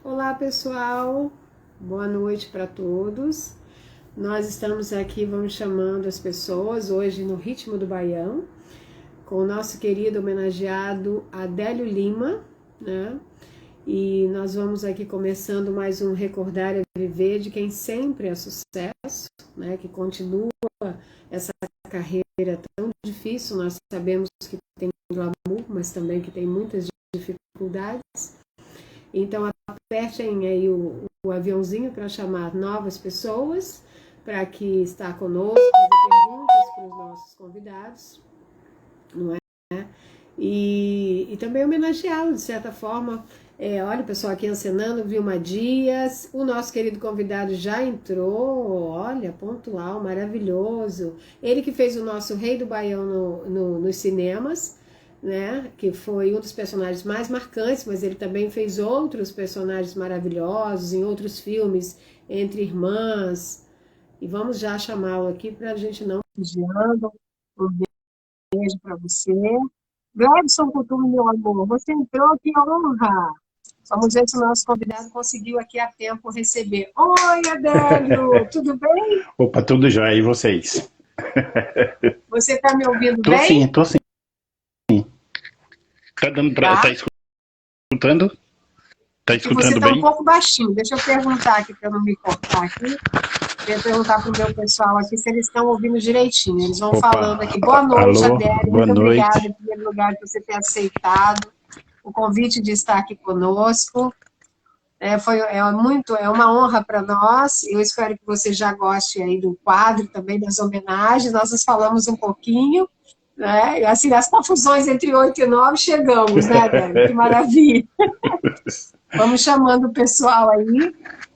Olá pessoal, boa noite para todos. Nós estamos aqui, vamos chamando as pessoas hoje no Ritmo do Baião, com o nosso querido homenageado Adélio Lima, né? E nós vamos aqui começando mais um Recordar e Viver de quem sempre é sucesso, né? Que continua essa carreira tão difícil. Nós sabemos que tem glamour, mas também que tem muitas dificuldades. Então, apertem aí o aviãozinho para chamar novas pessoas, para que está conosco, fazer perguntas para os nossos convidados, não é? E também homenageá-lo, de certa forma. Olha o pessoal aqui acenando, Vilma Dias, o nosso querido convidado já entrou, olha, pontual, maravilhoso. Ele que fez o nosso Rei do Baião nos cinemas, né, que foi um dos personagens mais marcantes, mas ele também fez outros personagens maravilhosos em outros filmes, Entre Irmãs, e vamos já chamá-lo aqui para a gente não... Um beijo para você. Gladson Coutinho, meu amor, você entrou, que honra! Vamos ver se o nosso convidado conseguiu aqui a tempo receber. Oi, Adélio, tudo bem? Opa, tudo jóia, e vocês? Você está me ouvindo Tô bem? sim, tô sim. Tá escutando? Tá É que você escutando está um bem? pouco baixinho. Deixa eu perguntar aqui para não me cortar aqui. Eu ia perguntar para o meu pessoal aqui se eles estão ouvindo direitinho. Eles vão falando Opa, aqui. Boa noite, alô, Adélio. boa Muito obrigada, noite. em primeiro lugar, por você ter aceitado o convite de estar aqui conosco. É uma honra para nós. Eu espero que você já goste aí do quadro também, das homenagens. Nós nos falamos um pouquinho, né? E assim, as confusões entre 8 e 9 chegamos, né, Adélio? Que maravilha. Vamos chamando o pessoal aí,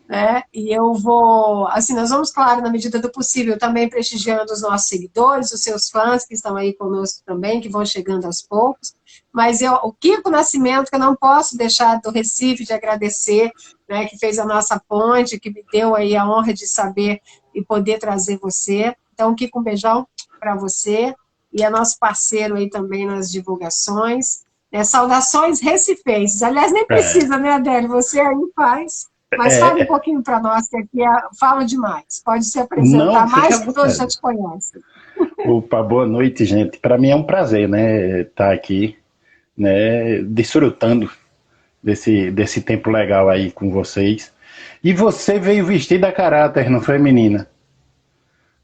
né? E eu vou, assim, nós vamos, claro, na medida do possível, também prestigiando os nossos seguidores, os seus fãs que estão aí conosco também, que vão chegando aos poucos. Mas o Kiko Nascimento, que eu não posso deixar do Recife de agradecer, né, que fez a nossa ponte, que me deu aí a honra de saber e poder trazer você. Então, Kiko, um beijão para você. E é nosso parceiro aí também nas divulgações. Saudações recifenses. Aliás, nem É, precisa, né, Adélio? Você aí faz. Mas fale um é, pouquinho para nós, que aqui fala demais. Pode se não, apresentar fique mais, à que todos já vontade. te conhecem. Opa, boa noite, gente. Para mim é um prazer, né, estar aqui, né, desfrutando desse tempo legal aí com vocês. E você veio vestida a caráter, não foi, menina?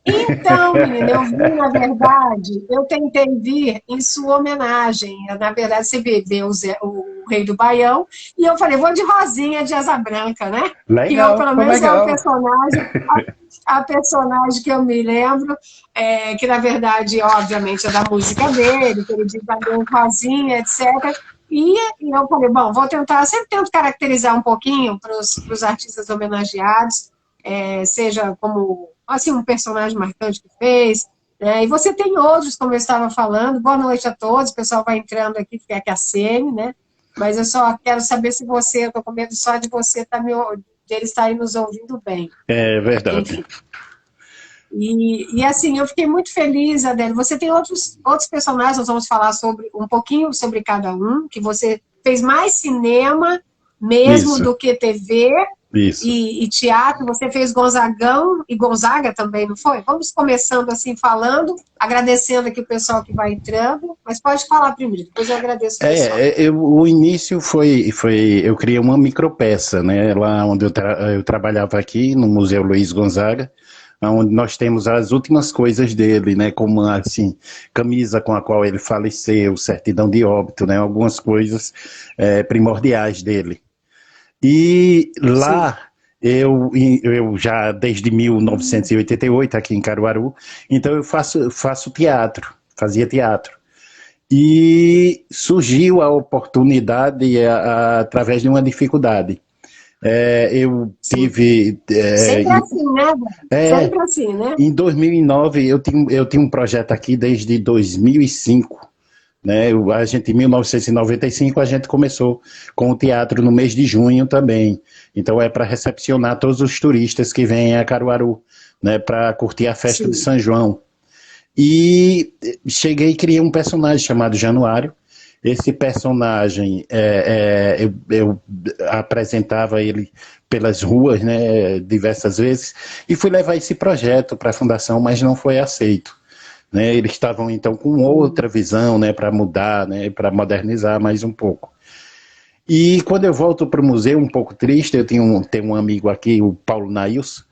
Então, menina, eu vim, na verdade, eu tentei vir em sua homenagem. Na verdade, você bebeu o Rei do Baião, e eu falei, vou de Rosinha de Asa Branca, né? Que eu, Legal, pelo ficou menos, é o legal. personagem, a personagem que eu me lembro, que na verdade, obviamente, é da música dele, que ele diz adeus, Rosinha, etc. E eu falei, bom, vou tentar, sempre tento caracterizar um pouquinho para os artistas homenageados, seja como assim, um personagem marcante que fez. E você tem outros, como eu estava falando. Boa noite a todos, o pessoal vai entrando aqui, que é a CM, né? Mas eu só quero saber se você, eu estou com medo só de você de ele estar aí nos ouvindo bem. É verdade. Enfim. E assim, eu fiquei muito feliz, Adélio. Você tem outros personagens, nós vamos falar sobre um pouquinho sobre cada um, que você fez mais cinema mesmo Isso, do que TV isso. e teatro. Você fez Gonzagão e Gonzaga também, não foi? Vamos começando assim falando, agradecendo aqui o pessoal que vai entrando, mas pode falar primeiro, depois eu agradeço o pessoal. O início foi, eu criei uma micropeça, né, lá onde eu trabalhava aqui, no Museu Luiz Gonzaga, onde nós temos as últimas coisas dele, né, como, assim, camisa com a qual ele faleceu, certidão de óbito, né, algumas coisas primordiais dele. E Sim, lá, eu já desde 1988, aqui em Caruaru, então eu faço teatro, fazia teatro. E surgiu a oportunidade através de uma dificuldade. Eu sim. tive. Sempre assim, né, Adélio? É, Sempre assim, né? em 2009, eu tinha um projeto aqui desde 2005. Né? Em 1995, a gente começou com o teatro no mês de junho também. Então, é para recepcionar todos os turistas que vêm a Caruaru, né, para curtir a festa de Sim, São João. E cheguei e criei um personagem chamado Januário, esse personagem, eu apresentava ele pelas ruas, né, diversas vezes, e fui levar esse projeto para a Fundação, mas não foi aceito. Né? Eles estavam, então, com outra visão, né, para mudar, né, para modernizar mais um pouco. E quando eu volto para o museu, um pouco triste, eu tenho um amigo aqui, o Paulo Nails,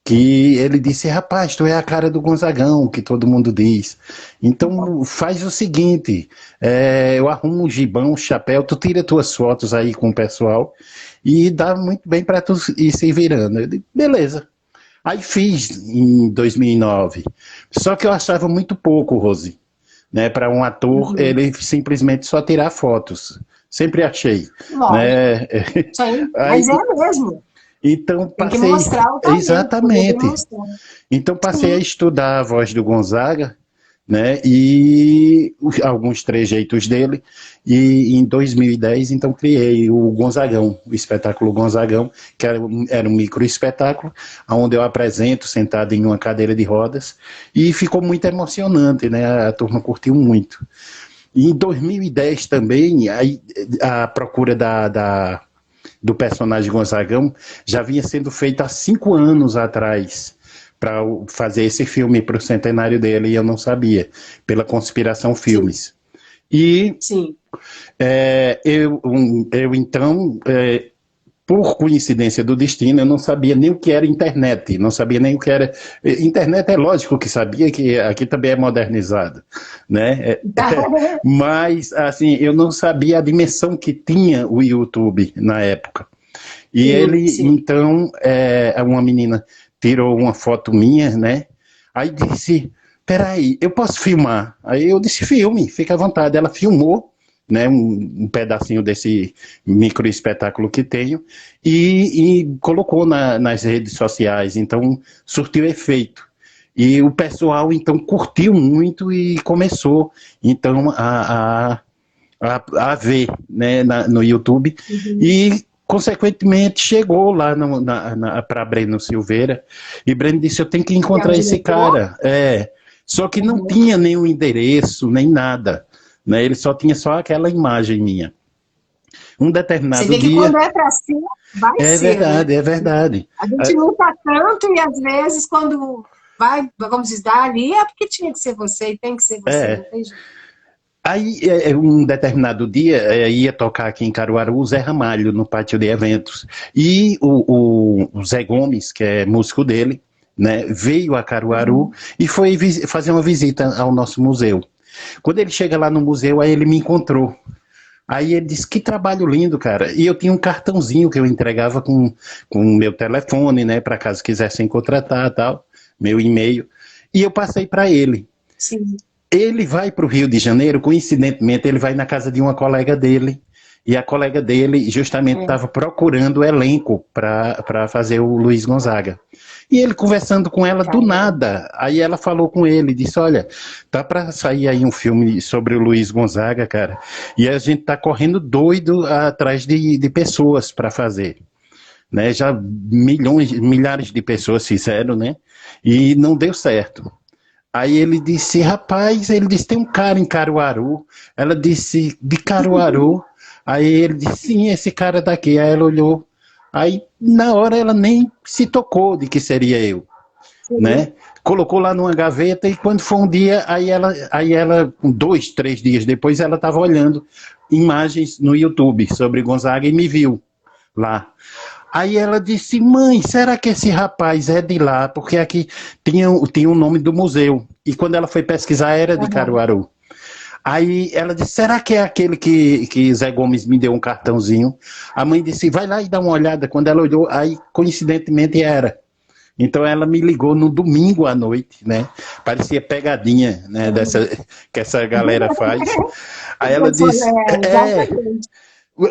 que ele disse, rapaz, tu é a cara do Gonzagão, que todo mundo diz. Então faz o seguinte, eu arrumo um gibão, um chapéu, tu tira tuas fotos aí com o pessoal e dá muito bem para tu ir se virando. Eu disse, beleza. Aí fiz em 2009. Só que eu achava muito pouco, Rose. Né, para um ator, ele simplesmente só tirar fotos. Sempre achei. Né? Sim, mas é mesmo. Então, tem que mostrar o talento. Exatamente. Então passei a estudar a voz do Gonzaga, né, e alguns trejeitos dele, e em 2010, então, criei o Gonzagão, o espetáculo Gonzagão, que era um micro espetáculo, onde eu apresento sentado em uma cadeira de rodas, e ficou muito emocionante, né, a turma curtiu muito. E em 2010 também, a procura do personagem Gonzagão já vinha sendo feita há 5 anos atrás, para fazer esse filme para o centenário dele, e eu não sabia, pela Conspiração Filmes. E eu então, por coincidência do destino, eu não sabia nem o que era internet, não sabia nem o que era... Internet é lógico que sabia, que aqui também é modernizado, né? Mas, assim, eu não sabia a dimensão que tinha o YouTube na época. E então, uma menina tirou uma foto minha, né? Aí disse, peraí, eu posso filmar? Aí eu disse, filme, fica à vontade. Ela filmou, né, um pedacinho desse micro espetáculo que tenho e colocou nas redes sociais, então surtiu efeito. E o pessoal, então, curtiu muito e começou, então, a ver, né, no YouTube. E consequentemente, chegou lá para Breno Silveira, e Breno disse, eu tenho que encontrar esse cara. Só que não tinha nenhum endereço, nem nada. Né? Ele só tinha só aquela imagem minha. Um determinado dia... Você vê que quando é para cima, vai ser. É verdade, né? É verdade. A gente luta tanto e às vezes quando vai, vamos dizer, ali é porque tinha que ser você e tem que ser você, não tem jeito. Aí, um determinado dia, ia tocar aqui em Caruaru o Zé Ramalho, no pátio de eventos. E o Zé Gomes, que é músico dele, né, veio a Caruaru e foi fazer uma visita ao nosso museu. Quando ele chega lá no museu, aí ele me encontrou. Aí ele disse, que trabalho lindo, cara. E eu tinha um cartãozinho que eu entregava com o meu telefone, né, para caso quisessem contratar e tal, meu e-mail. E eu passei para ele. Sim. Ele vai para o Rio de Janeiro, coincidentemente, ele vai na casa de uma colega dele, e a colega dele justamente estava procurando elenco para fazer o Luiz Gonzaga. E ele conversando com ela do nada, aí ela falou com ele, disse, olha, tá para sair aí um filme sobre o Luiz Gonzaga, cara, e a gente tá correndo doido atrás de pessoas para fazer. Né? Já milhares de pessoas fizeram, né? E não deu certo. Aí ele disse, rapaz, tem um cara em Caruaru. Ela disse, de Caruaru? Aí ele disse, sim, esse cara daqui. Aí ela olhou. Aí, na hora, ela nem se tocou de que seria eu. Né? Colocou lá numa gaveta e quando foi um dia, aí ela 2, 3 dias depois, ela estava olhando imagens no YouTube sobre Gonzaga e me viu lá. Aí ela disse, mãe, será que esse rapaz é de lá? Porque aqui tinha o nome do museu. E quando ela foi pesquisar, era de Caruaru. Aí ela disse, será que é aquele que Zé Gomes me deu um cartãozinho? A mãe disse, vai lá e dá uma olhada. Quando ela olhou, aí coincidentemente era. Então ela me ligou no domingo à noite, né? Parecia pegadinha, né? Que essa galera faz. Aí ela disse,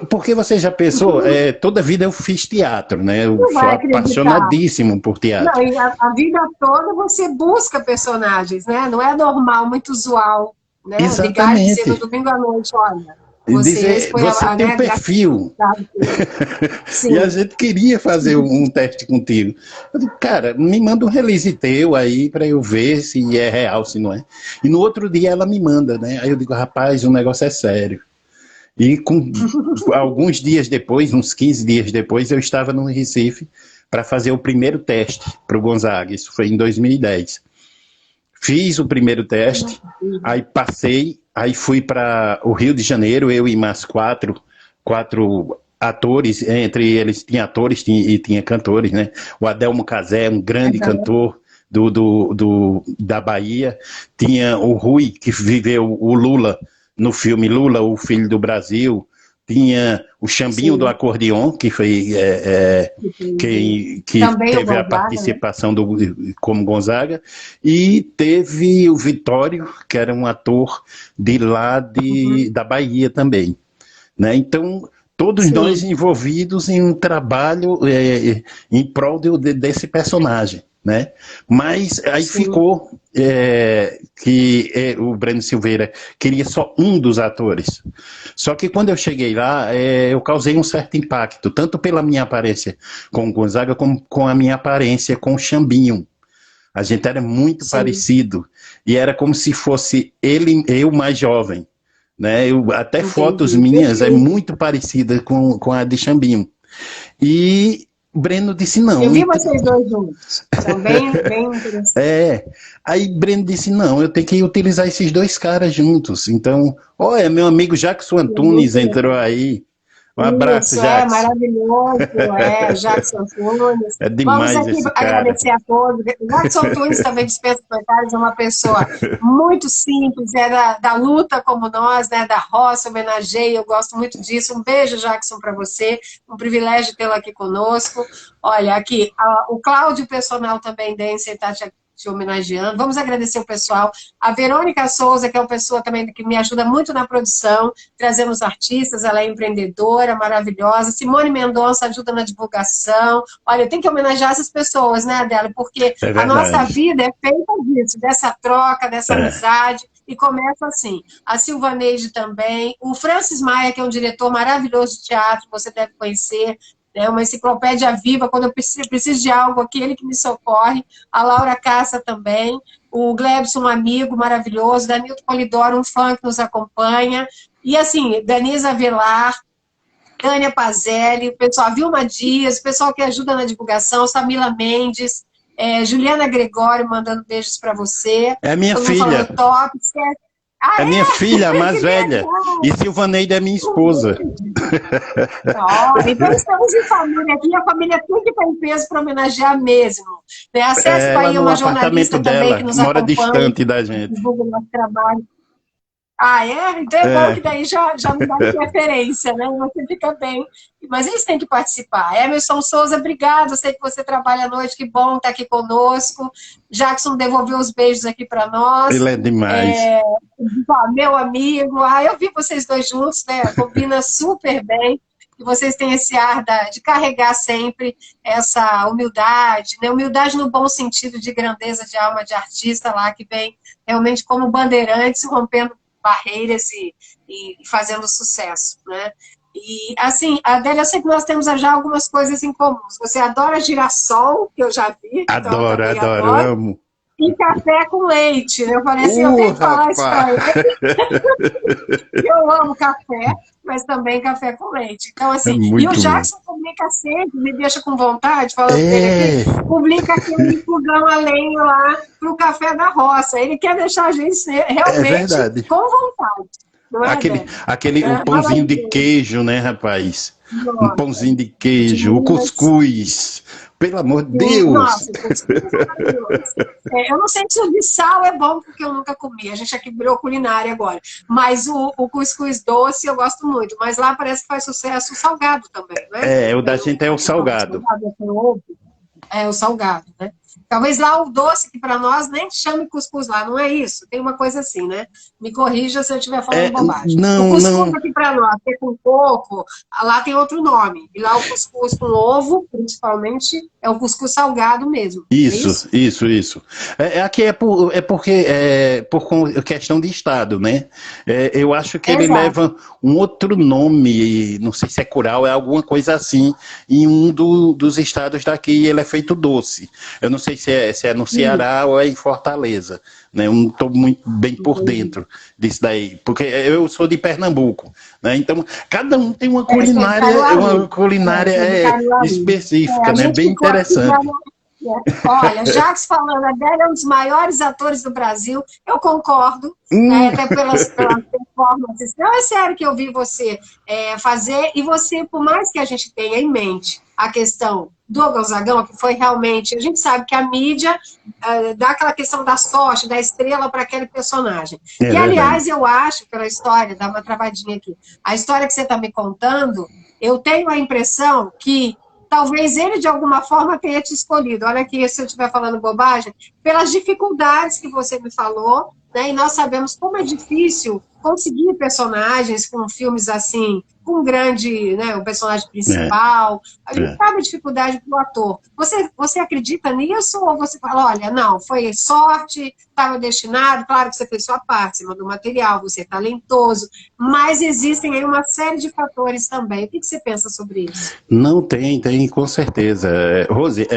porque você já pensou, toda a vida eu fiz teatro, né? Eu sou apaixonadíssimo por teatro. Não, e a vida toda você busca personagens, né? Não é normal, muito usual, né? Exatamente. Ligar e dizer no domingo à noite, olha, você tem um perfil. E a gente queria fazer um teste contigo. Eu digo, cara, me manda um release teu aí para eu ver se é real, se não é. E no outro dia ela me manda, né? Aí eu digo, rapaz, o negócio é sério. E alguns dias depois, uns 15 dias depois, eu estava no Recife para fazer o primeiro teste para o Gonzaga. Isso foi em 2010. Fiz o primeiro teste, aí passei, aí fui para o Rio de Janeiro, eu e mais quatro atores, entre eles tinha atores e tinha cantores, né? O Adelmo Casé, um grande cantor da Bahia, tinha o Rui, que viveu o Lula no filme Lula, o Filho do Brasil, tinha o Xambinho do Acordeon, que foi que teve a participação como Gonzaga, e teve o Vitório, que era um ator de lá da Bahia também, né? Então, todos nós envolvidos em um trabalho em prol desse personagem, né? Mas aí ficou que o Breno Silveira queria só um dos atores. Só que quando eu cheguei lá, eu causei um certo impacto, tanto pela minha aparência com o Gonzaga, como com a minha aparência com o Xambinho. A gente era muito parecido, e era como se fosse eu mais jovem, né? Até fotos minhas é muito parecida com a de Xambinho. E o Breno disse não. Eu vi vocês dois juntos. São bem interessantes. Aí Breno disse não, eu tenho que utilizar esses dois caras juntos. Então, olha, meu amigo Jackson Antunes entrou aí. Um abraço, Jackson. Maravilhoso, Jackson Antunes. É demais. Vamos aqui agradecer a todos. Jackson Antunes também dispensa comentários, é uma pessoa muito simples, da luta como nós, né, da roça, homenageia, eu gosto muito disso. Um beijo, Jackson, para você, um privilégio tê-lo aqui conosco. Olha, aqui, o Cláudio Personal também, Dense, está te homenageando. Vamos agradecer o pessoal. A Verônica Souza, que é uma pessoa também que me ajuda muito na produção, trazemos artistas, ela é empreendedora, maravilhosa. Simone Mendonça ajuda na divulgação. Olha, tem que homenagear essas pessoas, né, Adélia? Porque a nossa vida é feita disso, dessa troca, dessa amizade, e começa assim. A Silvaneide também, o Francis Maia, que é um diretor maravilhoso de teatro, você deve conhecer, é uma enciclopédia viva, quando eu preciso de algo, aquele que me socorre. A Laura Cassa também, o Glebson, um amigo maravilhoso, Danilton Polidoro, um fã que nos acompanha, e assim, Denise Avelar, Tânia Pazelli, o pessoal, Vilma Dias, o pessoal que ajuda na divulgação, Samila Mendes, Juliana Gregório mandando beijos para você. É minha filha. Top, é minha filha, a mais velha. E Silvaneide é minha esposa. Então estamos em família aqui, a família tudo que tem peso para homenagear mesmo. A César Bahia, uma jornalista também que nos mora acompanha, distante da gente. Divulga o nosso trabalho. Então é bom que daí já me dá referência, né? Você fica bem. Mas eles têm que participar. Emerson Souza, obrigado. Eu sei que você trabalha à noite, que bom estar aqui conosco. Jackson devolveu os beijos aqui para nós. Ele é demais. Meu amigo. Eu vi vocês dois juntos, né? Combina super bem. E vocês têm esse ar de carregar sempre essa humildade, né? Humildade no bom sentido de grandeza de alma de artista lá, que vem realmente como bandeirantes, rompendo barreiras e fazendo sucesso, né? E, assim, Adélia, eu sei que nós temos já algumas coisas em comuns. Você adora girassol, que eu já vi. Adoro, amo. E café com leite. Eu falei assim, eu tenho que falar isso pra ele. Eu amo café, mas também café com leite. Então, assim, e o Jackson publica sempre, me deixa com vontade, falando dele aqui, publica aquele fogão a lenha lá pro café da roça. Ele quer deixar a gente realmente com vontade. Não é, aquele um pãozinho de queijo, né, rapaz? Nossa, um pãozinho de queijo, o cuscuz. Pelo amor de Deus! Nossa, eu não sei se o de sal é bom, porque eu nunca comi. A gente aqui virou culinária agora. Mas o cuscuz doce eu gosto muito. Mas lá parece que faz sucesso o salgado também, né? O da gente é o salgado. É o salgado, né? Talvez lá o doce, que para nós nem chame cuscuz lá, não é isso? Tem uma coisa assim, né? Me corrija se eu estiver falando bobagem. Não, o cuscuz aqui para nós, que é com coco, lá tem outro nome. E lá o cuscuz com ovo, principalmente, é o cuscuz salgado mesmo. Isso. Aqui é porque por questão de estado, né? Eu acho que ele leva um outro nome, não sei se é curau, é alguma coisa assim, em um dos estados daqui ele é feito doce. Eu não sei se é no Ceará ou é em Fortaleza, né? Eu não estou muito bem por dentro disso daí, porque eu sou de Pernambuco, né? Então, cada um tem uma culinária específica, né? Bem interessante. Olha, Jacques falando, Adélio é um dos maiores atores do Brasil, eu concordo, né, até pelas performances. Não, é sério que eu vi você fazer, e você, por mais que a gente tenha em mente a questão do Gonzagão, que foi realmente, a gente sabe que a mídia dá aquela questão da sorte, da estrela para aquele personagem. E, aliás, eu acho, pela história, dá uma travadinha aqui, a história que você está me contando, eu tenho a impressão que talvez ele, de alguma forma, tenha te escolhido. Olha aqui, se eu estiver falando bobagem, pelas dificuldades que você me falou, né? E nós sabemos como é difícil conseguir personagens com filmes assim, com um grande, né, o personagem principal. A gente sabe a dificuldade do ator. Você acredita nisso ou você fala, olha, não, foi sorte, estava destinado, claro que você fez sua parte, você mandou material, você é talentoso, mas existem aí uma série de fatores também. O que você pensa sobre isso? Não, tem, com certeza. Rose,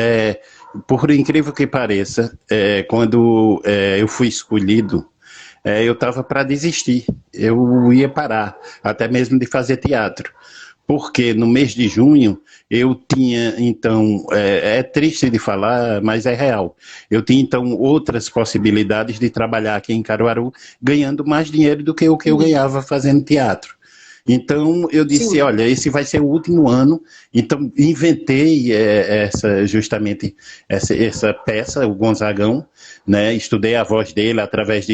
por incrível que pareça, quando eu fui escolhido, eu estava para desistir, eu ia parar, até mesmo de fazer teatro, porque no mês de junho eu tinha, então, é triste de falar, mas é real, eu tinha, então, outras possibilidades de trabalhar aqui em Caruaru, ganhando mais dinheiro do que o que eu ganhava fazendo teatro. Então, eu disse, olha, esse vai ser o último ano, então inventei justamente essa peça, o Gonzagão, né? Estudei a voz dele através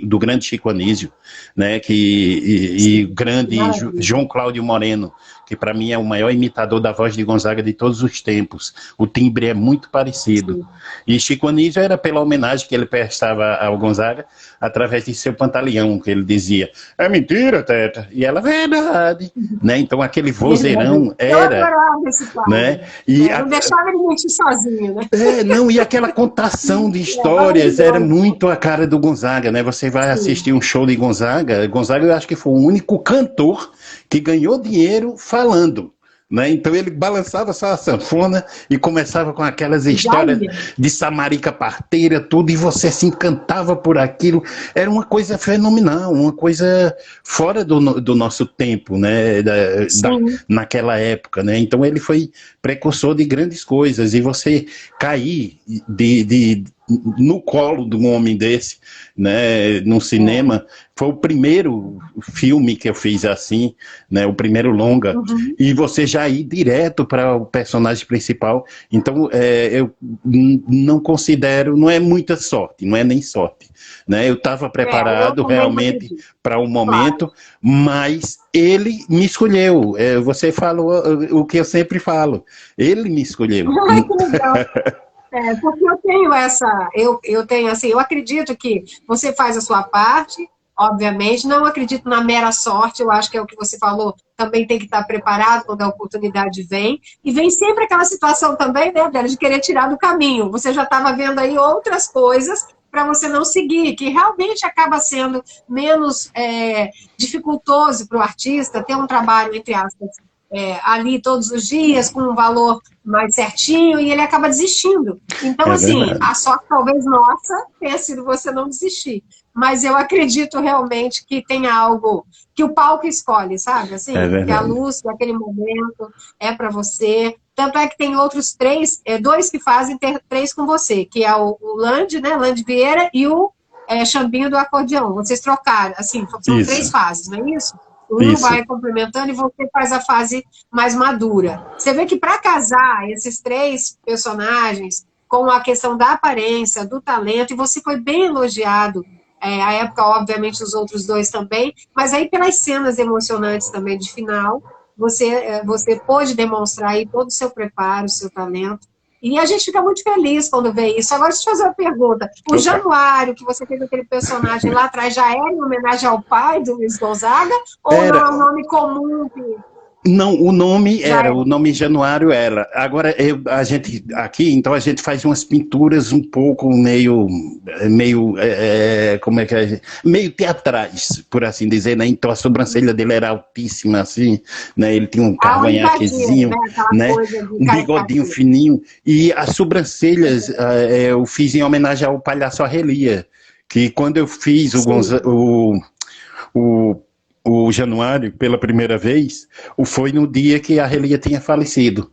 do grande Chico Anísio, né? E o grande João Cláudio Moreno, que para mim é o maior imitador da voz de Gonzaga de todos os tempos. O timbre é muito parecido. Sim. E Chico Anísio era pela homenagem que ele prestava ao Gonzaga, através de seu pantaleão, que ele dizia, é mentira, Teta, e ela, verdade, né? Então aquele vozeirão era, né? E não deixava ele mentir sozinho, né? E aquela contação de histórias era muito a cara do Gonzaga, né? Você vai assistir um show de Gonzaga, eu acho que foi o único cantor que ganhou dinheiro falando. Né? Então ele balançava só a sanfona e começava com aquelas histórias de Samarica Parteira, tudo, e você se encantava por aquilo. Era uma coisa fenomenal, uma coisa fora do nosso tempo, né? Naquela época. Né? Então ele foi precursor de grandes coisas, e você cair no colo de um homem desse, né, no cinema, foi o primeiro filme que eu fiz assim, né, o primeiro longa, e você já ir direto para o personagem principal. Então, eu não considero, não é muita sorte, não é nem sorte, né, eu estava preparado realmente para o momento, mas ele me escolheu. Você falou o que eu sempre falo, ele me escolheu. Ai, que legal. Porque eu tenho assim, eu acredito que você faz a sua parte, obviamente, não acredito na mera sorte, eu acho que é o que você falou, também tem que estar preparado quando a oportunidade vem, e vem sempre aquela situação também, né, Adélia, de querer tirar do caminho, você já estava vendo aí outras coisas para você não seguir, que realmente acaba sendo menos dificultoso para o artista ter um trabalho, entre aspas, ali todos os dias, com um valor mais certinho, e ele acaba desistindo. Então, assim, a sorte talvez nossa tenha sido você não desistir. Mas eu acredito realmente que tem algo que o palco escolhe, sabe? Assim, que a luz daquele momento é para você. Tanto é que tem outros dois que fazem três com você, que é o Land, né? Land Vieira e o Chambinho do Acordeão. Vocês trocaram, assim, são três fases, não é isso? Um vai complementando e você faz a fase mais madura. Você vê que para casar esses três personagens com a questão da aparência, do talento, e você foi bem elogiado, à época, obviamente, os outros dois também, mas aí pelas cenas emocionantes também de final, você pôde demonstrar aí todo o seu preparo, o seu talento. E a gente fica muito feliz quando vê isso. Agora, deixa eu te fazer uma pergunta. O Januário, que você fez aquele personagem lá atrás, já era em homenagem ao pai do Luiz Gonzaga? Ou não é um nome comum? Não, Já é. o nome Januário era. Agora, a gente, aqui, então a gente faz umas pinturas um pouco como é que é? Meio teatrais, por assim dizer, né? Então a sobrancelha dele era altíssima, assim, né? Ele tinha um A empatia, cavanhaquezinho, né? Aquela né? coisa de Um bigodinho caricatura. fininho. E as sobrancelhas eu fiz em homenagem ao palhaço Arrelia, que quando eu fiz Sim. o, o Januário pela primeira vez, foi no dia que a Relia tinha falecido.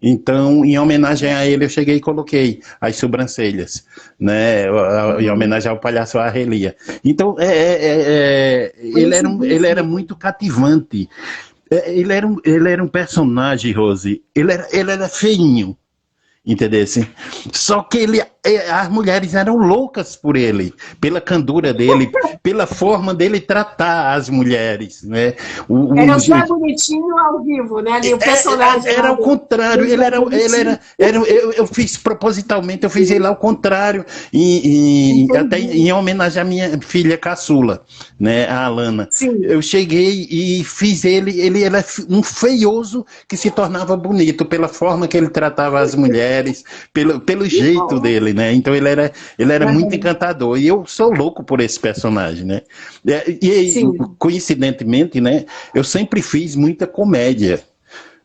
Então, em homenagem a ele, eu cheguei e coloquei as sobrancelhas, né, em homenagem ao palhaço Arrelia. Então, ele era Conhecidíssimo. muito cativante. Ele era um personagem, Rose. Ele era feinho, entendeu? Só que as mulheres eram loucas por ele, pela candura dele, pela forma dele tratar as mulheres, né? Era o Zé Bonitinho ao vivo, né? Ali, o personagem Era lá ao do contrário, Zé Bonitinho. eu fiz propositalmente, eu fiz ele ao contrário, até Entendi. em homenagem à minha filha caçula, né, a Alana. Sim. Eu cheguei e fiz ele era um feioso que se tornava bonito pela forma que ele tratava as mulheres, pelo Que jeito bom. dele, né? Então ele era muito Aham. encantador e eu sou louco por esse personagem, né? E Sim. coincidentemente, né? Eu sempre fiz muita comédia.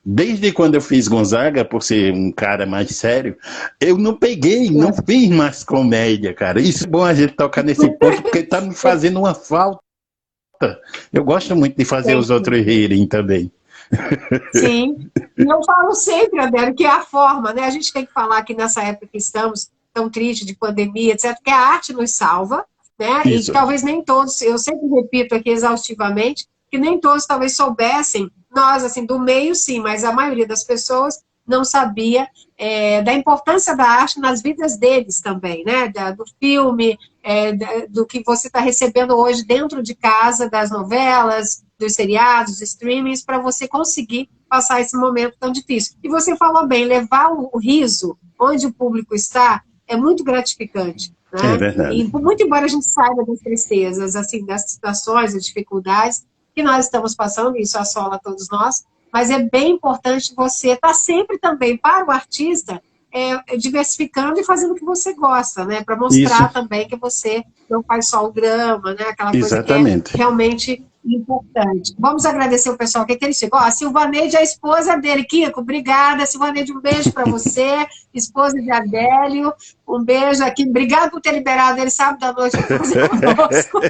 Desde quando eu fiz Gonzaga, por ser um cara mais sério, eu não fiz mais comédia, cara. Isso é bom a gente tocar nesse ponto, porque tá me fazendo uma falta. Eu gosto muito de fazer os outros Entendi. rirem também. Sim. E eu falo sempre, Adélio, que é a forma, né? A gente tem que falar que nessa época que estamos, tão triste de pandemia, etc., que a arte nos salva, né? E que Isso. talvez nem todos, eu sempre repito aqui exaustivamente, que nem todos talvez soubessem, nós, assim, do meio sim, mas a maioria das pessoas não sabia da importância da arte nas vidas deles também, né? Do filme, do que você está recebendo hoje dentro de casa, das novelas, dos seriados, dos streamings, para você conseguir passar esse momento tão difícil. E você falou bem, levar o riso onde o público está é muito gratificante, É né? E verdade. muito embora a gente saiba das tristezas, assim, das situações, das dificuldades que nós estamos passando, e isso assola todos nós, mas é bem importante você estar sempre também para o artista diversificando e fazendo o que você gosta, né? Para Isso, mostrar também que você não faz só o drama, né? Aquela coisa que é exatamente. realmente importante. Vamos agradecer o pessoal que ele chegou. A Silvaneide é a esposa dele. Kiko, obrigada. Silvaneide, um beijo para você, esposa de Adélio. Um beijo aqui. Obrigado por ter liberado ele sábado à noite para fazer conosco.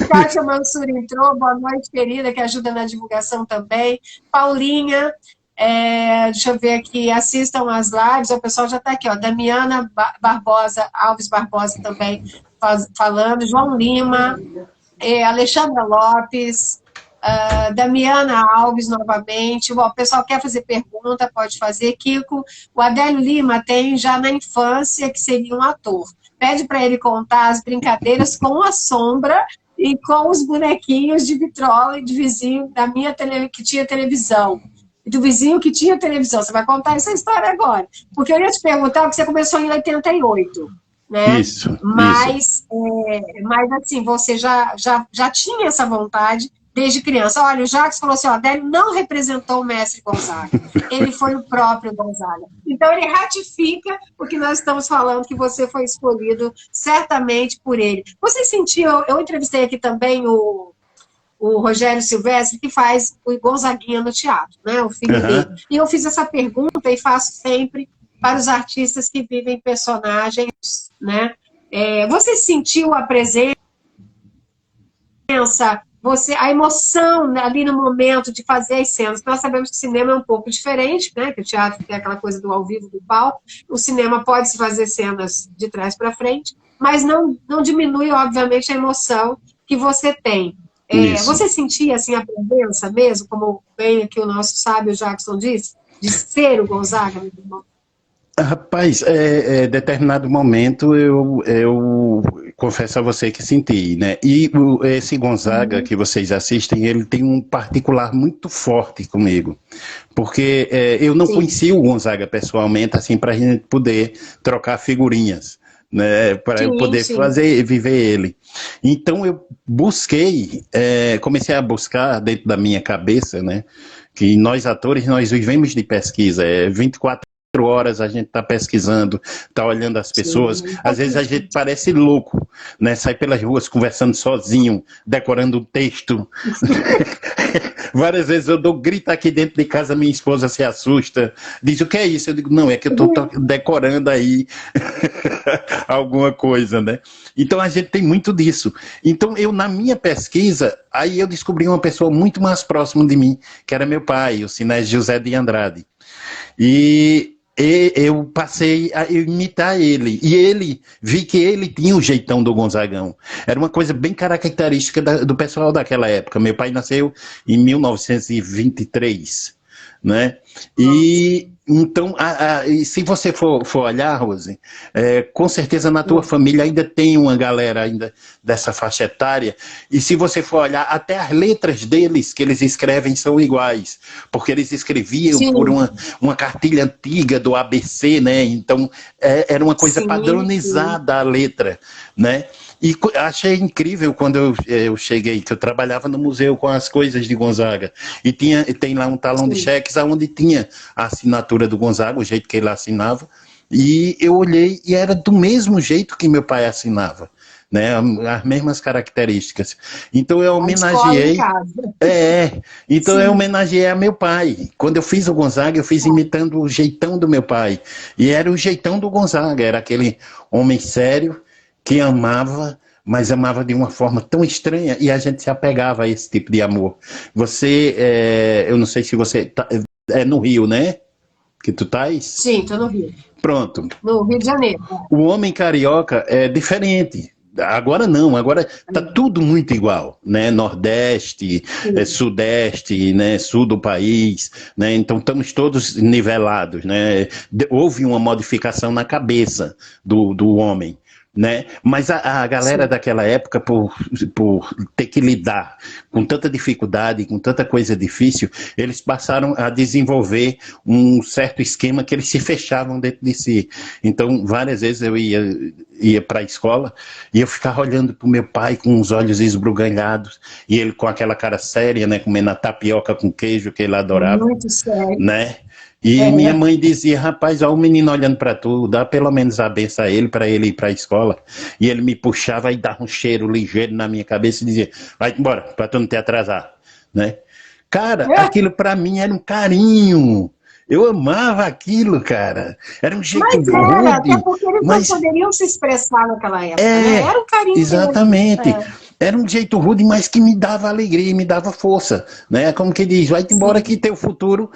Kátia Mansur entrou, boa noite, querida, que ajuda na divulgação também. Paulinha, deixa eu ver aqui, assistam as lives, o pessoal já está aqui, ó, Damiana Barbosa, Alves Barbosa também falando, João Lima, Alexandra Lopes, Damiana Alves novamente, o pessoal quer fazer pergunta, pode fazer, Kiko, o Adélio Lima tem já na infância que seria um ator, pede para ele contar as brincadeiras com a sombra e com os bonequinhos de vitrola e de vizinho da minha que tinha televisão. E do vizinho que tinha televisão. Você vai contar essa história agora. Porque eu ia te perguntar, porque você começou em 88, né? Isso. Mas assim, você já tinha essa vontade desde criança. Olha, o Jacques falou assim, ó, Adélio não representou o mestre Gonzaga, ele foi o próprio Gonzaga. Então ele ratifica o que nós estamos falando, que você foi escolhido certamente por ele. Você sentiu, eu entrevistei aqui também o Rogério Silvestre, que faz o Gonzaguinha no teatro, né, o filho dele. E eu fiz essa pergunta e faço sempre para os artistas que vivem personagens, né? Você sentiu a presença, a emoção ali no momento de fazer as cenas? Nós sabemos que o cinema é um pouco diferente, né? Que o teatro tem aquela coisa do ao vivo, do palco. O cinema pode se fazer cenas de trás para frente, mas não diminui, obviamente, a emoção que você tem. Você sentia assim, a presença mesmo, como bem aqui o nosso sábio Jackson disse, de ser o Gonzaga? Rapaz, determinado momento eu confesso a você que senti, né? E esse Gonzaga que vocês assistem, ele tem um particular muito forte comigo, porque eu não conhecia o Gonzaga pessoalmente, assim, para a gente poder trocar figurinhas, né, para eu Sim, poder sim. viver ele. Então eu busquei, comecei a buscar dentro da minha cabeça, né, que nós atores, nós vivemos de pesquisa, 24 horas a gente está pesquisando, está olhando as pessoas, Sim. às vezes a gente parece louco, né? Sai pelas ruas conversando sozinho, decorando um texto. Várias vezes eu dou grito aqui dentro de casa, minha esposa se assusta, diz, o que é isso? Eu digo, não, é que eu estou decorando aí alguma coisa, né? Então a gente tem muito disso. Então eu, na minha pesquisa, aí eu descobri uma pessoa muito mais próxima de mim, que era meu pai, o Sinésio José de Andrade. E eu passei a imitar ele. E vi que ele tinha o jeitão do Gonzagão. Era uma coisa bem característica do pessoal daquela época. Meu pai nasceu em 1923, né? E então, e se você for olhar, Rose, com certeza na tua família ainda tem uma galera ainda dessa faixa etária, e se você for olhar, até as letras deles que eles escrevem são iguais, porque eles escreviam Sim. por uma cartilha antiga do ABC, né? Então, era uma coisa Sim, padronizada a letra, né? E achei incrível quando eu cheguei, que eu trabalhava no museu com as coisas de Gonzaga. E tem lá um talão de cheques onde tinha a assinatura do Gonzaga, o jeito que ele assinava. E eu olhei e era do mesmo jeito que meu pai assinava, né? As mesmas características. Então eu homenageei. Então eu homenageei a meu pai. Quando eu fiz o Gonzaga, eu fiz imitando o jeitão do meu pai. E era o jeitão do Gonzaga, era aquele homem sério que amava, mas amava de uma forma tão estranha, e a gente se apegava a esse tipo de amor. Você, eu não sei se você é no Rio, né? Que tu estás? Sim, estou no Rio. Pronto. No Rio de Janeiro. O homem carioca é diferente. Agora não, agora tá tudo muito igual, né? Nordeste, Sudeste, né? Sul do país, né? Então estamos todos nivelados, né? Houve uma modificação na cabeça do homem, né? Mas a galera daquela época, por ter que lidar com tanta dificuldade, com tanta coisa difícil, eles passaram a desenvolver um certo esquema que eles se fechavam dentro de si. Então, várias vezes eu ia para a escola e eu ficava olhando para o meu pai com os olhos esbugalhados e ele com aquela cara séria, né, comendo a tapioca com queijo que ele adorava. Muito sério. Né? E minha mãe dizia, rapaz, olha o menino olhando para tu, dá pelo menos a benção a ele, para ele ir para a escola. E ele me puxava e dava um cheiro ligeiro na minha cabeça e dizia, vai embora, para tu não te atrasar, né? Cara, aquilo para mim era um carinho. Eu amava aquilo, cara. Era um jeito rude. Até porque eles não poderiam se expressar naquela época, né? Era um carinho. Exatamente. Era um jeito rude, mas que me dava alegria e me dava força, né? Como que diz, vai embora que teu futuro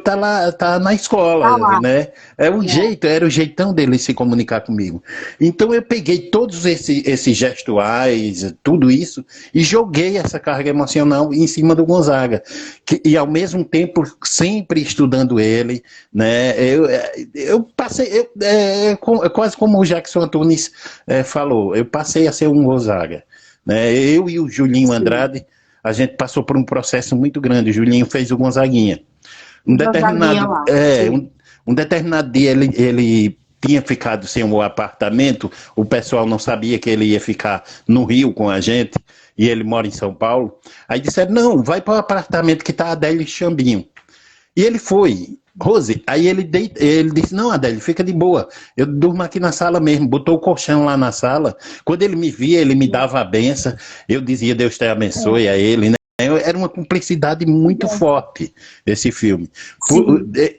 tá lá, tá na escola, né? Era o jeitão dele se comunicar comigo. Então eu peguei todos esses gestuais, tudo isso, e joguei essa carga emocional em cima do Gonzaga. E ao mesmo tempo, sempre estudando ele, né? Eu passei, quase como o Jackson Antunes falou, eu passei a ser um Gonzaga. Eu e o Julinho Andrade, a gente passou por um processo muito grande. O Julinho fez o Gonzaguinha. Um determinado dia ele tinha ficado sem o apartamento, o pessoal não sabia que ele ia ficar no Rio com a gente, e ele mora em São Paulo. Aí disseram, não, vai para o apartamento que está a Adélio e Xambinho. E ele foi. Rose, aí ele disse, não, Adélio, fica de boa, eu durmo aqui na sala mesmo, botou o colchão lá na sala, quando ele me via, ele me dava a benção, eu dizia, Deus te abençoe a ele, né? Era uma cumplicidade muito forte, esse filme.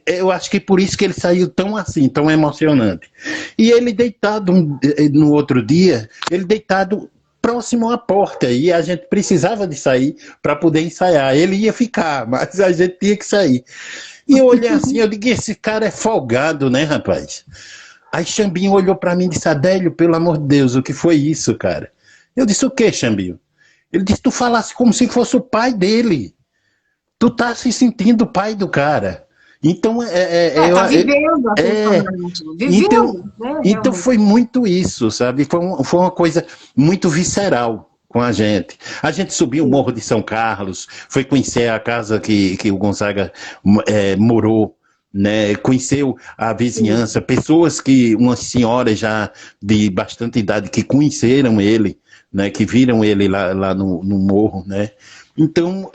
Eu acho que por isso que ele saiu tão assim, tão emocionante. E ele deitado, no outro dia, ele deitado próximo à porta, e a gente precisava de sair para poder ensaiar, ele ia ficar, mas a gente tinha que sair. E eu olhei assim, eu digo, esse cara é folgado, né, rapaz? Aí Xambinho olhou para mim e disse, Adélio, pelo amor de Deus, o que foi isso, cara? Eu disse, o que, Xambinho? Ele disse, tu falasse como se fosse o pai dele. Tu tá se sentindo o pai do cara. Então, tá vivendo, então foi muito isso, sabe? Foi uma coisa muito visceral com a gente. A gente subiu o Morro de São Carlos, foi conhecer a casa que o Gonzaga morou, né? Conheceu a vizinhança, pessoas que, umas senhoras já de bastante idade que conheceram ele, né? Que viram ele lá no morro, né? Então,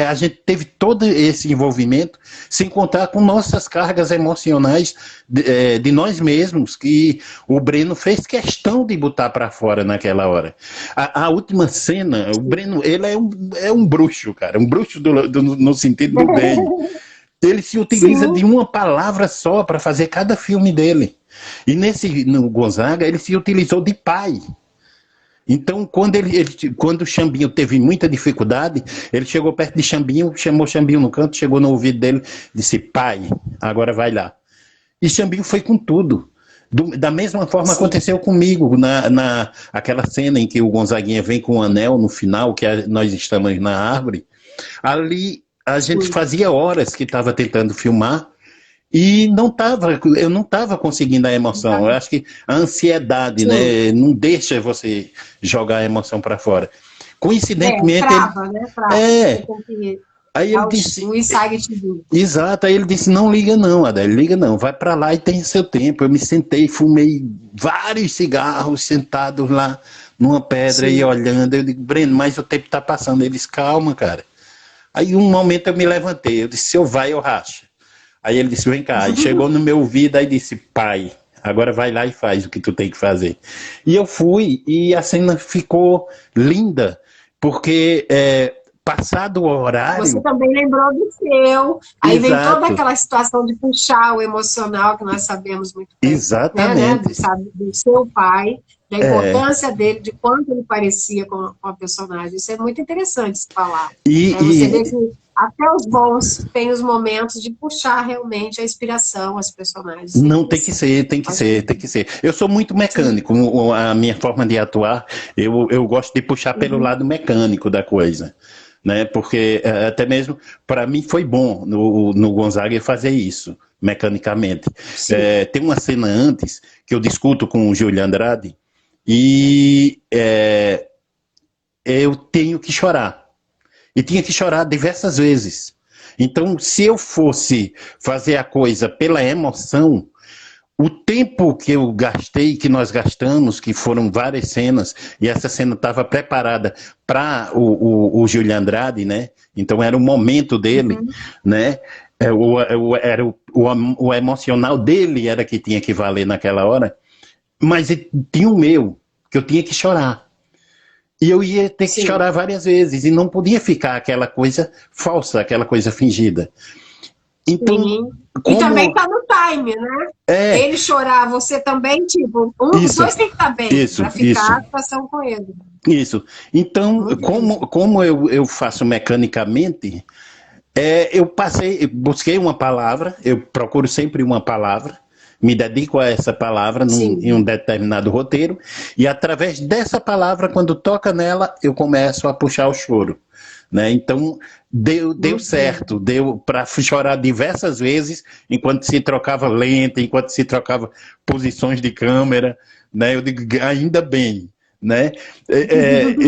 a gente teve todo esse envolvimento, sem contar com nossas cargas emocionais de nós mesmos, que o Breno fez questão de botar para fora naquela hora. A última cena, o Breno, ele é um bruxo, cara, um bruxo no sentido do bem. Ele se utiliza de uma palavra só para fazer cada filme dele. E no Gonzaga, ele se utilizou de pai. Então, quando o Xambinho teve muita dificuldade, ele chegou perto de Xambinho, chamou Xambinho no canto, chegou no ouvido dele, disse, pai, agora vai lá. E Xambinho foi com tudo. Da mesma forma aconteceu comigo, aquela cena em que o Gonzaguinha vem com o anel no final, que nós estamos na árvore. Ali a gente fazia horas que estava tentando filmar, e eu não estava conseguindo a emoção. Eu acho que a ansiedade, né, não deixa você jogar a emoção para fora. Coincidentemente. Trava, né? Trava. Aí ele disse. O insight do... Exato, aí ele disse: não liga, não, Adélio, liga não, vai para lá e tem seu tempo. Eu me sentei, fumei vários cigarros sentados lá numa pedra e olhando. Eu digo: Breno, mas o tempo está passando. Ele disse: calma, cara. Aí um momento eu me levantei, eu disse: se eu vai, eu racho. Aí ele disse: vem cá. Aí chegou no meu ouvido e disse: pai, agora vai lá e faz o que tu tem que fazer. E eu fui, e a cena ficou linda, porque passado o horário... Você também lembrou do seu. Aí Exato. vem toda aquela situação de puxar o emocional, que nós sabemos muito bem. Exatamente. Né? Sabe, do seu pai, da importância dele, de quanto ele parecia com a personagem. Isso é muito interessante se falar. Você vê que até os bons têm os momentos de puxar realmente a inspiração, as personagens. Não, tem que ser. Eu sou muito mecânico, a minha forma de atuar, eu gosto de puxar pelo lado mecânico da coisa, né? Porque até mesmo, para mim foi bom no Gonzaga fazer isso, mecanicamente. Tem uma cena antes, que eu discuto com o Júlio Andrade, e eu tenho que chorar. E tinha que chorar diversas vezes. Então, se eu fosse fazer a coisa pela emoção, o tempo que eu gastei, que nós gastamos, que foram várias cenas, e essa cena estava preparada para o Júlio Andrade, né? Então era o momento dele, né? O emocional dele era que tinha que valer naquela hora, mas tinha o meu, que eu tinha que chorar. E eu ia ter que chorar várias vezes, e não podia ficar aquela coisa falsa, aquela coisa fingida. Então, E também está no time, né? Ele chorar, você também, tipo, dos dois tem que estar bem, para ficar a situação com ele. Isso. Então, como eu faço mecanicamente, eu busquei uma palavra, eu procuro sempre uma palavra, me dedico a essa palavra em um determinado roteiro, e através dessa palavra, quando toca nela, eu começo a puxar o choro. Né? Então, deu certo, deu para chorar diversas vezes, enquanto se trocava lente, enquanto se trocava posições de câmera, né? Eu digo, ainda bem. Né?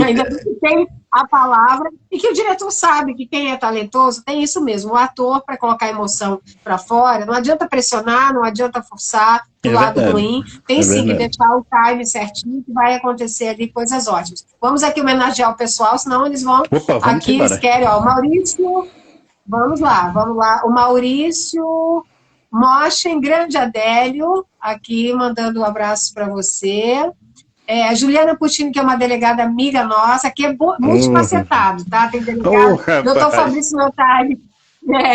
Ainda bem que tem a palavra, e que o diretor sabe que quem é talentoso tem isso mesmo, o ator, para colocar a emoção para fora, não adianta pressionar, não adianta forçar do lado ruim, tem sim que deixar o time certinho, que vai acontecer ali coisas ótimas. Vamos aqui homenagear o pessoal, senão eles vão aqui, eles querem, ó, o Maurício, vamos lá, o Maurício Moschen, grande Adélio, aqui mandando um abraço para você. A Juliana Puccini, que é uma delegada amiga nossa, que é multifacetado, tá? Tem delegado, doutor Fabrício Notari,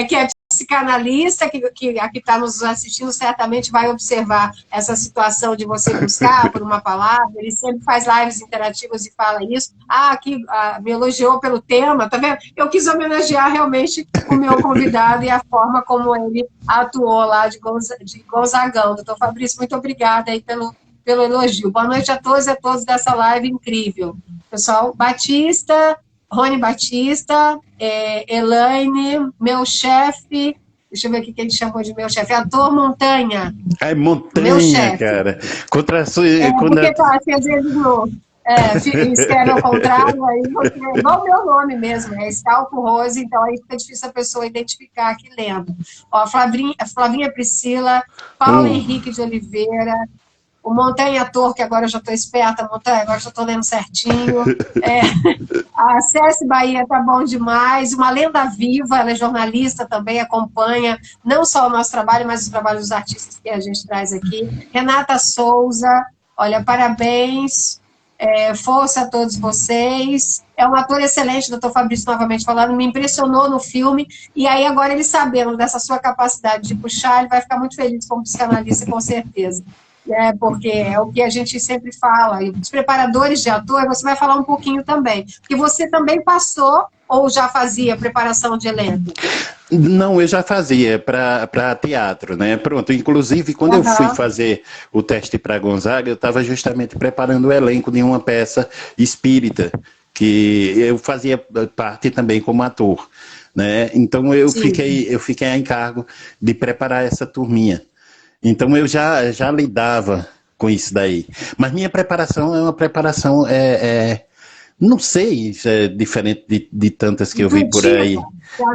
que é psicanalista, que aqui está nos assistindo, certamente vai observar essa situação de você buscar por uma palavra, ele sempre faz lives interativas e fala isso. Aqui me elogiou pelo tema, tá vendo? Eu quis homenagear realmente o meu convidado e a forma como ele atuou lá de Gonzagão. Doutor Fabrício, muito obrigada aí pelo elogio. Boa noite a todos e a todas dessa live incrível. Pessoal, Batista, Rony Batista, Elaine, meu chefe, deixa eu ver o que ele chamou de meu chefe, ator Montanha. Montanha, meu chefe. cara. Porque tá, às vezes não. escreve ao contrário, aí você, igual o meu nome mesmo, é Stalco Rose, então aí fica difícil a pessoa identificar aqui lendo. Ó, Flavinha Priscila, Paulo Henrique de Oliveira, o Montanha Ator, que agora eu já estou esperta, Montanha, agora já estou lendo certinho. A Céci Bahia tá bom demais. Uma lenda viva, ela é jornalista também, acompanha não só o nosso trabalho, mas o trabalho dos artistas que a gente traz aqui. Renata Souza, olha, parabéns. Força a todos vocês. É um ator excelente, doutor Fabrício novamente falando, me impressionou no filme, e aí agora ele sabendo dessa sua capacidade de puxar, ele vai ficar muito feliz como psicanalista, com certeza. Porque é o que a gente sempre fala, e os preparadores de ator, você vai falar um pouquinho também, porque você também passou, ou já fazia preparação de elenco? Não, eu já fazia para teatro, né? Pronto, inclusive quando eu fui fazer o teste para Gonzaga, eu estava justamente preparando o elenco de uma peça espírita, que eu fazia parte também como ator, né? Então eu fiquei a encargo de preparar essa turminha. Então eu já lidava com isso daí. Mas minha preparação é uma preparação, não sei se é diferente de tantas que eu vi por aí.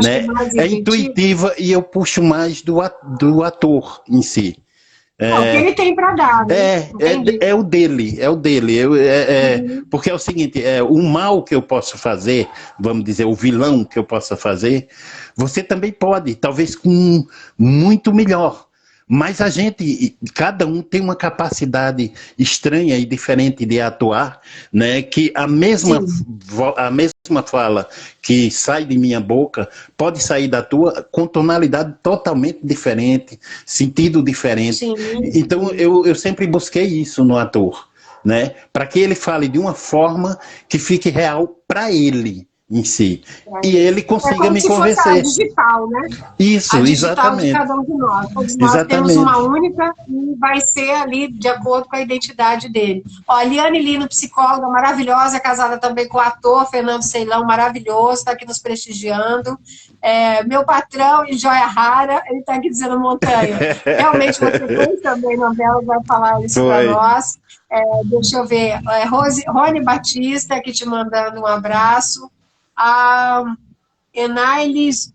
Né? É intuitiva e eu puxo mais do ator em si. O que ele tem para dar, né? É o dele. Porque é o seguinte, o mal que eu posso fazer, vamos dizer, o vilão que eu possa fazer, você também pode, talvez com muito melhor. Mas cada um tem uma capacidade estranha e diferente de atuar, né? Que a mesma fala que sai de minha boca pode sair da tua com tonalidade totalmente diferente, sentido diferente. Sim. Então eu sempre busquei isso no ator, né? Para que ele fale de uma forma que fique real para ele em si. E ele consiga me convencer. Fosse a digital, né? Isso, a digital exatamente. De cada um de nós. Todos nós temos uma única e vai ser ali de acordo com a identidade dele. Ó, a Liane Lino, psicóloga maravilhosa, casada também com o ator Fernando Ceilão, maravilhoso, está aqui nos prestigiando. Meu patrão e joia rara, ele está aqui dizendo Montanha. Realmente você fez também novela, vai falar isso para nós. Deixa eu ver. Rony Batista aqui te mandando um abraço. A Enailes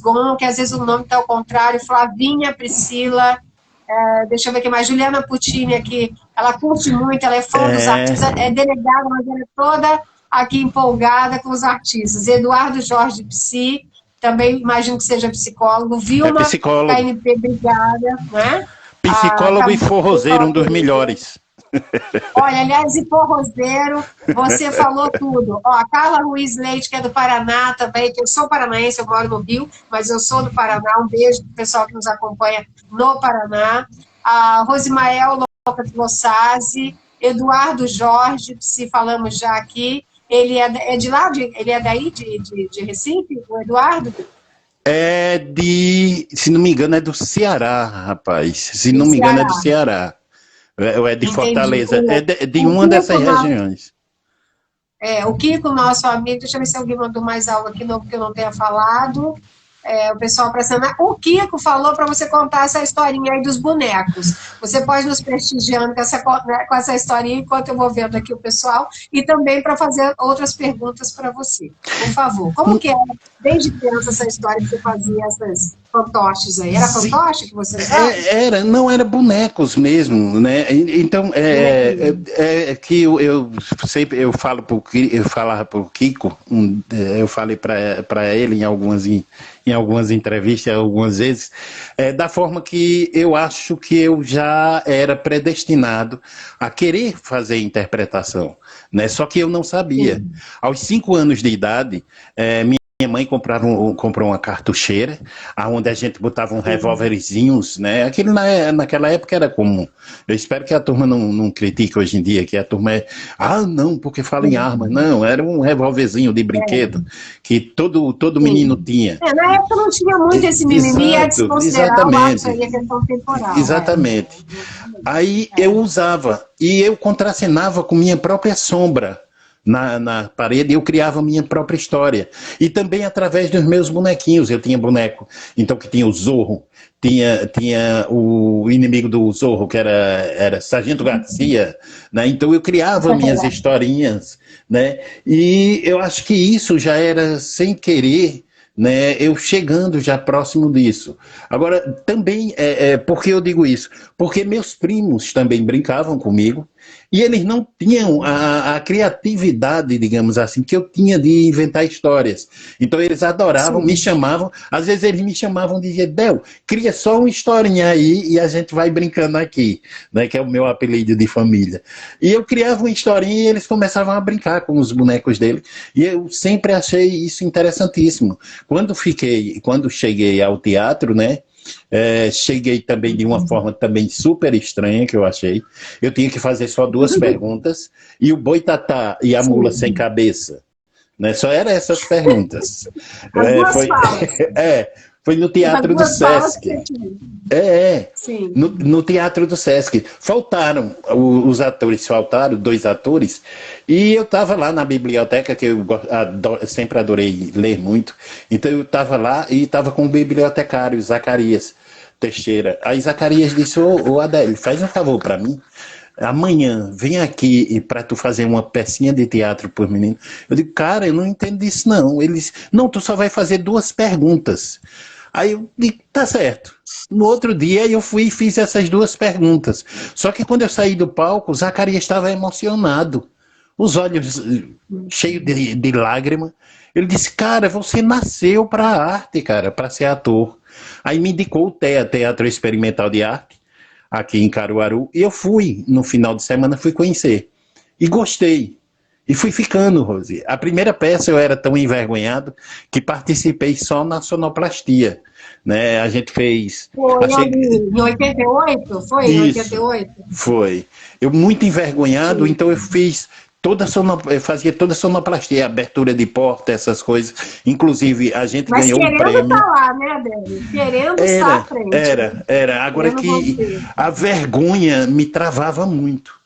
Gon, que às vezes o nome está ao contrário, Flavinha Priscila, deixa eu ver aqui mais, Juliana Puccini aqui, ela curte muito, ela é fã dos artistas, é delegada, mas ela é toda aqui empolgada com os artistas. Eduardo Jorge Psi, também imagino que seja psicólogo, Vilma KNP, obrigada, né? Psicólogo e forrozeiro, um dos melhores. Olha, aliás, e forrozeiro, você falou tudo. Ó, a Carla Ruiz Leite, que é do Paraná também, que eu sou paranaense, eu moro no Rio, mas eu sou do Paraná. Um beijo pro pessoal que nos acompanha no Paraná. A Rosimael Lossazzi, Eduardo Jorge, se falamos já aqui. Ele é de lá? Ele é daí, de Recife, o Eduardo? Se não me engano, é do Ceará, rapaz. Se não me engano, é do Ceará. É de Fortaleza, é de uma dessas regiões. O Kiko, nosso amigo, deixa eu ver se alguém mandou mais algo aqui novo que eu não tenha falado. O pessoal pressionando. O Kiko falou para você contar essa historinha aí dos bonecos. Você pode nos prestigiando com essa historinha enquanto eu vou vendo aqui o pessoal e também para fazer outras perguntas para você. Por favor. Como que era desde criança essa história que você fazia essas fantoches aí? Era fantoche que você usava? Não era bonecos mesmo, né? Então, que eu falava para o Kiko, eu falei para ele em algumas entrevistas, algumas vezes, da forma que eu acho que eu já era predestinado a querer fazer interpretação, né? Só que eu não sabia. Aos 5 anos de idade, minha mãe comprou uma cartucheira, onde a gente botava um revólverzinhos, né? Aquilo naquela época era comum. Eu espero que a turma não critique hoje em dia, que a turma não, porque fala em arma. Não, era um revólverzinho de brinquedo, que todo menino tinha. Na época não tinha muito esse mimimi, é desconsiderar o ato aí, a questão temporal. Exatamente. Aí eu usava, e eu contracenava com minha própria sombra, na parede, e eu criava a minha própria história. E também através dos meus bonequinhos. Eu tinha boneco, então, que tinha o Zorro, tinha o inimigo do Zorro, que era Sargento Garcia, né? Então eu criava minhas historinhas, né? E eu acho que isso já era sem querer, né, eu chegando já próximo disso. Agora, também, por que eu digo isso? Porque meus primos também brincavam comigo, e eles não tinham a criatividade, digamos assim, que eu tinha de inventar histórias. Então eles adoravam, me chamavam, às vezes eles me chamavam de Bel, cria só uma historinha aí e a gente vai brincando aqui, né, que é o meu apelido de família. E eu criava uma historinha e eles começavam a brincar com os bonecos dele, e eu sempre achei isso interessantíssimo. Quando cheguei ao teatro, né, cheguei também de uma forma também super estranha, que eu achei. Eu tinha que fazer só 2 perguntas, e o Boitatá e a mula sem cabeça, né? Só eram essas perguntas. As duas falas. Foi no Teatro do Sesc. No Teatro do Sesc. Faltaram os atores, faltaram 2 atores, e eu estava lá na biblioteca, que eu sempre adorei ler muito, então eu estava lá e estava com o bibliotecário, Zacarias Teixeira. Aí Zacarias disse, ô Adélio, faz um favor para mim, amanhã vem aqui para tu fazer uma pecinha de teatro por menino. Eu digo, cara, eu não entendo disso não. Eles, não, tu só vai fazer 2 perguntas. Aí eu digo, tá certo. No outro dia eu fui e fiz essas 2 perguntas. Só que quando eu saí do palco, o Zacarias estava emocionado, os olhos cheios de lágrima. Ele disse, cara, você nasceu para a arte, cara, para ser ator. Aí me indicou o TEA, Teatro Experimental de Arte, aqui em Caruaru, e eu fui, no final de semana, fui conhecer. E gostei. E fui ficando, Rose. A primeira peça eu era tão envergonhado que participei só na sonoplastia, né? A gente fez... Foi em 88? Foi em 88? Foi. Eu muito envergonhado, então eu fiz... eu fazia toda a sonoplastia, abertura de porta, essas coisas. Inclusive, a gente ganhou um prêmio. Mas querendo estar lá, né, Adélio? Querendo estar à frente. Era. Agora que a vergonha me travava muito.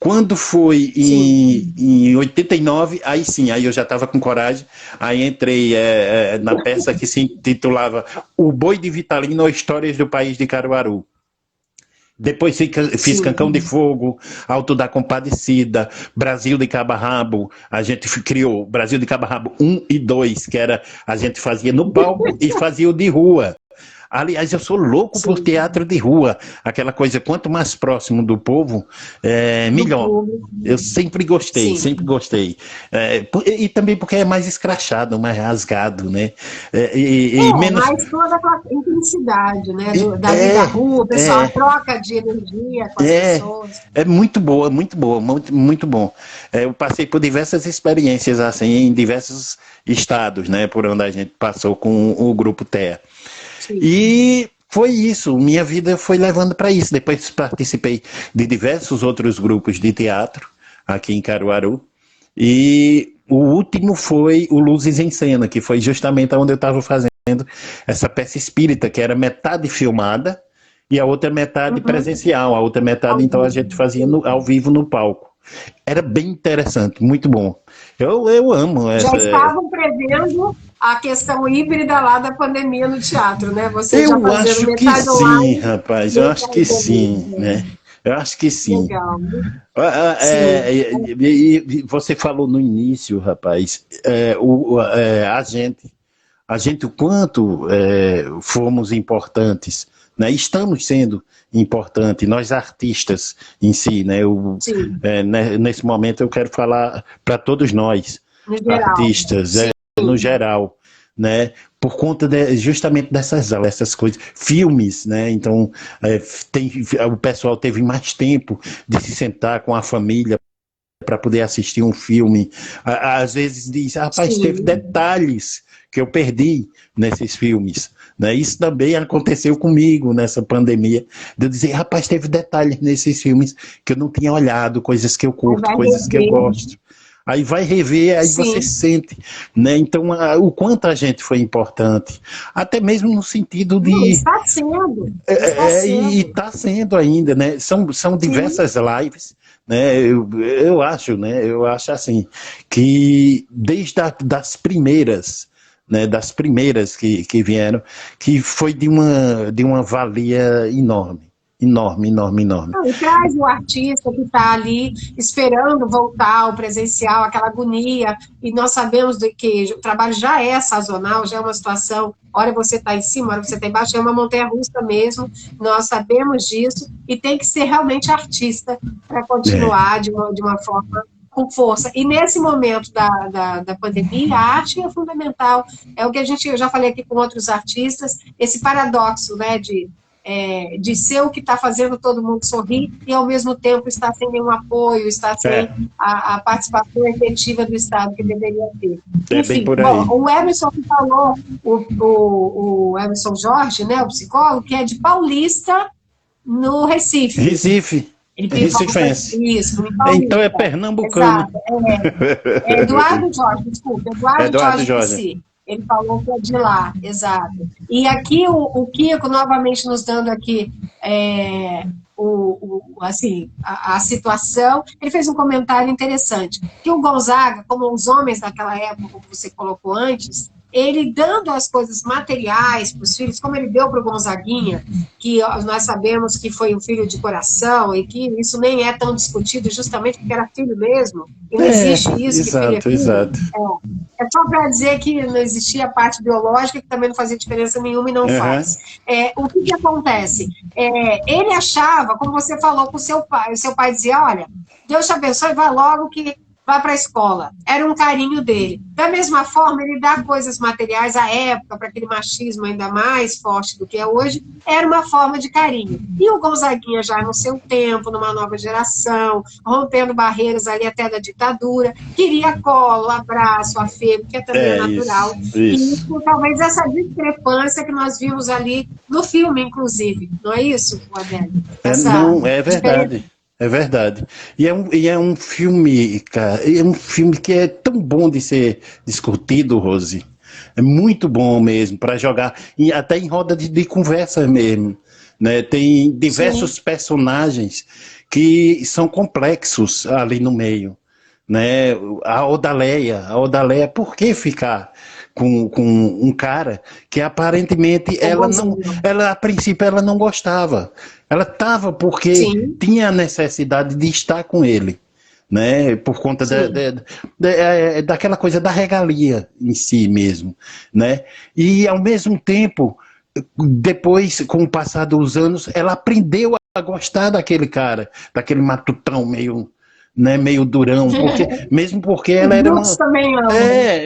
Quando foi em 89, aí sim, aí eu já estava com coragem, aí entrei na peça que se intitulava O Boi de Vitalino ou Histórias do País de Caruaru. Depois fiz Cancão de Fogo, Alto da Compadecida, Brasil de Cabo a Rabo. A gente criou Brasil de Cabo a Rabo 1 e 2, que era, a gente fazia no palco e fazia o de rua. Aliás, eu sou louco por teatro de rua. Aquela coisa, quanto mais próximo do povo, melhor. Eu sempre gostei, sempre gostei. E também porque é mais escrachado, mais rasgado, né? Mais toda aquela intensidade, né? Da vida rua, o pessoal troca de energia com as pessoas. É muito boa, muito bom. Eu passei por diversas experiências assim, em diversos estados, né? Por onde a gente passou com o Grupo TEA. E foi isso, minha vida foi levando para isso. Depois participei de diversos outros grupos de teatro aqui em Caruaru, e o último foi o Luzes em Cena, que foi justamente onde eu estava fazendo essa peça espírita, que era metade filmada e a outra metade presencial, a outra metade então a gente fazia ao vivo no palco. Era bem interessante, muito bom. Eu amo essa... Já estavam prevendo a questão híbrida lá da pandemia no teatro, né? Você já fazendo metade online. Sim, rapaz, eu acho que sim, né? Eu acho que sim. Legal. E você falou no início, rapaz, a gente o quanto fomos importantes, né? Estamos sendo importantes, nós artistas em si, né? Nesse momento eu quero falar para todos nós, artistas, no geral, né? Por conta justamente dessas coisas, filmes, né? Então o pessoal teve mais tempo de se sentar com a família para poder assistir um filme. Às vezes diz, rapaz, teve detalhes que eu perdi nesses filmes, né? Isso também aconteceu comigo nessa pandemia, de eu dizer, rapaz, teve detalhes nesses filmes que eu não tinha olhado, coisas que eu curto, coisas que eu gosto. Aí vai rever, aí Sim. você sente, né? Então, o quanto a gente foi importante, até mesmo no sentido Não, de... está sendo. Está E sendo. está sendo ainda, né? São Sim. diversas lives, né? Eu acho, né? Eu acho assim, que desde das primeiras, né? Das primeiras que vieram, que foi de uma valia enorme. Enorme, enorme, enorme. Não, e traz o artista que está ali esperando voltar ao presencial, aquela agonia, e nós sabemos que o trabalho já é sazonal, já é uma situação, hora você está em cima, hora você está embaixo, é uma montanha-russa mesmo, nós sabemos disso, e tem que ser realmente artista para É, continuar de uma forma com força. E nesse momento da pandemia, a arte é fundamental, é o que eu já falei aqui com outros artistas, esse paradoxo, né, de ser o que está fazendo todo mundo sorrir e, ao mesmo tempo, está sem nenhum apoio, está sem é, a participação efetiva do Estado que deveria ter. é bem Enfim, por bom, aí. o Emerson que falou, o Emerson Jorge, né, o psicólogo, que é de Paulista, no Recife. Recife, Ele tem recifense. isso, em Então é Paulista. pernambucano. Exato. Eduardo Jorge, desculpa, Eduardo Eduardo Jorge Jorge. Pisci. Ele falou que é de lá, exato. E aqui o Kiko, novamente nos dando aqui assim, a situação, ele fez um comentário interessante, que o Gonzaga, como os homens daquela época, como você colocou antes, ele dando as coisas materiais para os filhos, como ele deu para o Gonzaguinha, que nós sabemos que foi um filho de coração e que isso nem é tão discutido justamente porque era filho mesmo, e não existe isso, que filho é Exato, filho. exato. É só para dizer que não existia a parte biológica, que também não fazia diferença nenhuma e não faz. O que acontece? Ele achava, como você falou com o seu pai dizia, olha, Deus te abençoe, vai logo que vai para a escola. Era um carinho dele. Da mesma forma, ele dá coisas materiais à época, para aquele machismo ainda mais forte do que é hoje, era uma forma de carinho. E o Gonzaguinha já no seu tempo, numa nova geração, rompendo barreiras ali até da ditadura, queria colo, abraço, afego, que também é natural. E isso, talvez essa discrepância que nós vimos ali no filme, inclusive. Não é isso, Adélio? Não, é verdade. É verdade. E é um filme, cara, é um filme que é tão bom de ser discutido, Rose. É muito bom mesmo, para jogar, e até em roda de conversa mesmo. Né? Tem diversos personagens que são complexos ali no meio. Né? A Odaleia, por que ficar com um cara que aparentemente ela a princípio ela não gostava. Ela estava porque tinha a necessidade de estar com ele, né? Por conta daquela coisa da regalia em si mesmo, né? E ao mesmo tempo, depois, com o passar dos anos, ela aprendeu a gostar daquele cara, daquele matutão meio, né, meio durão, mesmo porque ela era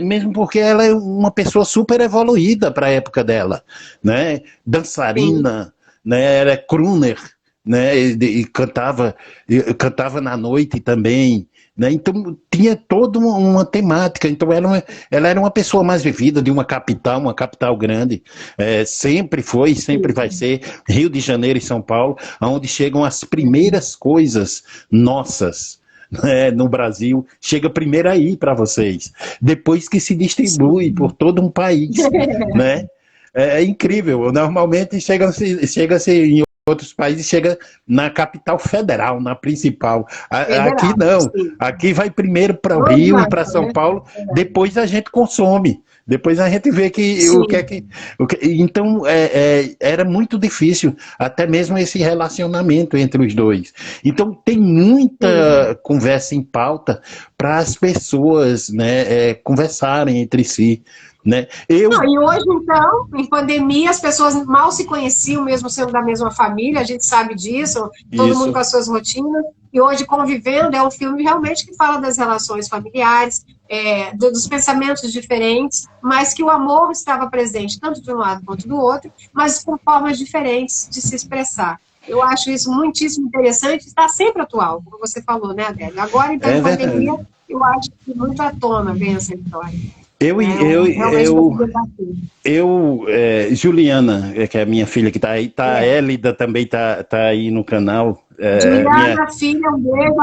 mesmo porque ela é uma pessoa super evoluída para a época dela, né? Dançarina, né? Era crooner, né? E cantava na noite também, né? Então tinha toda uma temática. Então ela era uma pessoa mais vivida de uma capital grande, sempre foi, sempre vai ser, Rio de Janeiro e São Paulo, onde chegam as primeiras coisas nossas. No Brasil, chega primeiro aí para vocês, depois que se distribui por todo um país, né? É incrível, normalmente chega-se em outros países, chega na capital federal, na principal. Aqui não, aqui vai primeiro para o Rio e para São Paulo, depois a gente consome. Depois a gente vê que então era muito difícil até mesmo esse relacionamento entre os dois. Então tem muita conversa em pauta para as pessoas, né, conversarem entre si. Né? E hoje, então, em pandemia, as pessoas mal se conheciam, mesmo sendo da mesma família, a gente sabe disso, todo mundo com as suas rotinas, e hoje, Convivendo, é um filme realmente que fala das relações familiares, dos pensamentos diferentes, mas que o amor estava presente, tanto de um lado quanto do outro, mas com formas diferentes de se expressar. Eu acho isso muitíssimo interessante, está sempre atual, como você falou, né, Adélio? Agora, então, em pandemia, eu acho que muito à tona vem essa história. Juliana, que é a minha filha que está aí, a Elida também está aí no canal, Juliana, filha, um beijo.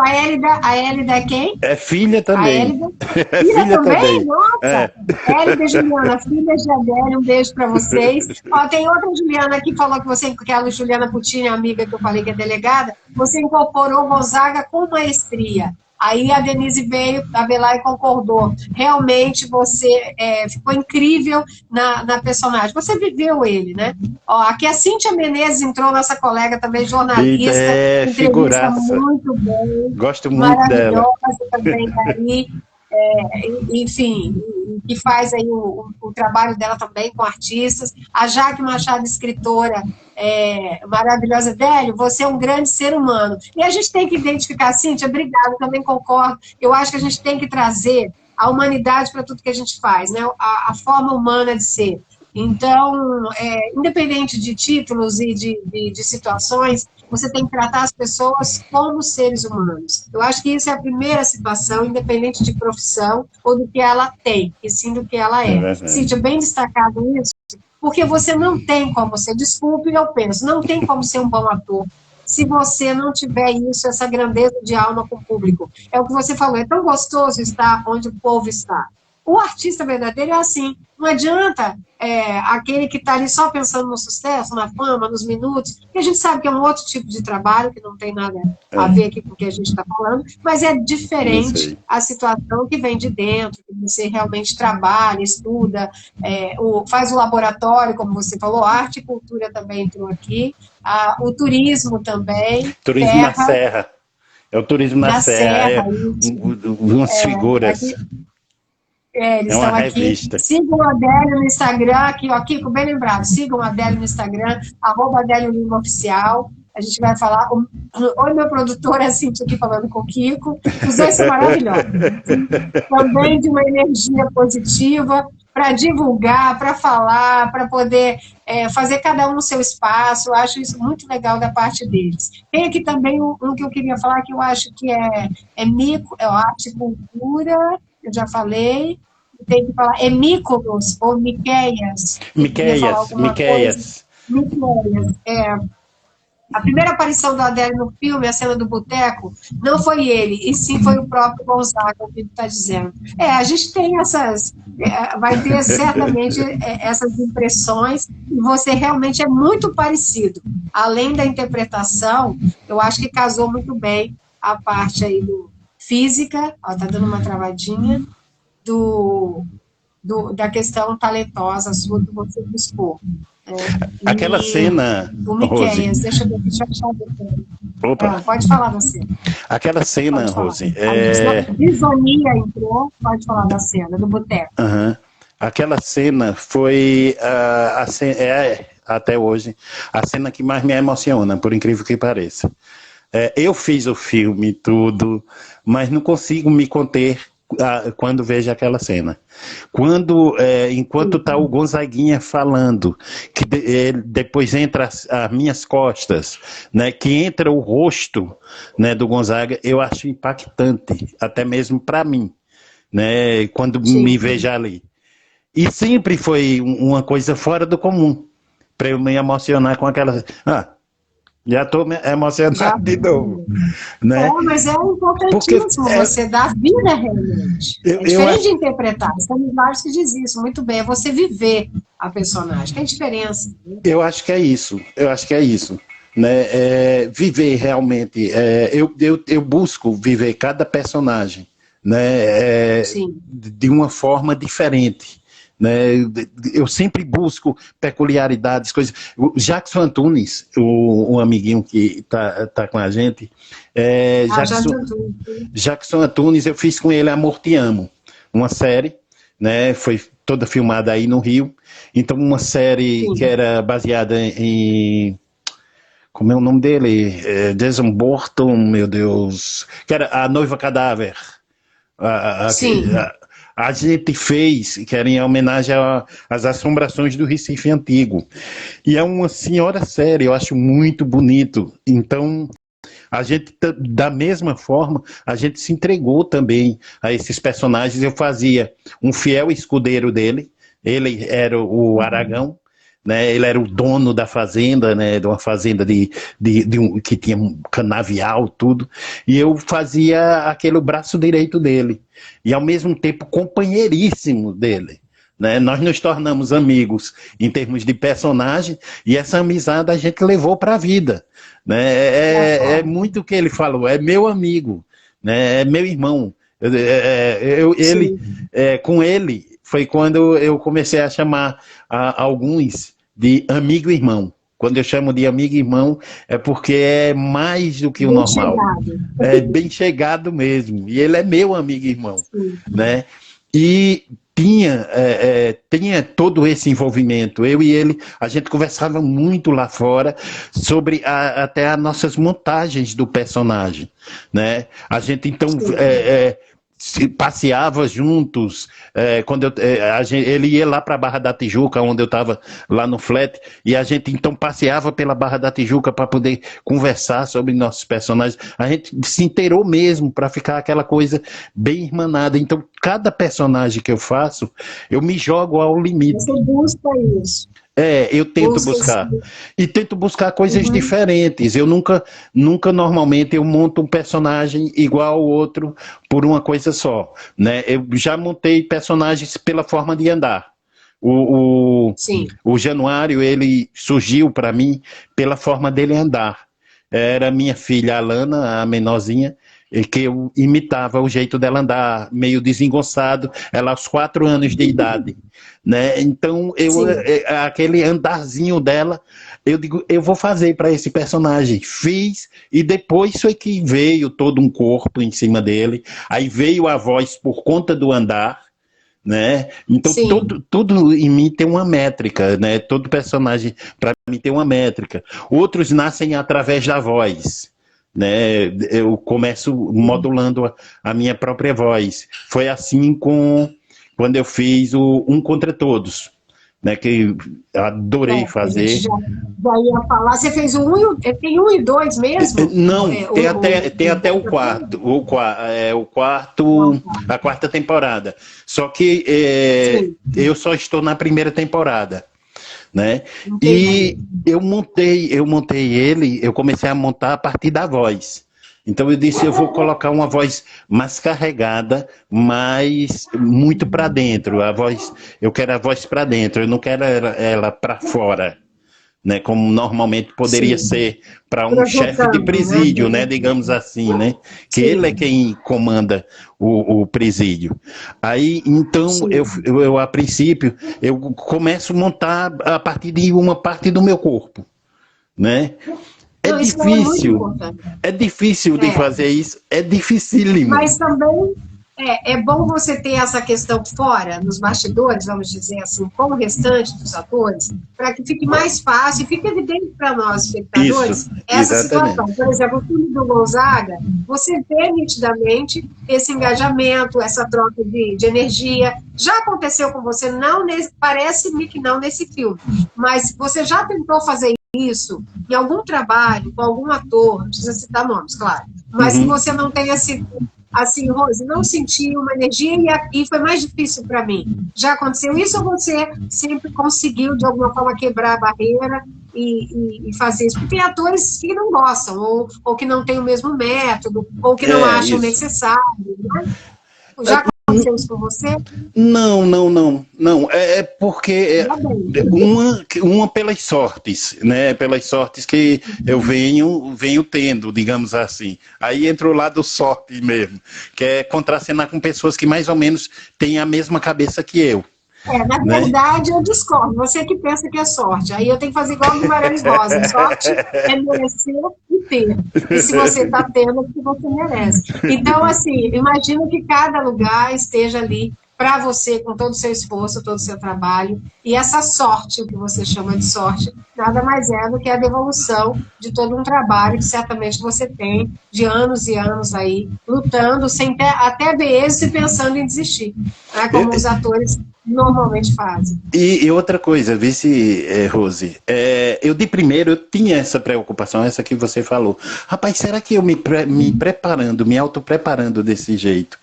A Hélida é quem? É filha A também. Hélida. É Filha filha também? também. Nossa! Hélida e Juliana, filha de Adélia, um beijo para vocês. Ó, tem outra Juliana que falou que você, que a Juliana Puccini, a amiga que eu falei que é delegada, você incorporou Gonzaga com maestria. Aí a Denise veio, a Belay concordou. Realmente você ficou incrível na personagem. Você viveu ele, né? Ó, aqui a Cíntia Menezes entrou, nossa colega também, jornalista, entrevista Figuraça. muito bem. Gosto muito dela. Maravilhosa também daí. Enfim, que faz aí o trabalho dela também com artistas. A Jaque Machado, escritora, maravilhosa. Velho, você é um grande ser humano. E a gente tem que identificar, Cíntia, obrigada, também concordo. Eu acho que a gente tem que trazer a humanidade para tudo que a gente faz, né? A forma humana de ser. Então, independente de títulos e de situações, você tem que tratar as pessoas como seres humanos. Eu acho que isso é a primeira situação, independente de profissão ou do que ela tem, e sim do que ela é. Cíntia, bem destacado isso, porque você não tem como ser, desculpe, eu penso, não tem como ser um bom ator se você não tiver isso, essa grandeza de alma com o público. É o que você falou, é tão gostoso estar onde o povo está. O artista verdadeiro é assim, não adianta aquele que está ali só pensando no sucesso, na fama, nos minutos, que a gente sabe que é um outro tipo de trabalho, que não tem nada a ver aqui com o que a gente está falando, mas é diferente a situação que vem de dentro, que você realmente trabalha, estuda, faz o laboratório, como você falou, arte e cultura também entrou aqui, o turismo também. Turismo na Serra. É o turismo na Serra. Umas figuras. Eles estão aqui. Revista. Sigam o Adélio no Instagram, aqui, ó, Kiko, bem lembrado. Sigam o Adélio no Instagram, @Adélio Lima Oficial. A gente vai falar. Oi, meu produtor, a Cíntia aqui falando com o Kiko. Os dois são maravilhosos. Também de uma energia positiva para divulgar, para falar, para poder fazer cada um no seu espaço. Eu acho isso muito legal da parte deles. Tem aqui também um que eu queria falar, que eu acho que é mico, arte e cultura. Eu já falei, tem que falar, Míconos ou Miqueias. Miqueias. A primeira aparição do Adélio no filme, a cena do boteco, não foi ele, e sim foi o próprio Gonzaga, o que ele está dizendo. A gente tem essas, vai ter certamente essas impressões, e você realmente é muito parecido. Além da interpretação, eu acho que casou muito bem a parte aí do física, ó, tá dando uma travadinha, da questão talentosa sua que você buscou. Aquela cena, o Miqueias, deixa eu achar depois. Opa. Pode falar você. Aquela cena, Rose. A Bisonia entrou, pode falar da cena, do boteco. Aquela cena foi, até hoje, a cena que mais me emociona, por incrível que pareça. Eu fiz o filme tudo, mas não consigo me conter quando vejo aquela cena. Enquanto está o Gonzaguinha falando, que depois entra as minhas costas, né, que entra o rosto, né, do Gonzaga, eu acho impactante, até mesmo para mim, né, quando me vejo ali. E sempre foi uma coisa fora do comum, para eu me emocionar com aquela... Já estou emocionado de novo. Né? Mas é importantíssimo você dar vida realmente. É diferente de interpretar. Estamos vários que diz isso, muito bem. É você viver a personagem. Tem diferença. Eu acho que é isso. Né? Viver realmente. Eu busco viver cada personagem, né? De uma forma diferente. Né? Eu sempre busco peculiaridades, coisas. O Jackson Antunes, o amiguinho que tá com a gente, Jackson Antunes, eu fiz com ele Amor Te Amo, uma série, né? Foi toda filmada aí no Rio, então uma série que era baseada em... Como é o nome dele? Jason Bourne, meu Deus, que era A Noiva Cadáver. A gente fez, que era em homenagem às assombrações do Recife Antigo. E é uma senhora séria, eu acho muito bonito. Então, a gente, da mesma forma, a gente se entregou também a esses personagens. Eu fazia um fiel escudeiro dele, ele era o Aragão, né? Ele era o dono da fazenda, né? De uma fazenda que tinha um canavial, tudo. E eu fazia aquele braço direito dele. E ao mesmo tempo companheiríssimo dele. Né? Nós nos tornamos amigos em termos de personagem e essa amizade a gente levou para a vida. Né? É muito o que ele falou, é meu amigo, né? É meu irmão. Com ele foi quando eu comecei a chamar alguns de amigo e irmão. Quando eu chamo de amigo e irmão, é porque é mais do que o normal. Chegado. É bem chegado mesmo. E ele é meu amigo e irmão. Né? E tinha todo esse envolvimento. Eu e ele, a gente conversava muito lá fora sobre até as nossas montagens do personagem. Né? A gente, então, passeava juntos, quando ele ia lá para a Barra da Tijuca, onde eu estava lá no flat, e a gente então passeava pela Barra da Tijuca para poder conversar sobre nossos personagens. A gente se inteirou mesmo para ficar aquela coisa bem irmanada. Então, cada personagem que eu faço, eu me jogo ao limite. Você busca isso. Eu tento buscar. E tento buscar coisas diferentes. Eu nunca normalmente eu monto um personagem igual ao outro por uma coisa só. Né? Eu já montei personagens pela forma de andar. O Januário, ele surgiu para mim pela forma dele andar. Era minha filha Alana, a menorzinha, que eu imitava o jeito dela andar, meio desengonçado, ela aos 4 anos de idade, né? Então, aquele andarzinho dela, eu digo, eu vou fazer para esse personagem. Fiz, e depois foi que veio todo um corpo em cima dele, aí veio a voz por conta do andar, né? Então, tudo em mim tem uma métrica, né? Todo personagem, para mim, tem uma métrica. Outros nascem através da voz. Né? Eu começo modulando a minha própria voz. Foi assim quando eu fiz o Um Contra Todos, né? Que eu adorei fazer. Já ia falar, você fez tem 1 e 2 mesmo? Não, tem até o quarto, a quarta temporada. Só que eu só estou na primeira temporada. Né? E eu montei ele, eu comecei a montar a partir da voz. Então eu disse, eu vou colocar uma voz mais carregada, mas muito para dentro. Eu quero a voz para dentro, eu não quero ela para fora. Né, como normalmente poderia ser para um chefe de presídio, né, digamos assim, né, que ele é quem comanda o presídio. Aí, então, eu a princípio, eu começo a montar a partir de uma parte do meu corpo, né? É difícil de fazer isso, é dificílimo. Mas também é bom você ter essa questão fora, nos bastidores, vamos dizer assim, com o restante dos atores, para que fique mais fácil e fique evidente para nós, espectadores, essa situação. Por exemplo, o filme do Gonzaga, você vê nitidamente esse engajamento, essa troca de energia. Já aconteceu com você, parece-me que não nesse filme, mas você já tentou fazer isso em algum trabalho, com algum ator, não precisa citar nomes, claro, mas que você não tenha sido assim, Rose, não senti uma energia e foi mais difícil para mim. Já aconteceu isso ou você sempre conseguiu, de alguma forma, quebrar a barreira e fazer isso? Porque tem atores que não gostam, ou que não têm o mesmo método, ou que não acham necessário. Né? Já aconteceu isso com você? Não. É porque uma pelas sortes, né? Pelas sortes que eu venho tendo, digamos assim. Aí entra o lado sorte mesmo, que é contracenar com pessoas que mais ou menos têm a mesma cabeça que eu. Na verdade, eu discordo. Você que pensa que é sorte. Aí eu tenho que fazer igual o Guimarães Rosa. Sorte é merecer e ter. E se você está tendo, é porque você merece. Então, assim, imagino que cada lugar esteja ali para você, com todo o seu esforço, todo o seu trabalho. E essa sorte, o que você chama de sorte, nada mais é do que a devolução de todo um trabalho que certamente você tem de anos e anos aí, lutando, sem até ver êxito e pensando em desistir. Né? Como os atores normalmente fazem. E outra coisa, Rose, eu de primeiro eu tinha essa preocupação, essa que você falou. Rapaz, será que eu me preparando, me autopreparando desse jeito,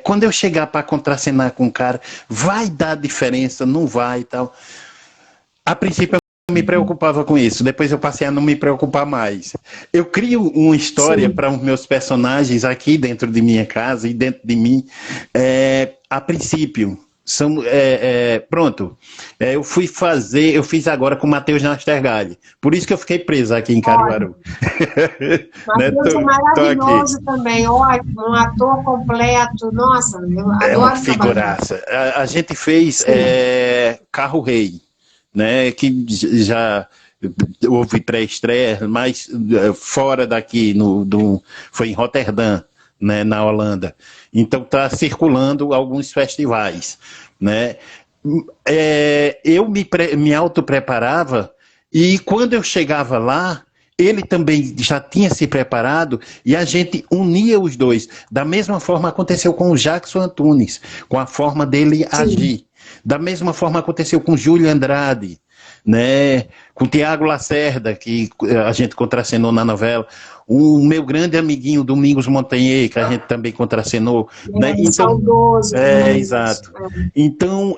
quando eu chegar para contracenar com o cara, vai dar diferença, não vai e tal? A princípio eu me preocupava com isso, depois eu passei a não me preocupar mais. Eu crio uma história para os meus personagens aqui dentro de minha casa e dentro de mim, a princípio. Pronto, eu fiz agora com o Matheus Nastergalli, por isso que eu fiquei preso aqui em Caruaru. Né? Matheus é maravilhoso também, ótimo, um ator completo, nossa, eu adoro uma figuraça. A gente fez Carro Rei, né, que já houve pré-estreia, mas fora daqui, foi em Roterdã, né, na Holanda. Então está circulando alguns festivais, né? Eu me auto-preparava e quando eu chegava lá, ele também já tinha se preparado e a gente unia os dois. Da mesma forma aconteceu com o Jackson Antunes, com a forma dele agir. Da mesma forma aconteceu com Júlio Andrade, né? Com Tiago Lacerda, que a gente contracenou na novela, o meu grande amiguinho Domingos Montanher, que a gente também contracenou, né? Então, saudoso. Exato. Então,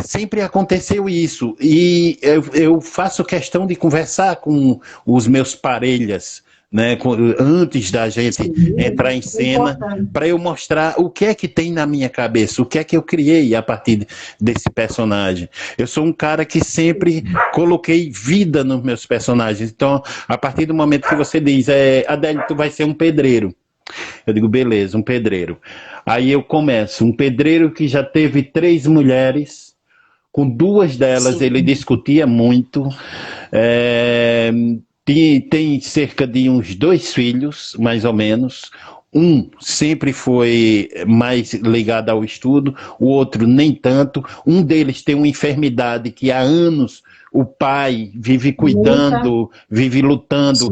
sempre aconteceu isso, e eu faço questão de conversar com os meus parelhas, né, antes da gente entrar em cena, para eu mostrar o que é que tem na minha cabeça, o que é que eu criei a partir desse personagem. Eu sou um cara que sempre coloquei vida nos meus personagens, então a partir do momento que você diz, Adélio, tu vai ser um pedreiro, eu digo, beleza, um pedreiro. Aí eu começo, um pedreiro que já teve 3 mulheres, com 2 delas ele discutia muito, tem cerca de uns 2 filhos, mais ou menos. Um sempre foi mais ligado ao estudo, o outro nem tanto. Um deles tem uma enfermidade que há anos o pai vive cuidando, vive lutando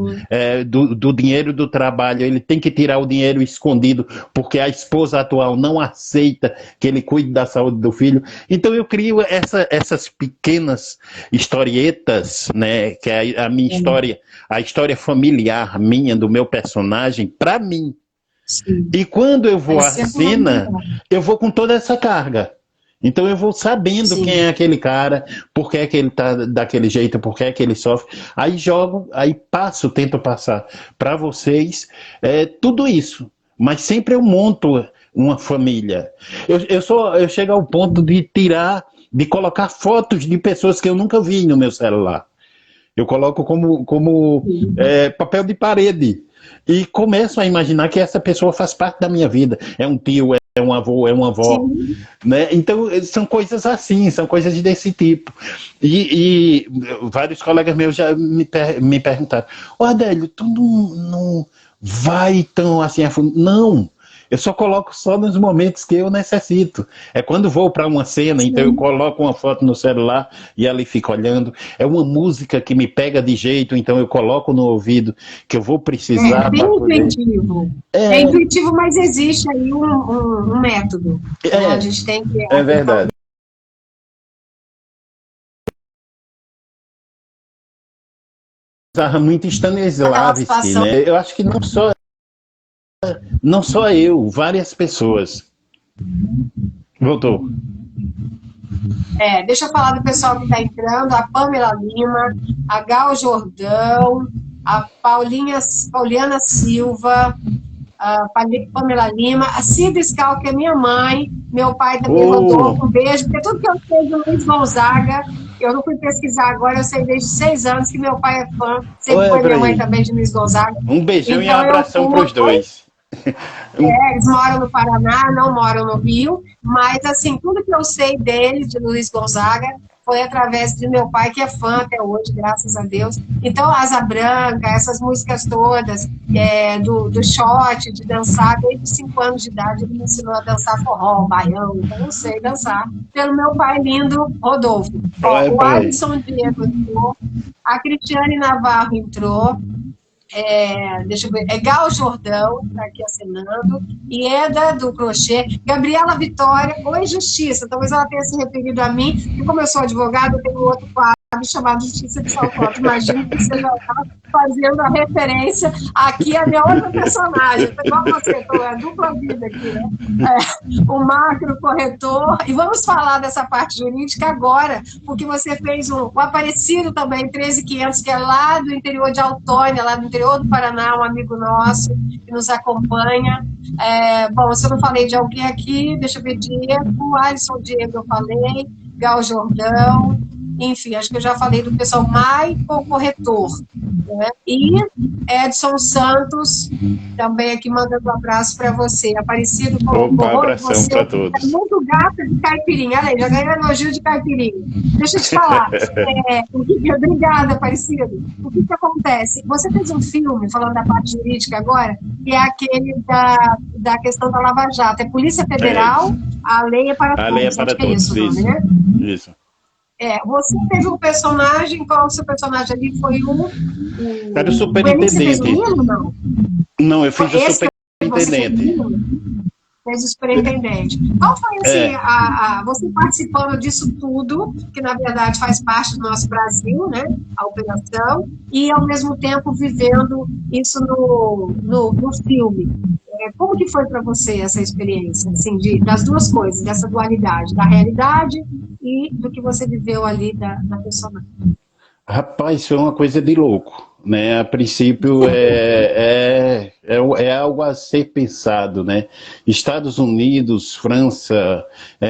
do dinheiro do trabalho. Ele tem que tirar o dinheiro escondido, porque a esposa atual não aceita que ele cuide da saúde do filho. Então eu crio essas pequenas historietas, né, que é a minha história, a história familiar minha, do meu personagem, para mim. Sim. E quando eu vou à cena, eu vou com toda essa carga. Então eu vou sabendo quem é aquele cara, por que é que ele tá daquele jeito, por que é que ele sofre. Aí jogo, aí tento passar para vocês tudo isso. Mas sempre eu monto uma família. Eu chego ao ponto de colocar fotos de pessoas que eu nunca vi no meu celular. Eu coloco como papel de parede. E começo a imaginar que essa pessoa faz parte da minha vida. É um tio, é um avô, é uma avó. Né? Então, são coisas assim, são coisas desse tipo. E vários colegas meus já me perguntaram, Adélio, tu não vai tão assim a fundo? Não. Eu só coloco só nos momentos que eu necessito. É quando vou para uma cena, então eu coloco uma foto no celular e ali fico olhando. É uma música que me pega de jeito, então eu coloco no ouvido que eu vou precisar. É bem intuitivo. É intuitivo, mas existe aí um método. A gente tem que... É verdade. Muito Stanislavski, né? Eu acho que não só eu, várias pessoas. Voltou. Deixa eu falar do pessoal que está entrando, a Pamela Lima, a Gal Jordão, a Pauliana Silva, a Pamela Lima, a Cida Scal, que é minha mãe, meu pai também mandou um beijo, porque tudo que eu sei do Luiz Gonzaga, eu não fui pesquisar agora, eu sei desde 6 anos que meu pai é fã, sempre foi minha mãe também de Luiz Gonzaga. Um beijão e um abração para os dois. Eles moram no Paraná, não moram no Rio, mas assim, tudo que eu sei dele, de Luiz Gonzaga, foi através de meu pai, que é fã até hoje, graças a Deus. Então, Asa Branca, essas músicas todas, do shot, de dançar, desde 5 anos de idade, ele me ensinou a dançar forró, baião, então eu sei dançar, pelo meu pai lindo, Rodolfo. O Alisson Diego entrou, a Cristiane Navarro entrou, deixa eu ver, Gal Jordão, está aqui acenando, Ieda do Crochê, Gabriela Vitória, Oi Justiça, talvez ela tenha se referido a mim, e como eu sou advogada, eu tenho outro quadro chamado Justiça de Salto Alto. Imagino que você já está fazendo a referência aqui a minha outra personagem, igual você, é dupla vida aqui, né? O macro corretor. E vamos falar dessa parte jurídica agora, porque você fez o Aparecido também, 13500, que é lá do interior de Autônia, lá do interior do Paraná, um amigo nosso que nos acompanha. Bom, se eu não falei de alguém aqui, deixa eu ver, Diego, Alisson Diego eu falei, Gal Jordão, enfim, acho que eu já falei do pessoal Michael Corretor, né? E Edson Santos, também aqui mandando um abraço para você. Aparecido com o abração para todos. É muito gata de caipirinha, olha aí, já ganhou elogio de caipirinha. Deixa eu te falar, obrigada, Aparecido. O que acontece? Você fez um filme, falando da parte jurídica agora, que é aquele da questão da Lava Jato. É Polícia Federal, a lei é para todos. A lei é para todos, isso. Né? Isso. Você teve um personagem, qual o seu personagem ali? Foi Era o superintendente. Não? Não, eu fiz o superintendente. Fez o superintendente. Qual foi, assim, você participando disso tudo, que na verdade faz parte do nosso Brasil, né? A operação, e ao mesmo tempo vivendo isso no filme. Como que foi para você essa experiência, assim, das duas coisas, dessa dualidade, da realidade e do que você viveu ali da personagem? Rapaz, isso é uma coisa de louco, né? A princípio é algo a ser pensado, né? Estados Unidos, França,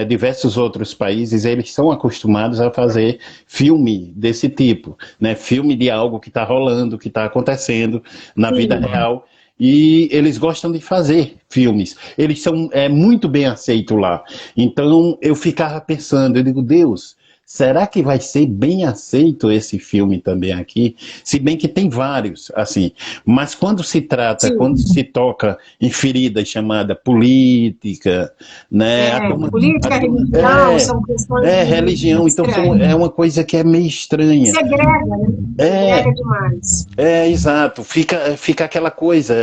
diversos outros países, eles são acostumados a fazer filme desse tipo, né? Filme de algo que está rolando, que está acontecendo na vida real. E eles gostam de fazer filmes. Eles são muito bem aceitos lá. Então eu ficava pensando, eu digo, Deus, será que vai ser bem aceito esse filme também aqui? Se bem que tem vários, assim. Mas quando se trata, quando se toca em feridas chamada política, né? Religião, são questões religião, então é uma coisa que é meio estranha. Segrega, né? Segrega demais. Exato. Fica aquela coisa.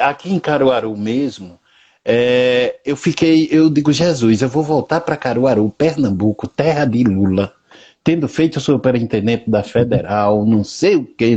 Aqui em Caruaru mesmo, eu digo, Jesus, eu vou voltar para Caruaru, Pernambuco, terra de Lula, tendo feito superintendente da Federal, não sei o quê.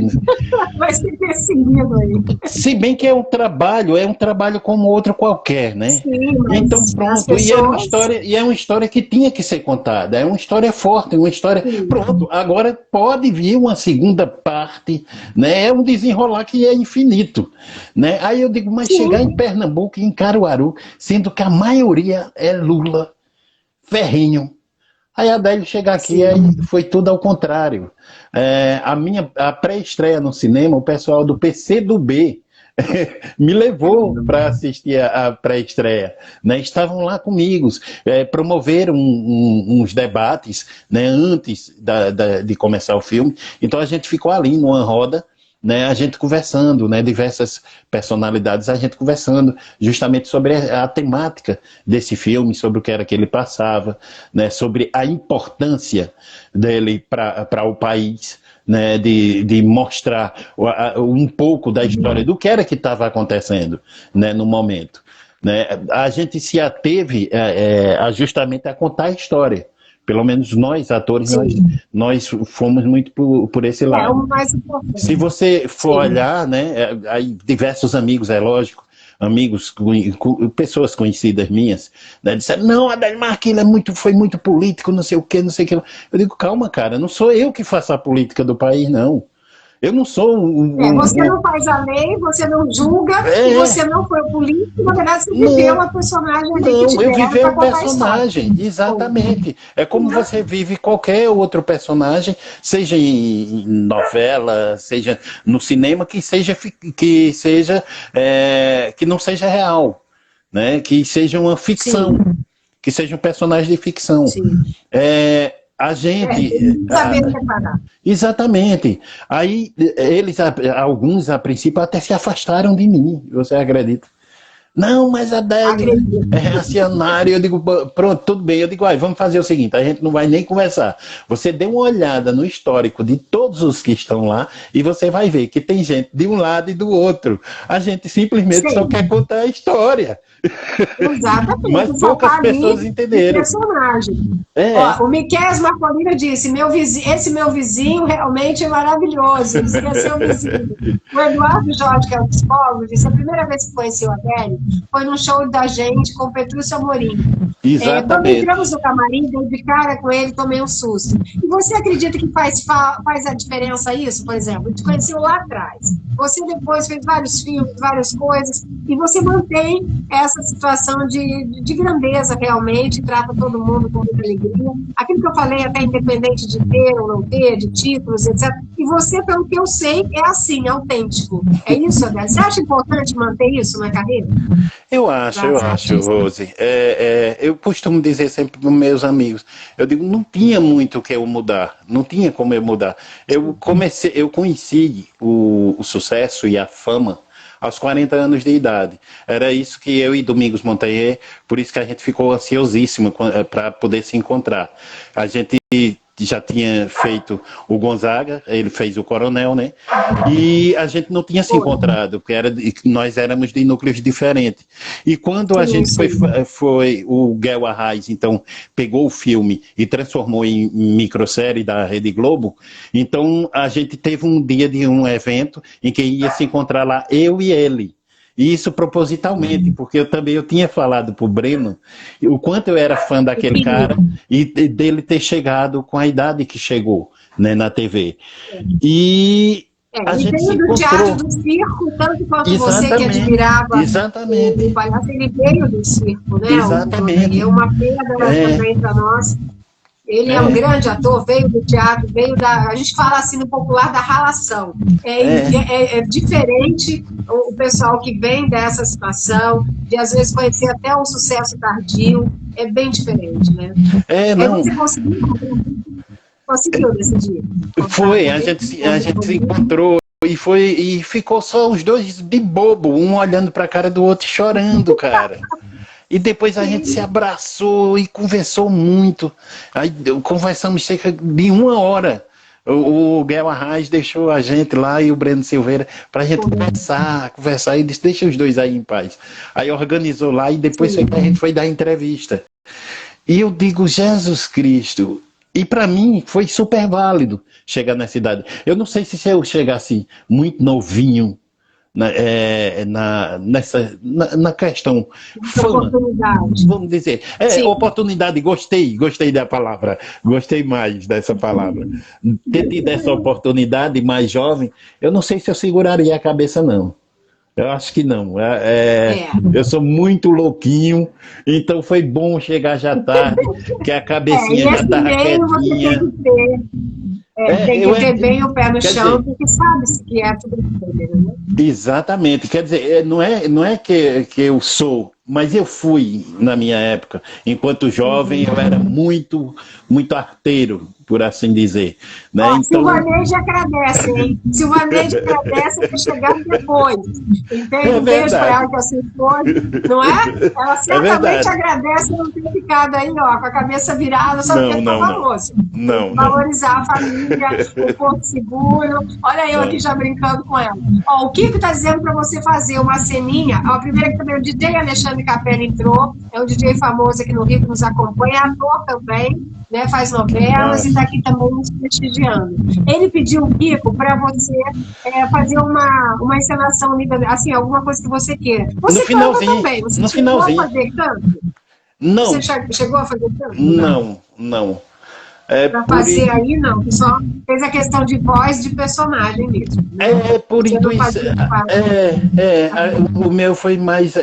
Vai ser perseguido aí. Se bem que é um trabalho como outro qualquer, né? Sim, mas então pronto, pessoas... e é uma história que tinha que ser contada, é uma história forte, uma história... Sim. Pronto, agora pode vir uma segunda parte, né? É um desenrolar que é infinito, né? Aí eu digo, mas chegar em Pernambuco e em Caruaru, sendo que a maioria é Lula, ferrinho. Aí a Adélio chegar aqui, aí foi tudo ao contrário. A pré-estreia no cinema, o pessoal do PCdoB me levou para assistir a pré-estreia, né? Estavam lá comigo, promoveram uns debates, né, antes de começar o filme. Então a gente ficou ali numa roda, né, a gente conversando, né, diversas personalidades, a gente conversando justamente sobre a temática desse filme, sobre o que era que ele passava, né, sobre a importância dele para o país, né, de mostrar um pouco da história do que era que estava acontecendo, né, no momento. Né. A gente se ateve justamente a contar a história. Pelo menos nós, atores, nós fomos muito por esse lado. É o mais importante. Se você for olhar, né, aí diversos amigos, lógico, amigos, pessoas conhecidas minhas, né, disseram, não, Adélio Aquilo foi muito político, não sei o que, não sei o que. Eu digo, calma, cara, não sou eu que faço a política do país, não. Eu não sou você não faz a lei, você não julga, e você não foi o político, na verdade você viveu uma personagem. Eu vivi um personagem, exatamente. É como você vive qualquer outro personagem, seja em novela, seja no cinema, que não seja real, né? Que seja uma ficção, que seja um personagem de ficção. A gente... exatamente. Aí, alguns, a princípio, até se afastaram de mim, você acredita? Não, mas a Adele é reacionária. Eu digo, pronto, tudo bem. Eu digo, vamos fazer o seguinte, a gente não vai nem conversar. Você dê uma olhada no histórico de todos os que estão lá e você vai ver que tem gente de um lado e do outro. A gente simplesmente só quer contar a história. Exatamente. Mas poucas pessoas entenderam. Personagem. Ó, o Miquel Marcolina disse, esse meu vizinho realmente é maravilhoso. Ele disse que é seu vizinho. O Eduardo Jorge, que é o psicólogo, disse, a primeira vez que conheci o Adélio foi num show da gente com o Petrúcio Amorim. Quando entramos no camarim, dei de cara com ele, tomei um susto. E você acredita que faz a diferença isso, por exemplo? A gente conheceu lá atrás. Você depois fez vários filmes, várias coisas, e você mantém essa situação de grandeza realmente, trata todo mundo com muita alegria. Aquilo que eu falei, até independente de ter ou não ter, de títulos, etc. E você, pelo que eu sei, é assim, autêntico. É isso, Adélio? Você acha importante manter isso na carreira? Eu acho, Rose. Eu costumo dizer sempre para os meus amigos, eu digo, não tinha muito o que eu mudar, não tinha como eu mudar. Eu conheci o sucesso e a fama aos 40 anos de idade. Era isso que eu e Domingos Monteiro, por isso que a gente ficou ansiosíssimo para poder se encontrar. A gente já tinha feito o Gonzaga, ele fez o Coronel, né? E a gente não tinha se encontrado, porque nós éramos de núcleos diferentes. E quando a gente foi o Guel Arraes, então, pegou o filme e transformou em microsérie da Rede Globo, então a gente teve um dia de um evento em que ia se encontrar lá, eu e ele. E isso propositalmente, porque eu tinha falado pro Breno o quanto eu era fã daquele cara e dele ter chegado com a idade que chegou, né, na TV. E a gente se encontrou. Teatro do circo, tanto quanto você que admirava o palhaço, ele veio do circo, né? Exatamente. É uma pena também para nós. Ele é um grande ator, veio do teatro, a gente fala assim no popular da ralação. É diferente o pessoal que vem dessa situação, de às vezes conhecer até um sucesso tardio, é bem diferente, né? Você conseguiu nesse dia? A gente se encontrou e ficou só os dois de bobo, um olhando para a cara do outro chorando, cara. E depois a gente se abraçou e conversou muito. Aí conversamos cerca de 1 hora. O Guel Arraes deixou a gente lá e o Breno Silveira para a gente conversar e disse, deixa os dois aí em paz. Aí organizou lá e depois a gente foi dar entrevista. E eu digo, Jesus Cristo, e para mim foi super válido chegar nessa idade. Eu não sei se eu chegasse muito novinho, na questão fama, vamos dizer, oportunidade, gostei da palavra, gostei mais dessa palavra, ter tido essa oportunidade mais jovem, eu não sei se eu seguraria a cabeça não, eu acho que não, eu sou muito louquinho, então foi bom chegar já tarde, que a cabecinha já estava quietinha. Tem que ter bem o pé no chão, porque sabe-se que é tudo bem, né? Exatamente, quer dizer, não é que eu sou, mas eu fui na minha época, enquanto jovem eu era muito arteiro, por assim dizer. Né? Então... Silvaneide agradece, hein? Silvaneide agradece por chegar depois. Entende? Um beijo para ela que assim foi, não é? Ela certamente agradece não ter ficado aí, ó, com a cabeça virada, só porque tá famoso. Não. Valorizar a família, o Porto Seguro. Olha eu aqui já brincando com ela. Ó, o Kiko tá dizendo para você fazer uma ceninha. Ó, a primeira que também o DJ Alexandre Capelli entrou, é um DJ famoso aqui no Rio que nos acompanha, é ator também, né? Faz novelas e está aqui também nos prestigiando. Ele pediu, Kiko, para você fazer uma encenação, assim, alguma coisa que você queira. Você canta também. Você chegou a fazer canto? Não. Você chegou a fazer canto? Não. Para fazer aí, não. Só fez a questão de voz de personagem mesmo. Né? Por intuição. O meu foi mais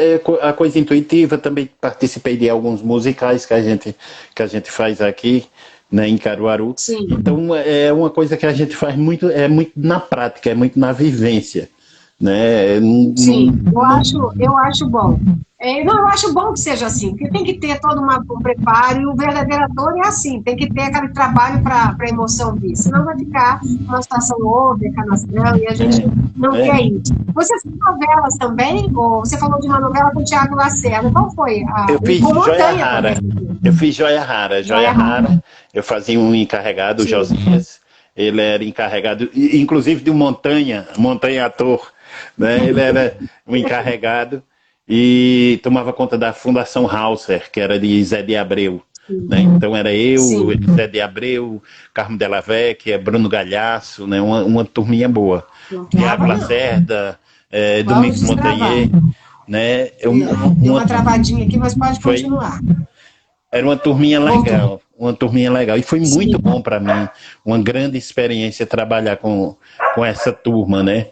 a coisa intuitiva. Também participei de alguns musicais que a gente faz aqui, né, em Caruaru. Sim. Então é uma coisa que a gente faz muito na prática, é muito na vivência. Né? Sim, eu acho bom. Não, eu acho bom que seja assim, porque tem que ter todo um preparo, e o verdadeiro ator é assim, tem que ter aquele trabalho para a emoção vir, senão vai ficar uma situação over, canastrão, e a gente não quer isso. Você fez novelas também, ou você falou de uma novela com o Thiago Lacerda, qual foi? Eu fiz Joia Rara, eu fiz Joia Rara, eu fazia um encarregado, o Josias, ele era encarregado, inclusive de um Montanha ator, né? Ele era um encarregado, e tomava conta da Fundação Hauser, que era de Zé de Abreu. Né? Então era eu, Zé de Abreu, Carmo Della Vecchia, Bruno Galhaço, né? uma turminha boa. Tiago Lacerda, Domingos Montagnier. Né? Deu uma travadinha aqui, mas pode continuar. Era uma turminha legal. E foi muito bom para mim, uma grande experiência trabalhar com essa turma, né?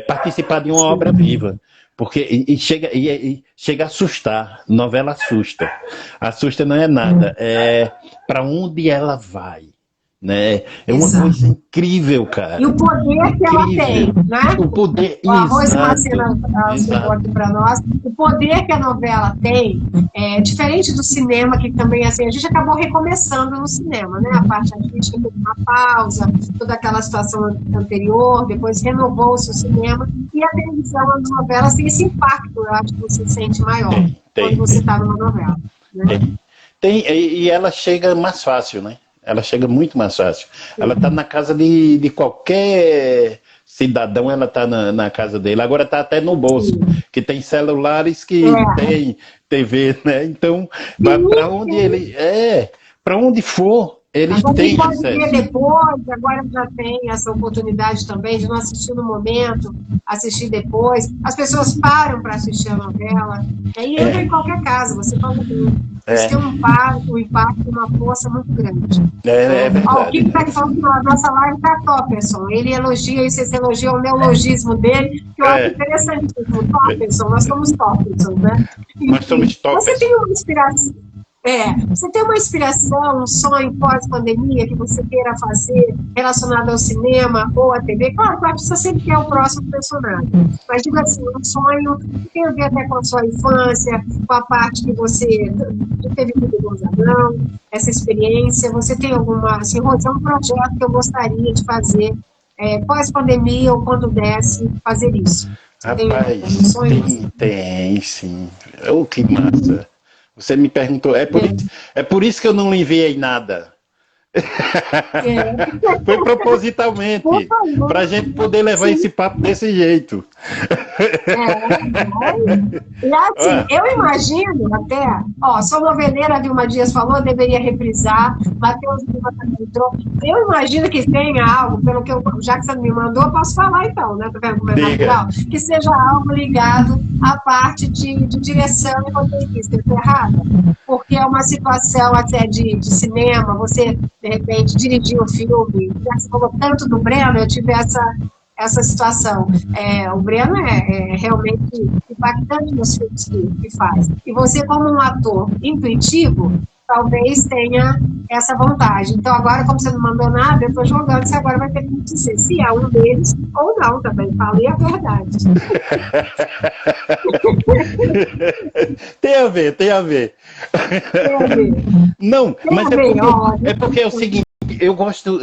Participar de uma obra viva. Porque chega a assustar, novela assusta. Assusta não é nada, é para onde ela vai. Né? É uma coisa incrível, cara. E o poder que ela tem, né? O poder, o Arroz Marcena explicou aqui para nós. O poder que a novela tem, diferente do cinema, que também, assim, a gente acabou recomeçando no cinema, né? A parte artística teve uma pausa, toda aquela situação anterior, depois renovou-se o cinema, e a televisão, as novelas têm esse impacto, eu acho que você sente maior quando você está numa novela. Né? E ela chega mais fácil, né? Ela chega muito mais fácil. Ela está na casa de qualquer cidadão, ela está na casa dele. Agora está até no bolso, que tem celulares que tem TV, né? Então, para onde para onde for, eles têm acesso. Pode ver depois, agora já tem essa oportunidade também de não assistir no momento, assistir depois. As pessoas param para assistir a novela. E entra em qualquer casa, você pode ver. Isso tem um impacto, uma força muito grande. O Kiko está falando que a nossa live está Topperson. Ele elogia, e vocês elogiam o neologismo dele, que eu acho interessantíssimo. Topperson, nós somos Topperson, né? Nós somos Topperson. Você tem uma inspiração. Você tem uma inspiração, um sonho pós-pandemia que você queira fazer relacionado ao cinema ou à TV? Claro, o artista sempre quer o próximo personagem, mas diga assim, um sonho que tem a ver até com a sua infância, com a parte que você teve muito Gonzagão, essa experiência. Você tem alguma, assim, é um projeto que eu gostaria de fazer pós-pandemia ou quando desse, fazer isso? Rapaz, tem sim. Que massa. Você me perguntou, é por isso que eu não lhe enviei nada. Foi propositalmente, para a gente poder levar esse papo desse jeito. E assim, eu imagino até, sou noveleira, a Vilma Dias falou, deveria reprisar, Matheus Lima também entrou. Eu imagino que tenha algo, pelo que já que você me mandou, eu posso falar então, né? Tá vendo como é natural? Que seja algo ligado à parte de direção e roteirista, estou errada? Porque é uma situação até de cinema, você de repente dirigir um filme, já que você falou tanto do Breno, eu tive essa situação. O Breno é realmente impactante nos filmes que faz. E você, como um ator intuitivo, talvez tenha essa vontade. Então, agora, como você não mandou nada, eu estou jogando, você agora vai ter que me dizer se é um deles ou não também. Falei a verdade. Tem a ver. Não, mas é porque é o seguinte, eu gosto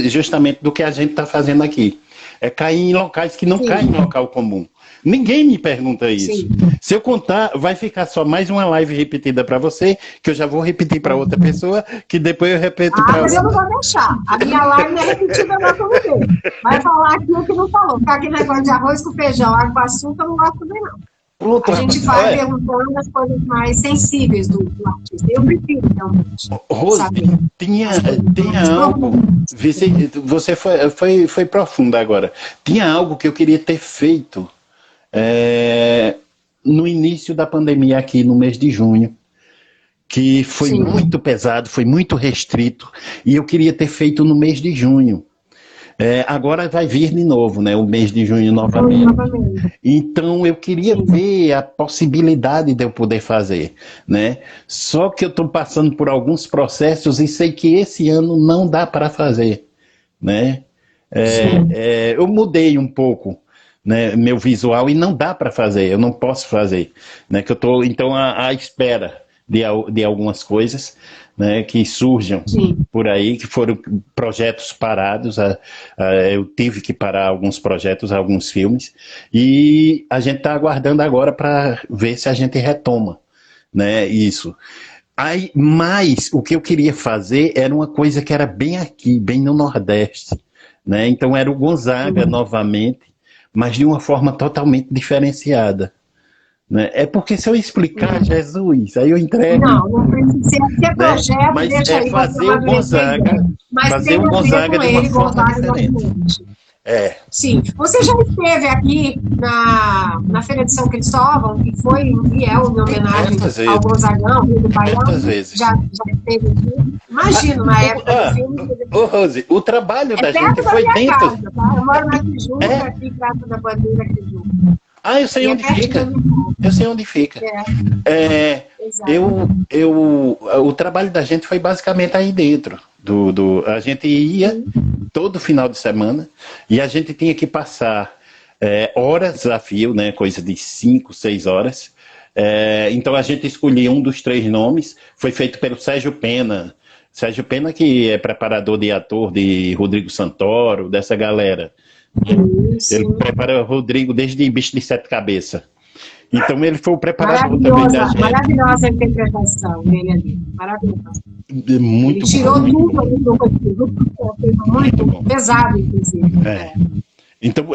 justamente do que a gente está fazendo aqui. É cair em locais que não caem em local comum. Ninguém me pergunta isso. Sim. Se eu contar, vai ficar só mais uma live repetida para você, que eu já vou repetir para outra pessoa, que depois eu repito para outra. Mas eu não vou deixar. A minha live não é repetida lá com ninguém. Vai falar aquilo que não falou. Ficar aquele negócio de arroz com feijão, água com açúcar, eu não gosto também, não. A gente vai perguntando as coisas mais sensíveis do artista. Eu prefiro, realmente. Rose, tinha algo. Você foi profunda agora. Tinha algo que eu queria ter feito no início da pandemia, aqui no mês de junho, que foi muito pesado, foi muito restrito, e eu queria ter feito no mês de junho. Agora vai vir de novo, né? O mês de junho novamente. Então eu queria ver a possibilidade de eu poder fazer, né? Só que eu estou passando por alguns processos e sei que esse ano não dá para fazer, né? Eu mudei um pouco, né, meu visual, e não dá para fazer, eu não posso fazer, né, que eu estou então à espera de algumas coisas, né, que surjam por aí, que foram projetos parados, eu tive que parar alguns projetos, alguns filmes, e a gente está aguardando agora para ver se a gente retoma, né, isso. Aí, mas o que eu queria fazer era uma coisa que era bem aqui, bem no Nordeste, né, então era o Gonzaga novamente, mas de uma forma totalmente diferenciada. Né? É porque se eu explicar Jesus, aí eu entrego. Não precisa ser projeto, né? Mas deixa aí, fazer o Gonzaga, fazer o Gonzaga de uma forma diferente. Sim, você já esteve aqui na Feira de São Cristóvão, que foi e é uma homenagem ao Gonzagão, do Baião? Quantas vezes? Já esteve aqui? Imagino, na época do filme. Ô, Rose, o trabalho da gente foi dentro. Casa, tá? Eu moro na Tijuca, aqui, Praça da Bandeira, Tijuca. Eu sei onde fica. Eu sei onde fica. O trabalho da gente foi basicamente aí dentro. A gente ia todo final de semana e a gente tinha que passar horas a fio, né, coisa de 5, 6 horas. Então a gente escolhia um dos 3 nomes, foi feito pelo Sérgio Pena. Sérgio Pena, que é preparador de ator de Rodrigo Santoro, dessa galera. Ele prepara o Rodrigo desde Bicho de 7 Cabeças. Então ele foi o preparador também da gente. Maravilhosa a interpretação dele ali. Maravilhosa. Muito ele tirou tudo ali do roteiro. Muito pesado, inclusive. Então,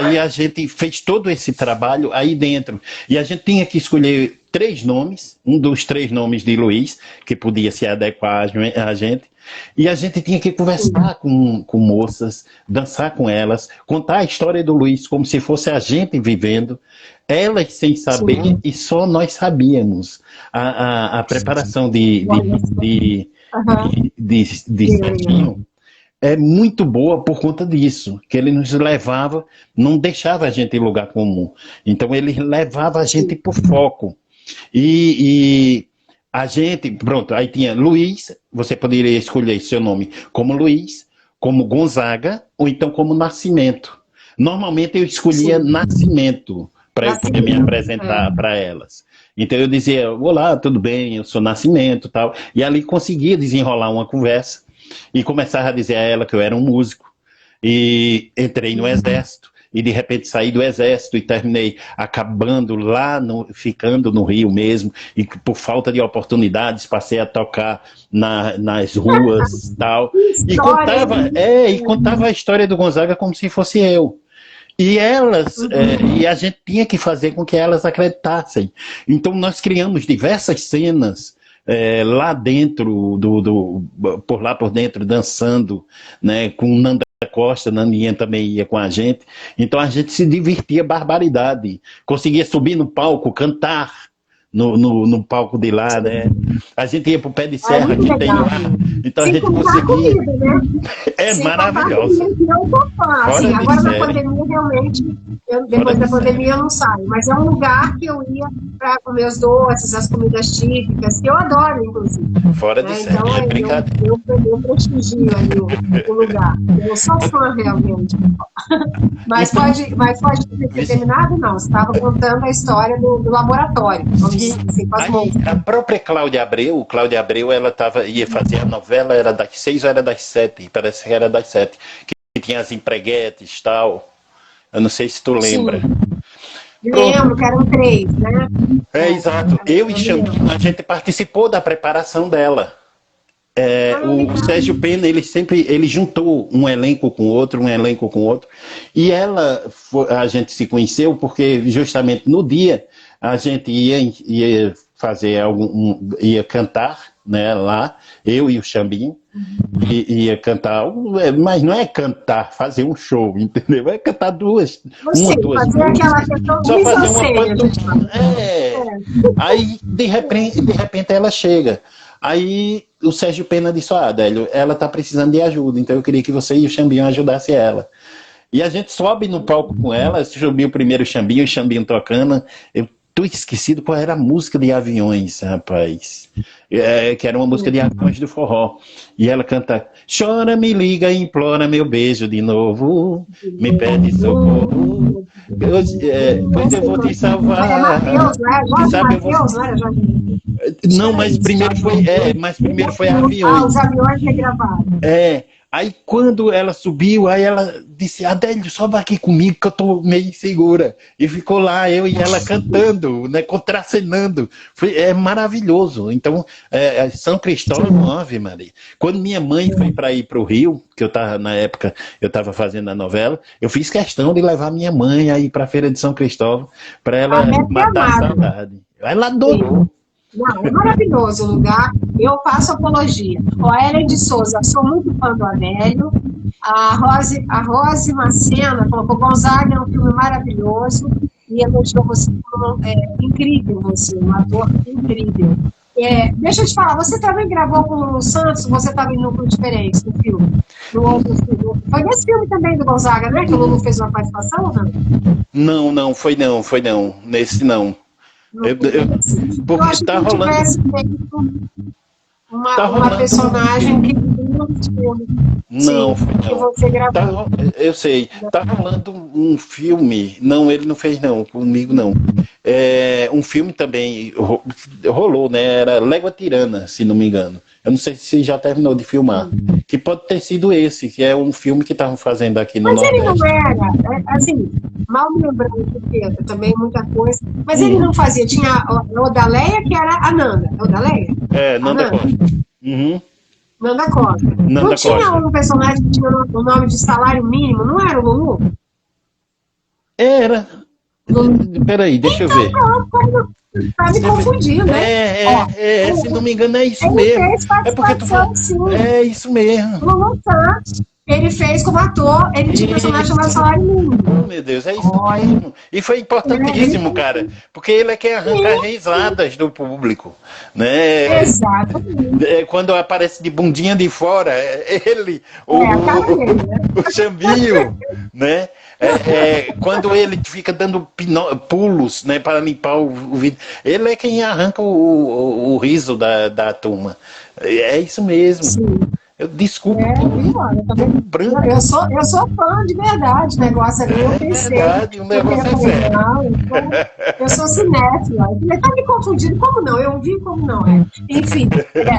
aí a gente fez todo esse trabalho aí dentro. E a gente tinha que escolher 3 nomes, um dos 3 nomes de Luiz, que podia se adequar a gente. E a gente tinha que conversar com moças, dançar com elas, contar a história do Luiz como se fosse a gente vivendo, elas sem saber, e só nós sabíamos. A preparação de Serginho é muito boa por conta disso, que ele nos levava, não deixava a gente em lugar comum. Então ele levava a gente por foco. E a gente, pronto, aí tinha Luiz, você poderia escolher seu nome como Luiz, como Gonzaga, ou então como Nascimento. Normalmente eu escolhia Nascimento, para eu poder me apresentar para elas. Então eu dizia, olá, tudo bem, eu sou Nascimento, tal. E ali conseguia desenrolar uma conversa, e começava a dizer a ela que eu era um músico, e entrei no exército, e de repente saí do exército e terminei acabando lá, ficando no Rio mesmo, e por falta de oportunidades passei a tocar nas ruas e tal, e contava a história do Gonzaga como se fosse eu. E elas, e a gente tinha que fazer com que elas acreditassem. Então nós criamos diversas cenas lá dentro, por dentro, dançando, né, com Nanda Costa, Nandinha também ia com a gente. Então a gente se divertia barbaridade. Conseguia subir no palco, cantar no palco de lá, né? A gente ia pro Pé de Serra, que tem lá. Então a gente conseguia. Comida, né? Maravilhosa. Assim, agora na pandemia, realmente, depois da pandemia eu não saio. Mas é um lugar que eu ia para comer os doces, as comidas típicas, que eu adoro, inclusive. Fora de série, então, brincadeira. Eu prestigio ali o lugar. Eu sou fã, realmente. Mas pode ter terminado? Não. Você estava contando a história do laboratório. A própria Cláudia Abreu, ela ia fazer a novela, era das 6 ou era das 7, parece que era das 7, que tinha as empreguetes e tal. Eu não sei se tu lembra. Lembro que eram 3, né? Exato. Eu e Xambinho, a gente participou da preparação dela. O Sérgio Pena, ele juntou um elenco com outro, e a gente se conheceu porque justamente no dia a gente ia fazer ia cantar, né, lá, eu e o Xambinho, ia cantar, mas não é cantar, fazer um show, entendeu? É cantar duas fazer aquela questão só fazer uma Aí, de repente ela chega. Aí o Sérgio Pena disse, Adélio, ela tá precisando de ajuda, então eu queria que você e o Xambinho ajudassem ela. E a gente sobe no palco com ela, subiu primeiro o Xambinho tocando, eu tô esquecido qual era a música de Aviões, rapaz. Que era uma música de Aviões do forró. E ela canta: chora, me liga, implora meu beijo de novo, me pede socorro. Pois eu vou te salvar. É Mateus, né? Jorge Sabe, Mateus, né? Não, mas primeiro foi Ah, os Aviões. aviões regravaram. Aí quando ela subiu, aí ela disse: Adélio, sobe aqui comigo que eu tô meio insegura. E ficou lá, eu e ela cantando, né, contracenando. É maravilhoso. Então, São Cristóvão, Ave Maria. Quando minha mãe foi para ir para o Rio, que eu estava, na época, eu estava fazendo a novela, eu fiz questão de levar minha mãe aí para a Feira de São Cristóvão, para ela matar a saudade. Ela adorou. Não, é maravilhoso o lugar. Eu faço apologia. A Ellen de Souza, sou muito fã do Adélio. A Rose Macena colocou: Gonzaga é um filme maravilhoso e elogiou você. Incrível você, um ator incrível. Deixa eu te falar, você também gravou com o Lulu Santos, você estava em núcleo diferente no filme? Foi nesse filme também do Gonzaga, né? Que o Lulu fez uma participação ou não? Não, foi não. Nesse não. Eu acho tá que rolando. tivesse uma personagem que não foi que você gravou. Eu sei. Tá rolando um filme. Não, ele não fez não, comigo não. Um filme também rolou, né? Era Légua Tirana, se não me engano. Eu não sei se já terminou de filmar. Que pode ter sido esse, que é um filme que estavam fazendo aqui no Nordeste. Mas ele não era, assim, mal me lembrando, porque também muita coisa, mas ele não fazia. Tinha a Odaleia, que era a Nanda. Odaleia? Nanda Costa. Nanda Costa. Nanda não tinha Costa. Um personagem que tinha o nome de Salário Mínimo, não era o Lulu? Era. Peraí, deixa eu ver. Tá me confundindo, né? Se não me engano, é isso mesmo. É porque tu falou. É isso mesmo. Lulu Santos, ele fez como ator, ele tinha um personagem chamado Salário Mínimo. Oh, meu Deus, é isso mesmo. E foi importantíssimo, cara, porque ele é quem arranca as risadas do público, né? Exatamente. Quando aparece de bundinha de fora, ele, o Xambinho, né? Quando ele fica dando pulos, né, para limpar o vidro, ele é quem arranca o riso da turma. É isso mesmo. Sim. Desculpa. Eu sou fã de verdade. O negócio ali, eu pensei. O negócio é sério. Eu sou cinéfila. Ele tá me confundindo. Como não? Eu vi como não. Enfim,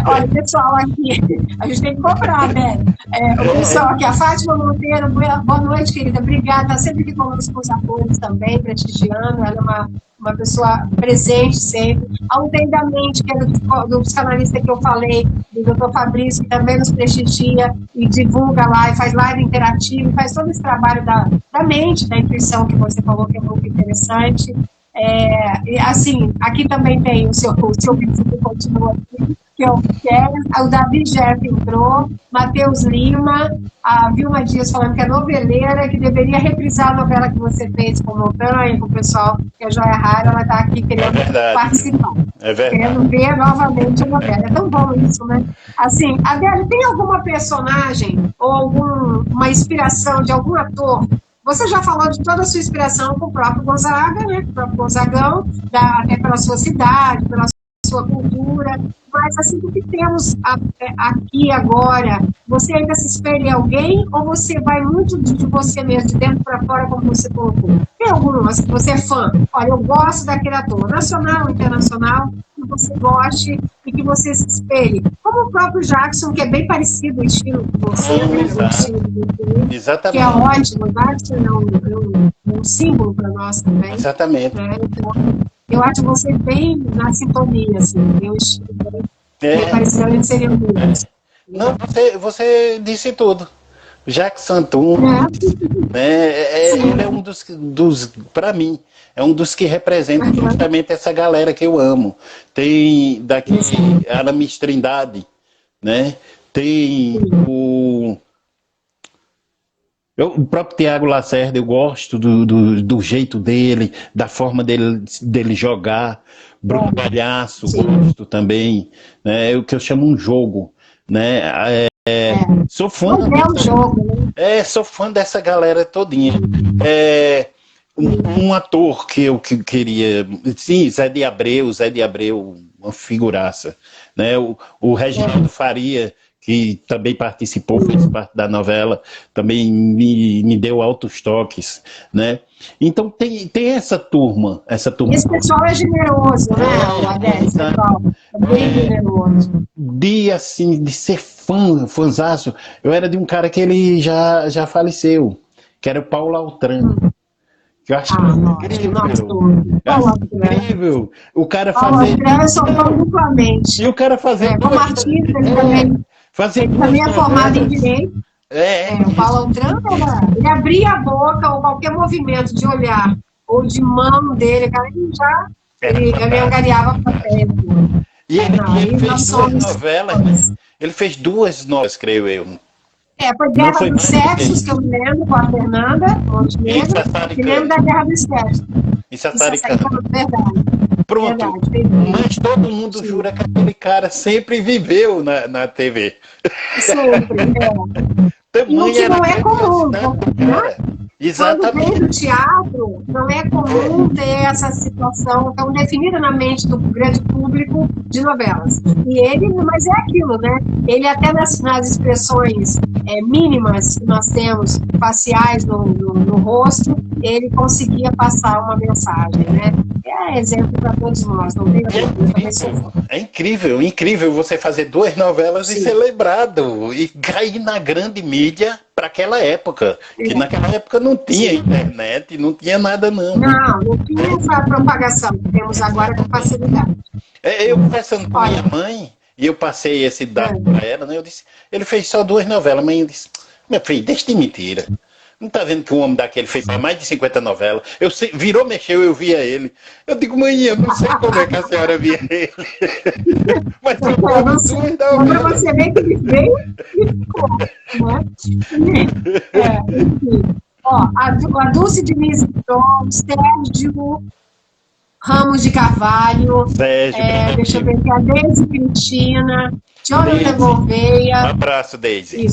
olha, pessoal, aqui, a gente tem que cobrar, né? O pessoal aqui, a Fátima Monteiro, boa noite, querida. Obrigada. Está sempre aqui conosco com os apoios também, prestigiando. Ela é uma pessoa presente sempre. A Aldeia Mente, que é do psicanalista que eu falei, do Dr. Fabrício, que também nos prestigia e divulga lá, e faz live interativa, e faz todo esse trabalho da mente, da intuição que você falou, que é muito interessante. E assim, aqui também tem o seu vídeo que continua aqui, que eu quero. O Davi Jeff entrou, Matheus Lima, a Vilma Dias falando que é noveleira, que deveria reprisar a novela que você fez com o Montanha, com o pessoal, que é Joia Rara, ela está aqui querendo participar. É verdade. Querendo ver novamente a novela. É tão bom isso, né? Assim, Adélio, tem alguma personagem ou alguma inspiração de algum ator? Você já falou de toda a sua inspiração com o próprio Gonzaga, né? Com o próprio Gonzagão, até pela sua cidade, pela sua cultura, mas assim, o que temos aqui agora, você ainda se espelha em alguém ou você vai muito de você mesmo, de dentro para fora, como você colocou? Tem algumas que você é fã? Olha, eu gosto daquele ator, nacional, internacional, que você goste e que você se espelhe. Como o próprio Jackson, que é bem parecido o estilo de você, Exatamente. Que é ótimo. O Jackson é um símbolo para nós também. Exatamente. Então, eu acho você bem na sintonia, assim, eu bem parecido, além de serem amigos. Não, você disse tudo. Jackson Antunes, ele é um dos para mim, é um dos que representa justamente essa galera que eu amo. Tem daqui Aramis Trindade, né? Tem o próprio Tiago Lacerda, eu gosto do jeito dele, da forma dele jogar. Bruno Galhaço, gosto também, né? O que eu chamo um jogo, né? Sou fã. Sou fã dessa galera todinha. um ator que queria, sim, Zé de Abreu, uma figuraça, né? O Reginaldo Faria, que também participou, fez parte da novela, também me deu altos toques, né? Então tem essa turma. Esse pessoal é generoso, né, o Adélio? Pessoal, é bem generoso. Assim, de ser fãzaço, eu era de um cara que ele já faleceu, que era o Paulo Altran. Que eu acho incrível. O cara fazer. Eu sou fã duplamente. E o cara fazer. Como artista, ele também. Ele também é formado em Direito. O Paulo Altran, ele abria a boca ou qualquer movimento de olhar ou de mão dele, cara, ele angariava a plateia. E ele fez duas novelas, né? Ele fez duas novelas, creio eu. Foi Guerra dos Sexos, que eu me lembro, com a Fernanda Montenegro, e lembro da Guerra dos Sexos. E Sassaricano. Verdade. Pronto. Verdade. Mas todo mundo jura que aquele cara sempre viveu na TV. Sempre, o que não é comum, né? Exatamente. Quando vem do teatro, não é comum ter essa situação tão definida na mente do grande público de novelas. Mas é aquilo, né? Ele até nas expressões mínimas que nós temos, faciais no rosto, ele conseguia passar uma mensagem, né? É exemplo para todos nós, não tem É incrível você fazer duas novelas e ser lembrado e cair na grande mídia para aquela época, que naquela época não tinha internet, não tinha nada não. Não tinha essa propagação que temos agora com facilidade. Eu conversando com minha mãe, e eu passei esse dado para ela, né? Eu disse, ele fez só duas novelas, mas eu disse, meu filho, deixa de mentira. Não tá vendo que um homem daquele fez mais de 50 novelas? Virou, mexeu, eu via ele. Eu digo, mãe, eu não sei como é que a senhora via ele. Mas eu para você ver que ele veio e ficou, né? Enfim. A Dulce Diniz, o Sérgio Ramos de Carvalho, deixa eu ver aqui, a Deise Cristina, Jonathan Gouveia. Um abraço, Deise.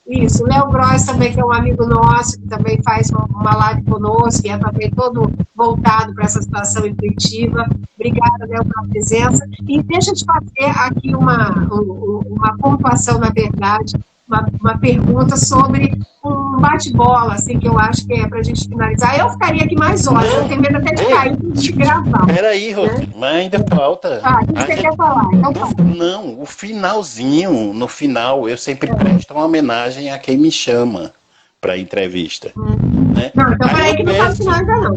Isso, o Léo Gross também, que é um amigo nosso, que também faz uma live conosco, e é também todo voltado para essa situação intuitiva. Obrigada, Léo, pela presença. E deixa eu te fazer aqui uma pontuação, na verdade, uma pergunta sobre um bate-bola, assim, que eu acho que é para a gente finalizar. Eu ficaria aqui mais horas, eu tenho medo até de cair de gravar. Peraí, Rose, mas ainda falta. O que você quer falar? Então fala. Não, o finalzinho, no final, eu sempre presto uma homenagem a quem me chama para entrevista. Né? Não, então peraí que não tá no final ainda não.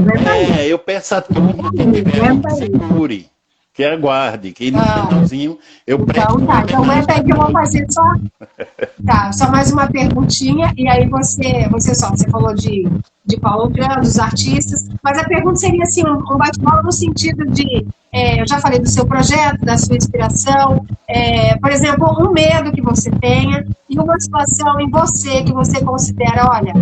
Eu peço a turma que tiver segure, que aguarde, que no finalzinho eu presto Então aguenta aí que eu vou fazer só mais uma perguntinha, e aí você falou de Paulo Altran, dos artistas, mas a pergunta seria assim, um bate-bola no sentido de, eu já falei do seu projeto, da sua inspiração, por exemplo, um medo que você tenha, e uma situação em você que você considera, olha,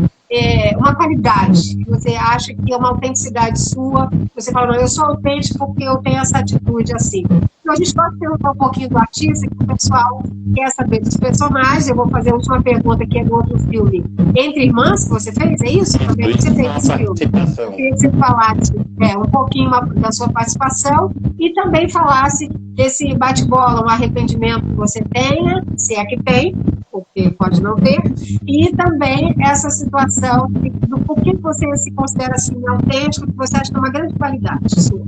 uma qualidade, que você acha que é uma autenticidade sua, você fala, não, eu sou autêntico porque eu tenho essa atitude assim. Então a gente pode perguntar um pouquinho do artista, que o pessoal quer saber dos personagens. Eu vou fazer a última pergunta, que é do outro filme, Entre Irmãs, que você fez, é isso? Também você fez esse filme. Eu queria que você falasse um pouquinho da sua participação e também falasse desse bate-bola, um arrependimento que você tenha, se é que tem, porque pode não ter, e também essa situação do porquê você se considera assim autêntico, que você acha que é uma grande qualidade sua.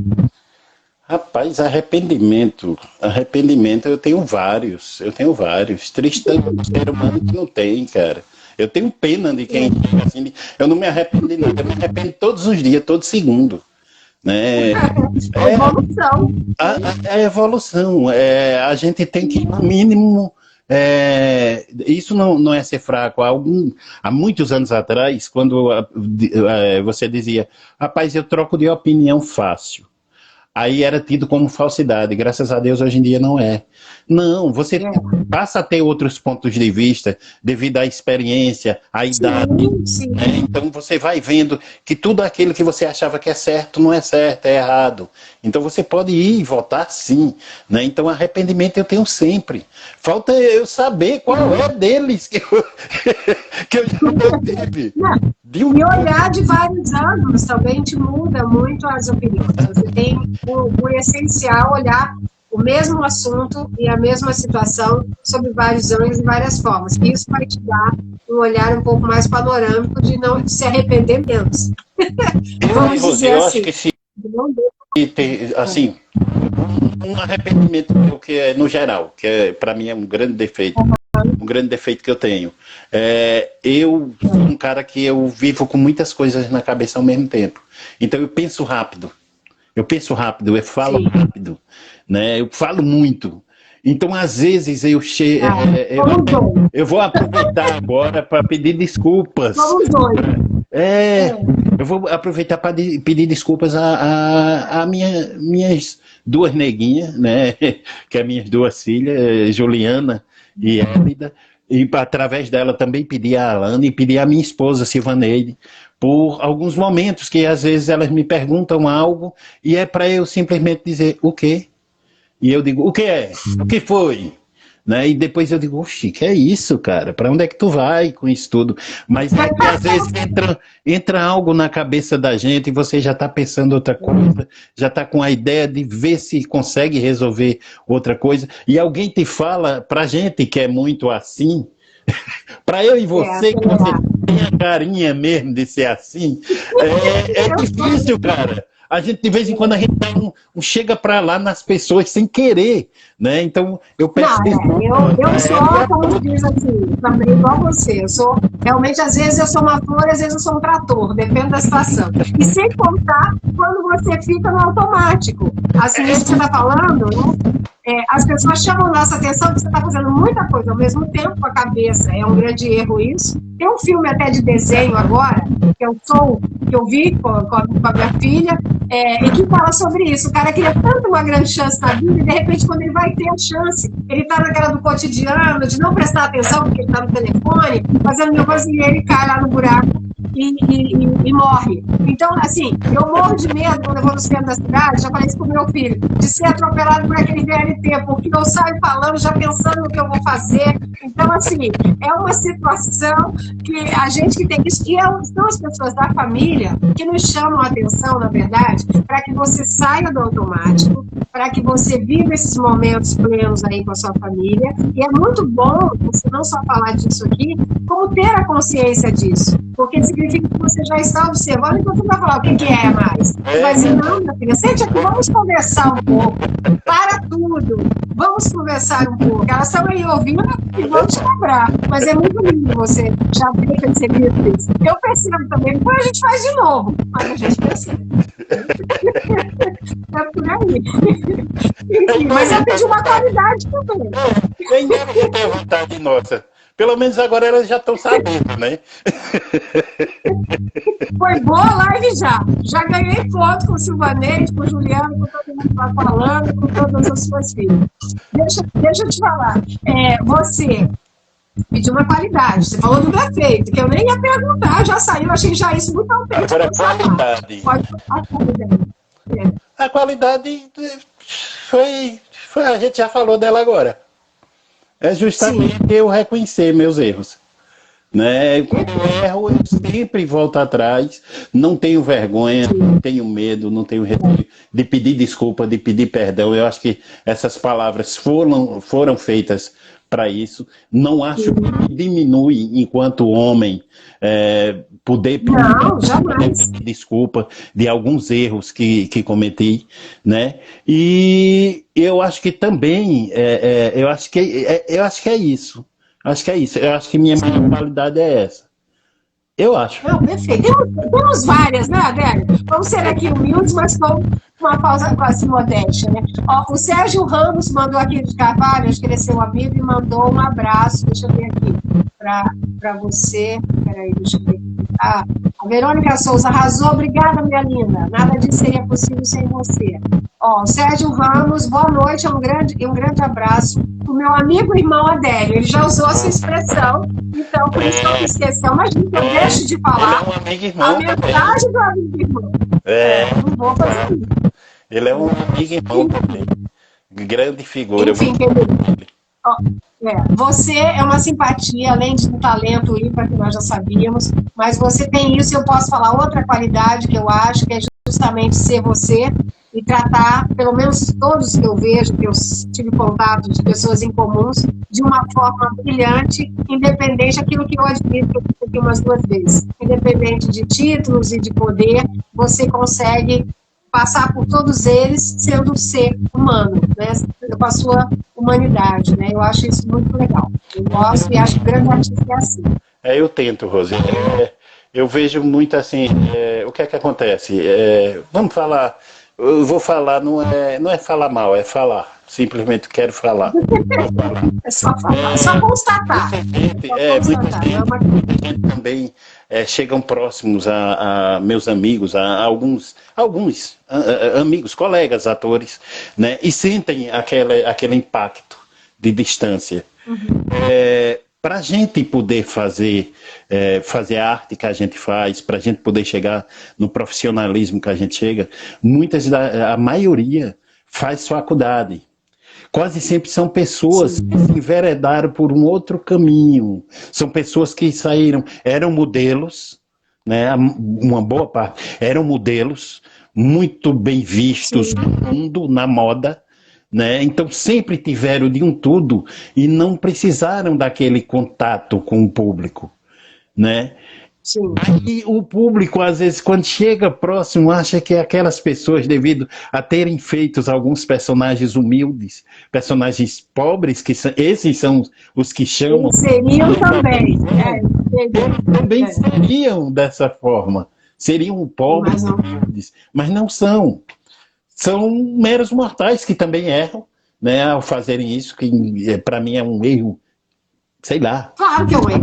Rapaz, arrependimento eu tenho vários. Tristão ser humano que não tem, cara. Eu tenho pena de quem assim, eu não me arrependo de nada, eu me arrependo todos os dias, todo segundo. Né? É evolução. É evolução. A gente tem que, no mínimo, isso não é ser fraco. Há muitos anos atrás, quando você dizia, rapaz, eu troco de opinião fácil. aí era tido como falsidade. Graças a Deus, hoje em dia não é. Não, você passa a ter outros pontos de vista devido à experiência, à idade. Sim. Né? Então você vai vendo que tudo aquilo que você achava que é certo não é certo, é errado. Então você pode ir e votar sim. Né? Então arrependimento eu tenho sempre. Falta eu saber qual é deles que eu já não tive. E olhar de vários ângulos também te muda muito as opiniões. Você tem o essencial olhar o mesmo assunto e a mesma situação sob vários ângulos e várias formas. E isso vai te dar um olhar um pouco mais panorâmico de não se arrepender menos. Vamos dizer eu assim. Acho que se assim, um arrependimento que é no geral, que para mim é um grande defeito. Um grande defeito que eu tenho. Eu sou um cara que eu vivo com muitas coisas na cabeça ao mesmo tempo. Então eu penso rápido. Eu falo rápido. Né? Eu falo muito. Então, às vezes, eu vou aproveitar agora para pedir desculpas. Eu vou aproveitar para pedir desculpas a minhas duas neguinhas, né? Que é minhas duas filhas, Juliana e Hélida, e através dela também pedir a Alana e pedir a minha esposa, Silvaneide, por alguns momentos que às vezes elas me perguntam algo e é para eu simplesmente dizer o quê? E eu digo, o que é? O que foi? Né? E depois eu digo, oxi, que é isso, cara? Para onde é que tu vai com isso tudo? Mas é que às vezes entra algo na cabeça da gente e você já está pensando outra coisa, já está com a ideia de ver se consegue resolver outra coisa, e alguém te fala, pra gente que é muito assim, para eu e você, que você tem a carinha mesmo de ser assim, é difícil, cara. A gente, de vez em quando, a gente dá chega para lá nas pessoas sem querer, né? Então, eu peço... Eu sou, como diz assim, também igual você. Eu sou, realmente, às vezes eu sou uma flor, às vezes eu sou um trator, depende da situação. E sem contar quando você fica no automático. Assim, isso que você está falando, as pessoas chamam nossa atenção que você está fazendo muita coisa ao mesmo tempo com a cabeça. É um grande erro isso. Tem um filme até de desenho agora, que eu vi com a minha filha, e que fala sobre isso. O cara queria tanto uma grande chance na vida, e de repente, quando ele vai ter a chance, ele está naquela do cotidiano, de não prestar atenção, porque ele está no telefone, fazendo mil coisas, e ele cai lá no buraco e morre. Então, assim, eu morro de medo quando eu vou no centro da cidade, já falei isso pro meu filho, de ser atropelado por aquele VLT, porque eu saio falando, já pensando no que eu vou fazer. Então, assim, é uma situação que a gente que tem isso, e são as pessoas da família que nos chamam a atenção, na verdade, para que você saia do automático, para que você viva esses momentos plenos aí com a sua família. E é muito bom você não só falar disso aqui, como ter a consciência disso, porque significa que você já está observando, então você vai falar o que é mais. Você vai dizer, não, minha filha, sente aqui, vamos conversar um pouco, para tudo, vamos conversar um pouco. Elas estão aí ouvindo e vão te cobrar, mas é muito lindo você já ter percebido isso. Eu percebo também, depois a gente faz de novo, mas a gente percebe. É por aí. Enfim, mas eu pedi uma qualidade também. Nem deve ter vontade, nossa. Pelo menos agora elas já estão sabendo, né? Foi boa a live já. Já ganhei foto com o Silvaneide, com o Juliano, com todo mundo que está falando, com todas as suas filhas. Deixa eu te falar. Você pediu uma qualidade. Você falou do defeito, que eu nem ia perguntar, já saiu. Achei já isso muito autêntico. Agora, qualidade. A qualidade foi. A gente já falou dela agora. É justamente eu reconhecer meus erros. Né? Quando eu erro, eu sempre volto atrás, não tenho vergonha, não tenho medo, não tenho receio de pedir desculpa, de pedir perdão. Eu acho que essas palavras foram feitas para isso. Não acho que diminui enquanto homem poder pedir desculpa de alguns erros que cometi, né? E eu acho que também eu acho que é isso. Acho que é isso. Eu acho que minha qualidade é essa. Eu acho. Não, perfeito. Temos várias, né, Adélio? Vamos ser aqui humildes, mas com uma pausa quase modéstia, né? Ó, o Sérgio Ramos mandou aqui de Carvalho, acho que ele é seu amigo, e mandou um abraço, deixa eu ver aqui, para você. Peraí, deixa eu ver. A Verônica Souza arrasou, obrigada, minha linda. Nada disso seria possível sem você. Ó, o Sérgio Ramos, boa noite, um grande abraço. O meu amigo e irmão Adélio, ele já usou essa expressão, então por isso que eu me esqueci. Imagina que eu deixo de falar. Ele é um amigo e irmão. A mensagem do amigo e irmão. Não vou fazer isso. Ele é um amigo e irmão também. Grande figura. Enfim, você é uma simpatia, além de um talento ímpar que nós já sabíamos, mas você tem isso, eu posso falar outra qualidade que eu acho, que é justamente ser você e tratar, pelo menos todos que eu vejo, que eu tive contato de pessoas em comuns, de uma forma brilhante, independente daquilo que eu admito, que eu disse aqui umas 2 vezes, independente de títulos e de poder, você consegue passar por todos eles sendo um ser humano, né? Com a sua humanidade, né? Eu acho isso muito legal. Eu gosto e acho que o grande artista é assim. Eu tento, Rose. Eu vejo muito assim, o que é que acontece? Vamos falar, eu vou falar, não é falar mal, é falar. Simplesmente quero falar. É só falar, é só constatar. Muita gente também chegam próximos a meus amigos, a alguns amigos, colegas, atores, né, e sentem aquele impacto de distância. Para a gente poder fazer a arte que a gente faz, para a gente poder chegar no profissionalismo que a gente chega, a maioria faz faculdade. Quase sempre são pessoas que se enveredaram por um outro caminho. São pessoas que eram modelos, né? Uma boa parte, eram modelos muito bem vistos no mundo, na moda, né? Então sempre tiveram de um tudo e não precisaram daquele contato com o público, né? Sim. Aí o público, às vezes, quando chega próximo, acha que aquelas pessoas, devido a terem feito alguns personagens humildes, personagens pobres, esses são os que chamam... Seriam também. Também seriam dessa forma. Seriam pobres, mas não são. São meros mortais que também erram, né, ao fazerem isso, que para mim é um erro, sei lá. Claro que é um erro.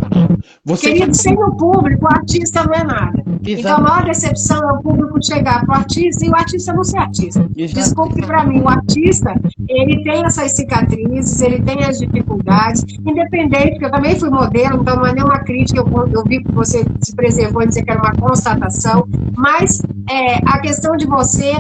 Querido, sem o público, o artista não é nada. Exato. Então a maior decepção é o público chegar para o artista e o artista não ser artista. Exato. Desculpe que para mim, o artista, ele tem essas cicatrizes, ele tem as dificuldades, independente, porque eu também fui modelo, então não é nenhuma crítica, eu vi que você se preservou e dizer que era uma constatação, mas a questão de você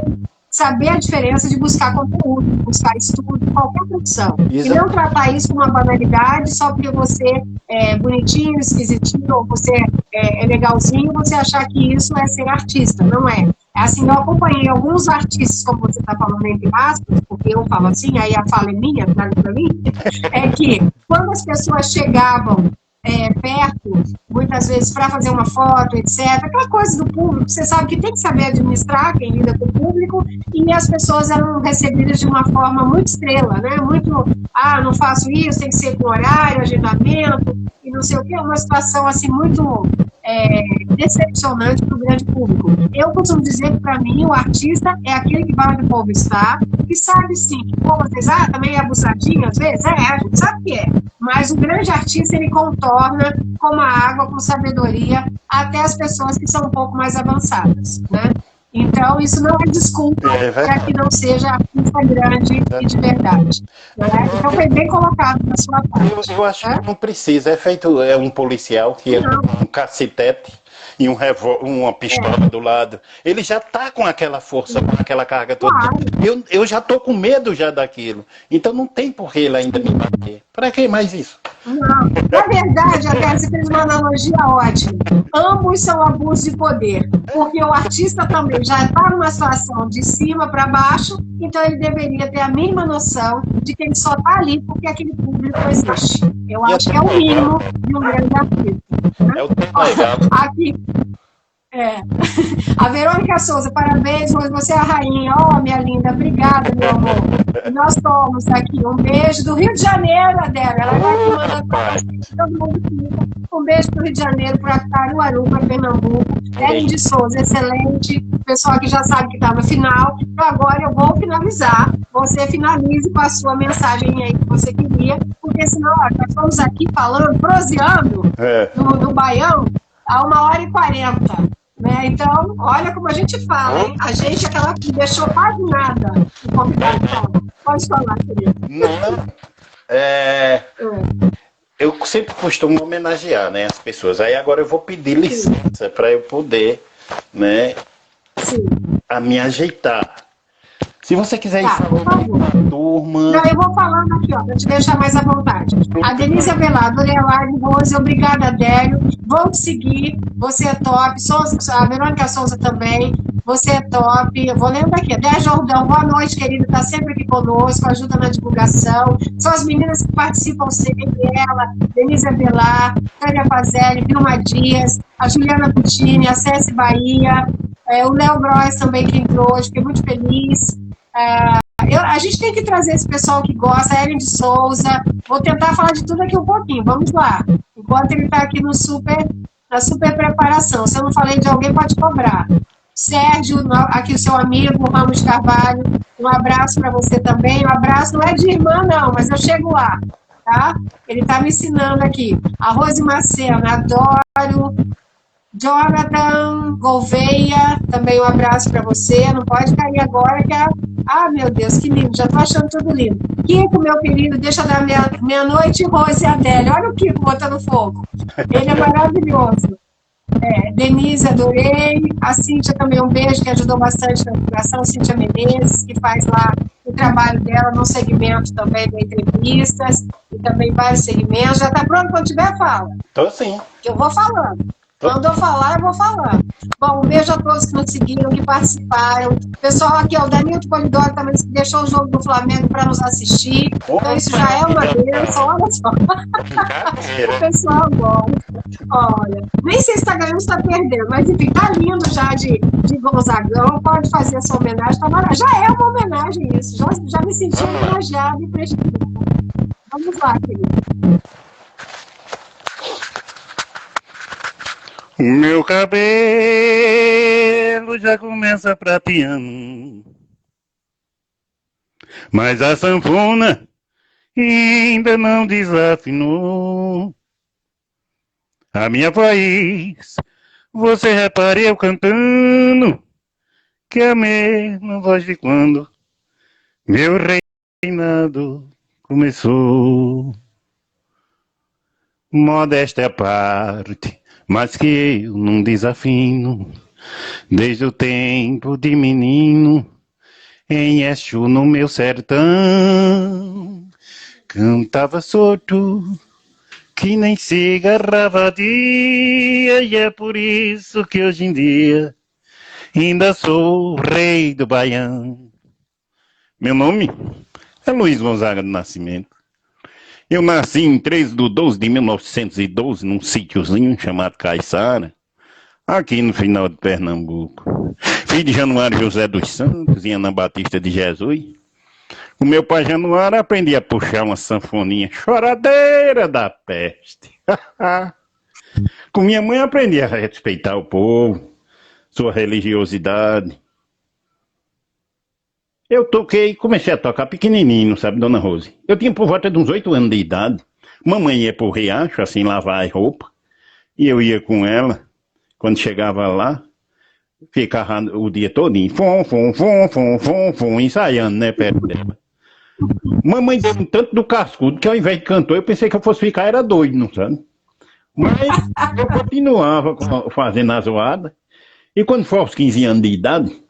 saber a diferença de buscar conteúdo, buscar estudo, qualquer produção. Exato. E não tratar isso como uma banalidade só porque você é bonitinho, esquisitinho, ou você é legalzinho, você achar que isso é ser artista. Não é. Assim, eu acompanhei alguns artistas, como você está falando entre aspas, porque eu falo assim, aí a fala é minha, para mim, é que quando as pessoas chegavam perto, muitas vezes para fazer uma foto, etc. Aquela coisa do público, você sabe que tem que saber administrar quem lida com o público, e as pessoas eram recebidas de uma forma muito estrela, né? Muito, não faço isso, tem que ser com horário, agendamento, e não sei o que, é uma situação assim muito decepcionante para o grande público. Eu costumo dizer que para mim o artista é aquele que vai onde o povo está, e sabe sim, que o povo às vezes, também é abusadinho, às vezes, a gente sabe que é, mas o grande artista ele contorna como a água, com sabedoria, até as pessoas que são um pouco mais avançadas, né? Então, isso não é desculpa para que não seja artista grande e de verdade. Né? Então, foi bem colocado na sua parte. Eu acho que não precisa. É feito um policial que é um cacetete e uma pistola do lado. Ele já está com aquela força, com aquela carga toda. Claro. Eu já estou com medo já daquilo. Então, não tem por que ele ainda me bater. Para que mais isso? Não, na verdade, até você fez uma analogia ótima. Ambos são abuso de poder, porque o artista também já está numa situação de cima para baixo, então ele deveria ter a mínima noção de que ele só está ali porque aquele público existe. Eu acho que é o mínimo de um grande artista. Né? É o tempo legal. Aqui. A Verônica Souza, parabéns, você é a rainha. Minha linda, obrigada, meu amor. Nós estamos aqui. Um beijo do Rio de Janeiro, Adélia. Ela vai te mandando para todo mundo fica. Um beijo do Rio de Janeiro, para Caruaru, para Pernambuco. Ellen de Souza, excelente. O pessoal que já sabe que está no final. Então agora eu vou finalizar. Você finalize com a sua mensagem aí que você queria, porque senão nós estamos aqui falando, proseando no Baião há 1h40. Então, olha como a gente fala, hein? A gente é aquela que deixou quase nada o convidado fala. Pode falar, querido. Não, eu sempre costumo homenagear, né, as pessoas. Aí agora eu vou pedir licença para eu poder, né, Sim. me ajeitar. Se você quiser ir Tá, por favor. turma. Não, eu vou falando aqui, ó, para te deixar mais à vontade. A Denise Avelar, Lorelai Rose, obrigada, Adélio. Vou te seguir, você é top. Souza, a Verônica Souza também, você é top. Eu vou lendo aqui. Dé Jordão, boa noite, querido, está sempre aqui conosco, ajuda na divulgação. São as meninas que participam sempre, ela, Denise Avelar, Tânia Pazelli, Vilma Dias, a Juliana Puccini, a Cési Bahia, o Léo Bros também que entrou hoje, fiquei muito feliz. A gente tem que trazer esse pessoal que gosta, a Ellen de Souza. Vou tentar falar de tudo aqui um pouquinho, vamos lá. Enquanto ele está aqui na super preparação. Se eu não falei de alguém, pode cobrar. Sérgio, aqui o seu amigo, Ramos Carvalho, um abraço para você também. Um abraço, não é de irmã, não, mas eu chego lá, tá? Ele está me ensinando aqui. A Rose Marcena, adoro. Jonathan Gouveia, também um abraço para você. Não pode cair agora, que é. Ah, meu Deus, que lindo, já estou achando tudo lindo. Kiko, meu querido, deixa dar meia-noite, Rose e Adélia. Olha o Kiko botando fogo. Ele é maravilhoso. Denise, adorei. A Cíntia também, um beijo, que ajudou bastante na divulgação. Cíntia Menezes, que faz lá o trabalho dela no segmento também de entrevistas e também vários segmentos. Já está pronto? Quando tiver, fala. Tô sim. Eu vou falando. Quando eu falar, eu vou falando. Bom, um beijo a todos que nos seguiram, que participaram. Pessoal aqui, ó, o Danilo Polidoro também deixou o jogo do Flamengo para nos assistir. Então, isso já é uma bênção, olha só. O pessoal gosta. Olha, nem sei se está ganhando ou se está perdendo, mas enfim, tá lindo já de Gonzagão. Pode fazer essa homenagem. Tá já é uma homenagem isso. Já me senti homenageada e prestigiada. Vamos lá, querido. O meu cabelo já começa prateando, mas a sanfona ainda não desafinou. A minha voz, você repare eu cantando, que é a mesma voz de quando meu reinado começou. Modéstia à parte, mas que eu não desafino, desde o tempo de menino, em Exu no meu sertão, cantava solto, que nem se agarrava dia, e é por isso que hoje em dia ainda sou o rei do Baião. Meu nome é Luiz Gonzaga do Nascimento. Eu nasci em 3/12/1912, num sítiozinho chamado Caiçara, aqui no final de Pernambuco. Filho de Januário José dos Santos e Ana Batista de Jesus. O meu pai Januário aprendi a puxar uma sanfoninha choradeira da peste. Com minha mãe aprendi a respeitar o povo, sua religiosidade. Eu comecei a tocar pequenininho, sabe, dona Rose? Eu tinha por volta de uns 8 anos de idade. Mamãe ia pro riacho, assim, lavar as roupas. E eu ia com ela. Quando chegava lá, ficava o dia todinho, ensaiando, né, perto dela. Mamãe deu um tanto do cascudo que ao invés de cantor, eu pensei que eu fosse ficar, era doido, não sabe? Mas eu continuava fazendo a zoada. E quando foi aos 15 anos de idade,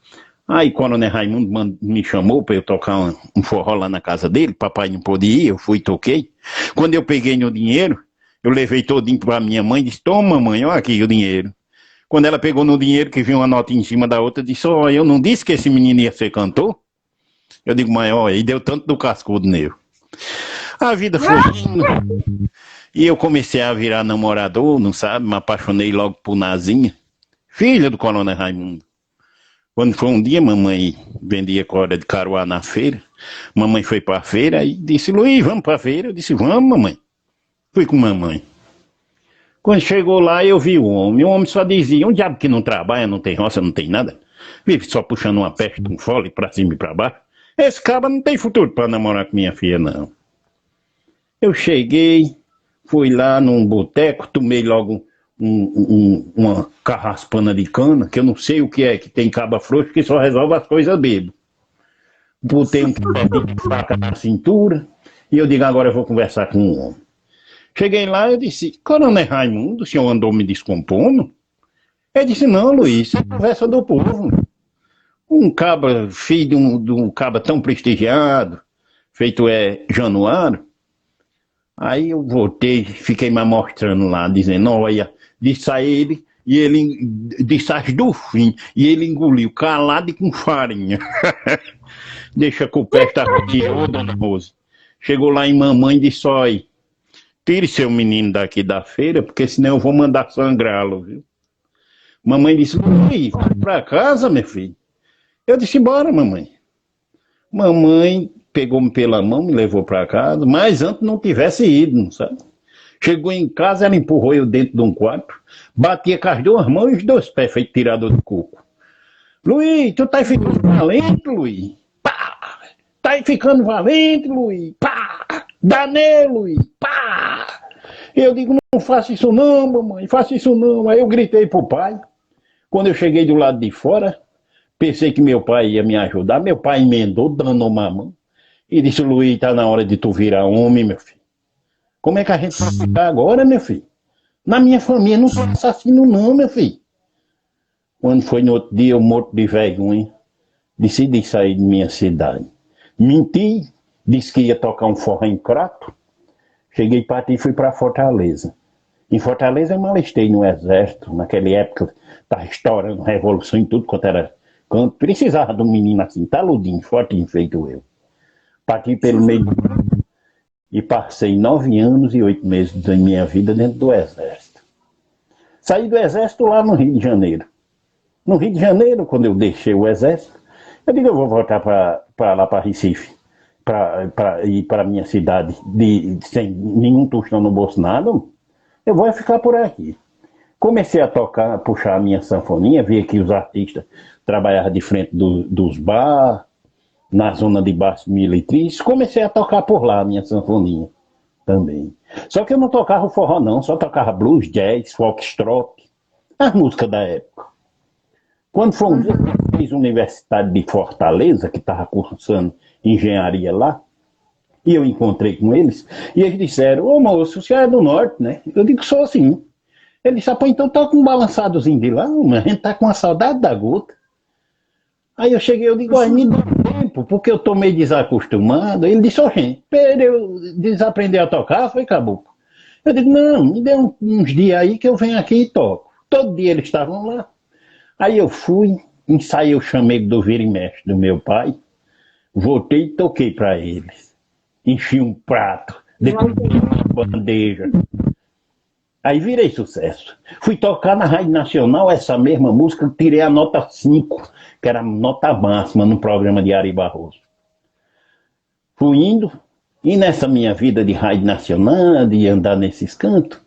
aí Coronel Raimundo me chamou para eu tocar um forró lá na casa dele, papai não podia ir, eu fui e toquei. Quando eu peguei no dinheiro, eu levei todinho para minha mãe e disse, toma mãe, olha aqui o dinheiro. Quando ela pegou no dinheiro, que viu uma nota em cima da outra, disse, ó, eu não disse que esse menino ia ser cantor? Eu digo, mãe, ó, e deu tanto do cascudo nele. A vida foi indo. E eu comecei a virar namorador, não sabe, me apaixonei logo por Nazinha, filha do Coronel Raimundo. Quando foi um dia, mamãe vendia corda de caruá na feira. Mamãe foi para a feira e disse, Luiz, vamos para a feira? Eu disse, vamos, mamãe. Fui com mamãe. Quando chegou lá, eu vi o homem só dizia, um diabo que não trabalha, não tem roça, não tem nada. Vive só puxando uma peste, um fole para cima e para baixo. Esse cara não tem futuro para namorar com minha filha, não. Eu cheguei, fui lá num boteco, tomei logo uma carraspana de cana, que eu não sei o que é, que tem caba frouxo, que só resolve as coisas bebo. Botei um pé de faca na cintura, e eu digo, agora eu vou conversar com um homem. Cheguei lá e disse, Coronel Raimundo, o senhor andou me descompondo? Ele disse, não, Luiz, isso é conversa do povo. Um cabra, filho de um cabra tão prestigiado, feito Januário. Aí eu voltei, fiquei me mostrando lá, dizendo, olha, disse a ele, e ele disse as do fim, e ele engoliu calado e com farinha. Deixa que o pé está retirou, dona Rosa. Chegou lá em mamãe e disse, olha, tire seu menino daqui da feira, porque senão eu vou mandar sangrá-lo, viu? Mamãe disse, Luiz, vai pra casa, meu filho. Eu disse, bora, mamãe. Mamãe pegou-me pela mão, me levou para casa, mas antes não tivesse ido, sabe? Chegou em casa, ela empurrou eu dentro de um quarto, batia com as duas mãos e os dois pés, feito tirador de coco. Luiz, tu tá ficando valente, Luiz? Pá! Tá ficando valente, Luiz? Pá! Dá nele, Luiz? Pá! Eu digo, não faça isso não, mamãe, faça isso não. Aí eu gritei pro pai. Quando eu cheguei do lado de fora, pensei que meu pai ia me ajudar. Meu pai emendou, dando uma mão. E disse, Luiz, tá na hora de tu virar homem, meu filho. Como é que a gente vai ficar agora, meu filho? Na minha família não sou assassino não, meu filho. Quando foi no outro dia, eu morto de vergonha, decidi sair de minha cidade. Menti, disse que ia tocar um forró em Crato. Cheguei para ti e fui para Fortaleza. Em Fortaleza eu me alistei no exército, naquela época estava estourando revolução em tudo quanto era canto. Precisava de um menino assim, taludinho, fortinho, feito eu. Parti pelo meio do mundo e passei 9 anos e 8 meses da minha vida dentro do exército. Saí do exército lá no Rio de Janeiro. No Rio de Janeiro, quando eu deixei o exército, eu digo, eu vou voltar para lá, para Recife, para ir para a minha cidade, sem nenhum tostão no bolso, nada. Eu vou ficar por aqui. Comecei a tocar, a puxar a minha sanfoninha, vi que os artistas trabalhavam de frente dos bar, na zona de baixo Militriz, comecei a tocar por lá a minha sanfoninha também. Só que eu não tocava forró não, só tocava blues, jazz, foxtrot, as músicas da época. Quando foi um dia que eu fiz a Universidade de Fortaleza, que estava cursando engenharia lá, e eu encontrei com eles, e eles disseram, ô moço, o senhor é do norte, né? Eu digo, sou assim. Ele disse, pô, então toca um balançadozinho de lá, mas a gente tá com uma saudade da gota. Aí eu cheguei, eu digo, me dá tempo, porque eu tô meio desacostumado. Ele disse, gente, espera eu desaprender a tocar, foi caboclo. Eu digo, não, me dê uns dias aí que eu venho aqui e toco. Todo dia eles estavam lá. Aí eu fui, ensaiei o chamego do vira e mexe do meu pai, voltei e toquei para eles. Enchi um prato, depois uma bandeja. Aí virei sucesso. Fui tocar na Rádio Nacional essa mesma música, tirei a nota 5, que era a nota máxima no programa de Ari Barroso. Fui indo, e nessa minha vida de Rádio Nacional, de andar nesses cantos,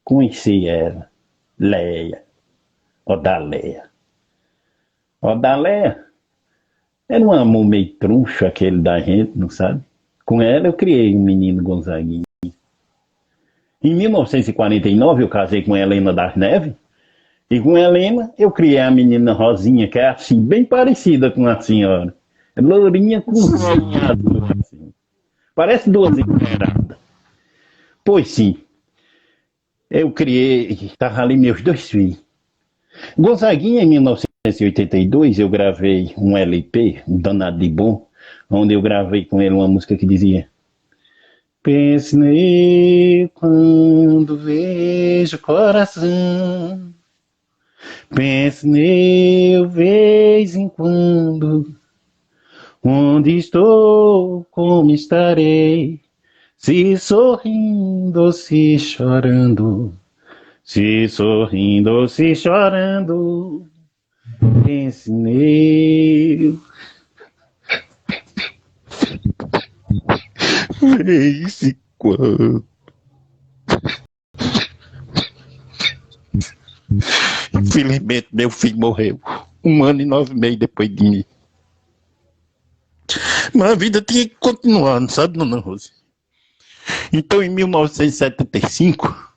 conheci ela, Leia, Odaléia. Odaléia era um amor meio truncho, aquele da gente, não sabe? Com ela eu criei um menino Gonzaguinha. Em 1949 eu casei com Helena das Neves, e com Helena eu criei a menina Rosinha, que é assim, bem parecida com a senhora. Lourinha com azul, assim. Parece duas encarnadas. Pois sim, eu criei, estava ali meus 2 filhos. Gonzaguinha, em 1982, eu gravei um LP, um danado de bom, onde eu gravei com ele uma música que dizia: pense nele quando vejo o coração, pense nele vez em quando, onde estou, como estarei, se sorrindo ou se chorando, se sorrindo ou se chorando, pense nele. Vez em quando. Infelizmente, meu filho morreu 1 ano e 9 meses depois de mim. Mas a vida tinha que continuar, não sabe, dona Rose? Então, em 1975,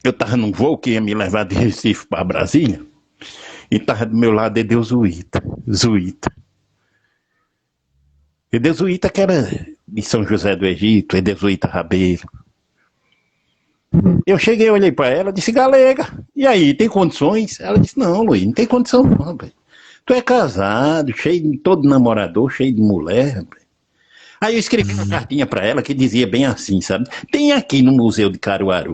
Eu estava num voo que ia me levar de Recife para Brasília, e estava do meu lado Edeusuíta, Zuíta. Edeusuíta que era de São José do Egito, Edeusuíta Rabeiro. Eu cheguei, olhei para ela, disse, galega, e aí, tem condições? Ela disse, não, Luiz, não tem condição não, velho. Tu é casado, cheio de todo namorador, cheio de mulher, velho. Aí eu escrevi uma cartinha para ela que dizia bem assim, sabe? Tem aqui no Museu de Caruaru.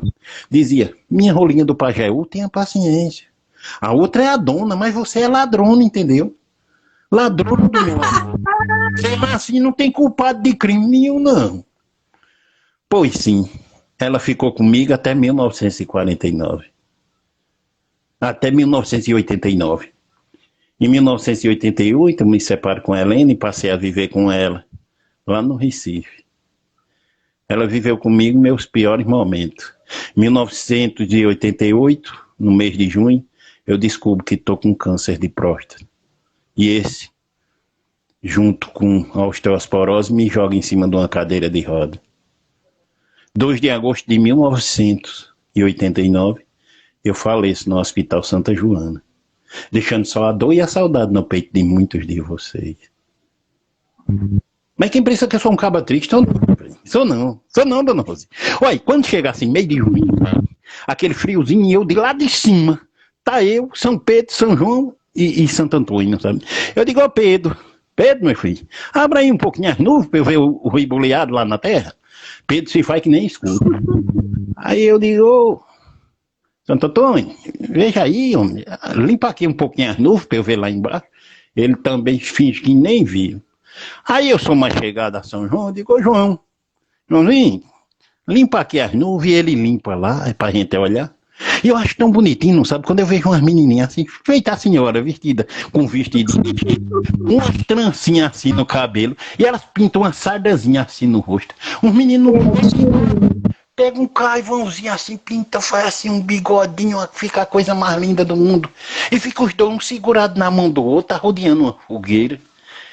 Dizia, minha rolinha do Pajeú, tenha paciência. A outra é a dona, mas você é ladrona, entendeu? Ladrona, meu amor. Você assim não tem culpado de crime nenhum, não. Pois sim, ela ficou comigo até 1949. Até 1989. Em 1988, eu me separo com a Helena e passei a viver com ela, lá no Recife. Ela viveu comigo meus piores momentos. Em 1988, no mês de junho, eu descubro que estou com câncer de próstata. E esse, junto com a osteosporose, me joga em cima de uma cadeira de roda. 2 de agosto de 1989, eu faleço no Hospital Santa Joana, deixando só a dor e a saudade no peito de muitos de vocês. Mas quem pensa que eu sou um caba triste, sou não, dona Rose. Olha, quando chega assim, meio de junho, aquele friozinho, e eu de lá de cima, tá eu, São Pedro, São João e Santo Antônio, sabe? Eu digo, ó Pedro, meu filho, abra aí um pouquinho as nuvens pra eu ver o riboleado lá na terra. Pedro se faz que nem escuta. Aí eu digo, ô, Santo Antônio, veja aí, homem, limpa aqui um pouquinho as nuvens pra eu ver lá embaixo. Ele também finge que nem viu. Aí eu sou mais chegado a São João, eu digo, ô Joãozinho, limpa aqui as nuvens, e ele limpa lá, é pra gente olhar. E eu acho tão bonitinho, não sabe? Quando eu vejo umas menininhas assim, feita a senhora, vestida com vestido, umas trancinhas assim no cabelo, e elas pintam uma sardazinha assim no rosto. Uns meninos pega um carvãozinho assim, pinta, faz assim um bigodinho, fica a coisa mais linda do mundo. E fica os dois um segurados na mão do outro, rodeando uma fogueira.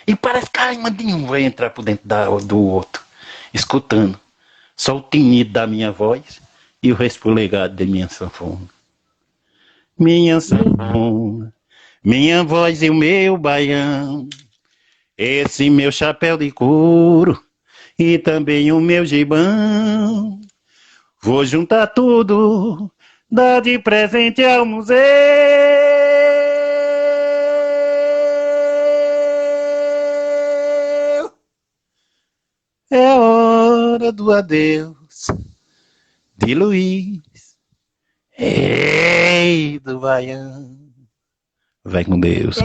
E parece que a alma de um vai entrar por dentro do outro, escutando só o tinido da minha voz e o respolegado da minha sanfona. Minha sanfona, minha voz e o meu baião, esse meu chapéu de couro e também o meu gibão. Vou juntar tudo, dar de presente ao museu. É hora do adeus de Luiz, rei do Baião. Vai com Deus.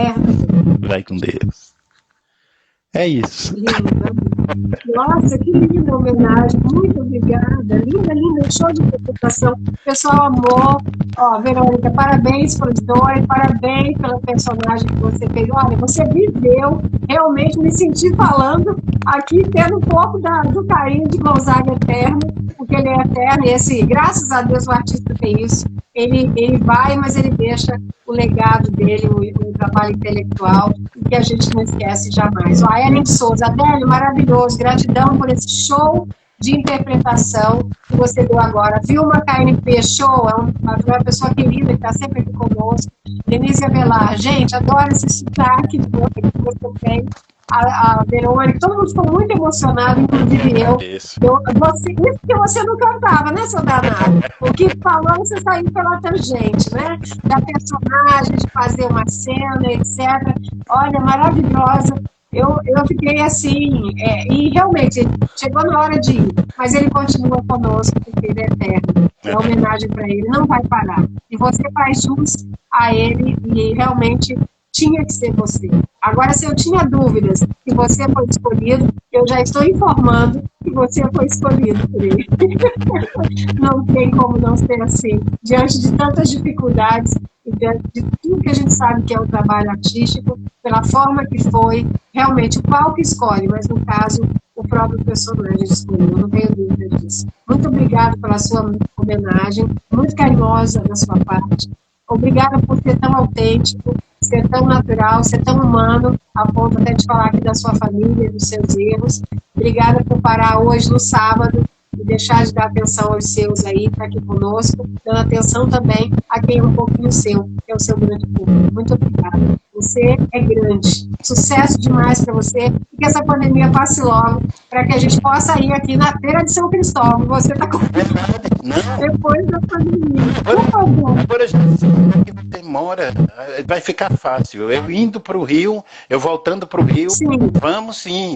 Vai com Deus. É isso. Linda. Nossa, que linda homenagem. Muito obrigada. Linda, show de interpretação. O pessoal amou. Ó, Verônica, parabéns pela história, parabéns pela personagem que você fez. Olha, você viveu, realmente me senti falando aqui, tendo um pouco do carinho de Gonzaga eterno, porque ele é eterno, e esse, graças a Deus o artista tem isso. Ele vai, mas ele deixa o legado dele, o trabalho intelectual, que a gente não esquece jamais. Ó, a Ellen Souza, Adélio, maravilhoso, gratidão por esse show de interpretação que você deu agora. Vilma KNP, show, é uma pessoa querida que está sempre aqui conosco. Denise Avelar, gente, adoro esse sotaque que você tem. A Verônica, todo mundo ficou muito emocionado, inclusive eu. Isso que você não cantava, né, seu danado? O que falou, você saiu pela tangente, né? Da personagem, de fazer uma cena, etc. Olha, maravilhosa. Eu fiquei assim, e realmente, chegou na hora de ir, mas ele continua conosco, porque ele é eterno. É homenagem para ele, não vai parar. E você faz jus a ele, e realmente tinha que ser você. Agora, se eu tinha dúvidas que você foi escolhido, eu já estou informando que você foi escolhido por ele. Não tem como não ser assim. Diante de tantas dificuldades e diante de tudo que a gente sabe que é o trabalho artístico, pela forma que foi, realmente o palco escolhe, mas no caso, o próprio personagem escolheu, não tenho dúvida disso. Muito obrigada pela sua homenagem, muito carinhosa da sua parte. Obrigada por ser tão autêntico, ser tão natural, ser tão humano, a ponto até de falar aqui da sua família, dos seus erros. Obrigada por parar hoje, no sábado, e deixar de dar atenção aos seus aí, tá aqui conosco, dando atenção também a quem é um pouquinho seu, que é o seu grande público. Muito obrigada. Você é grande. Sucesso demais para você e que essa pandemia passe logo para que a gente possa ir aqui na Feira de São Cristóvão. Você está depois da pandemia. Por favor. Agora demora, vai ficar fácil. Eu indo para o Rio, eu voltando para o Rio, sim,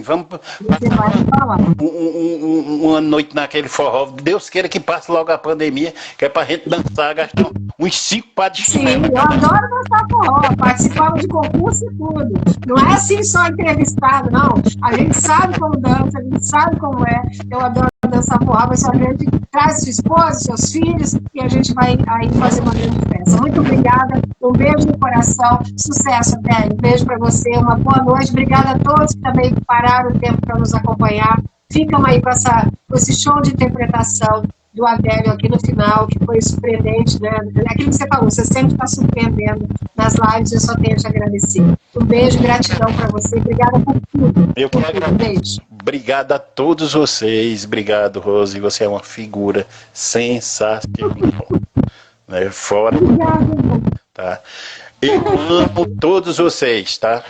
vamos você vai falar. Uma noite naquele forró. Deus queira que passe logo a pandemia, que é para a gente dançar, gastar uns 5 pares de chinelo. Sim, eu adoro dançar forró, participava de concurso e tudo. Não é assim só entrevistado, não. A gente sabe como dança, a gente sabe como é. Eu adoro dançar forró, mas a gente traz sua esposa, seus filhos, e a gente vai aí fazer uma grande festa. Muito obrigada, um beijo no coração, sucesso, Adélio. Um beijo para você, uma boa noite. Obrigada a todos que também pararam o tempo para nos acompanhar. Ficam aí com esse show de interpretação do Adélio aqui no final, que foi surpreendente, né? Aquilo que você falou, você sempre está surpreendendo nas lives, eu só tenho a te agradecer. Um beijo, gratidão para você, obrigada por tudo. Eu que agradeço. Um beijo. Obrigado a todos vocês, obrigado, Rose, você é uma figura sensacional. Né? Fora. Obrigada. Tá? Eu amo todos vocês, tá?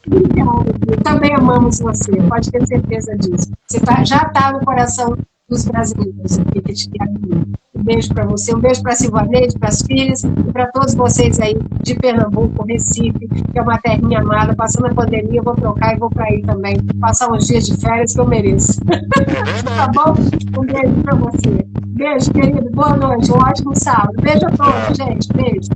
Obrigada, também amamos você, pode ter certeza disso. Você já está no coração dos brasileiros aqui que te quero. Um beijo para você, um beijo para a Silvaneide, para as filhas e para todos vocês aí de Pernambuco, Recife, que é uma terrinha amada. Passando a pandemia, eu vou trocar e vou para aí também, passar uns dias de férias que eu mereço. Tá bom? Um beijo para você. Beijo, querido. Boa noite, um ótimo sábado. Beijo a todos, gente. Beijo.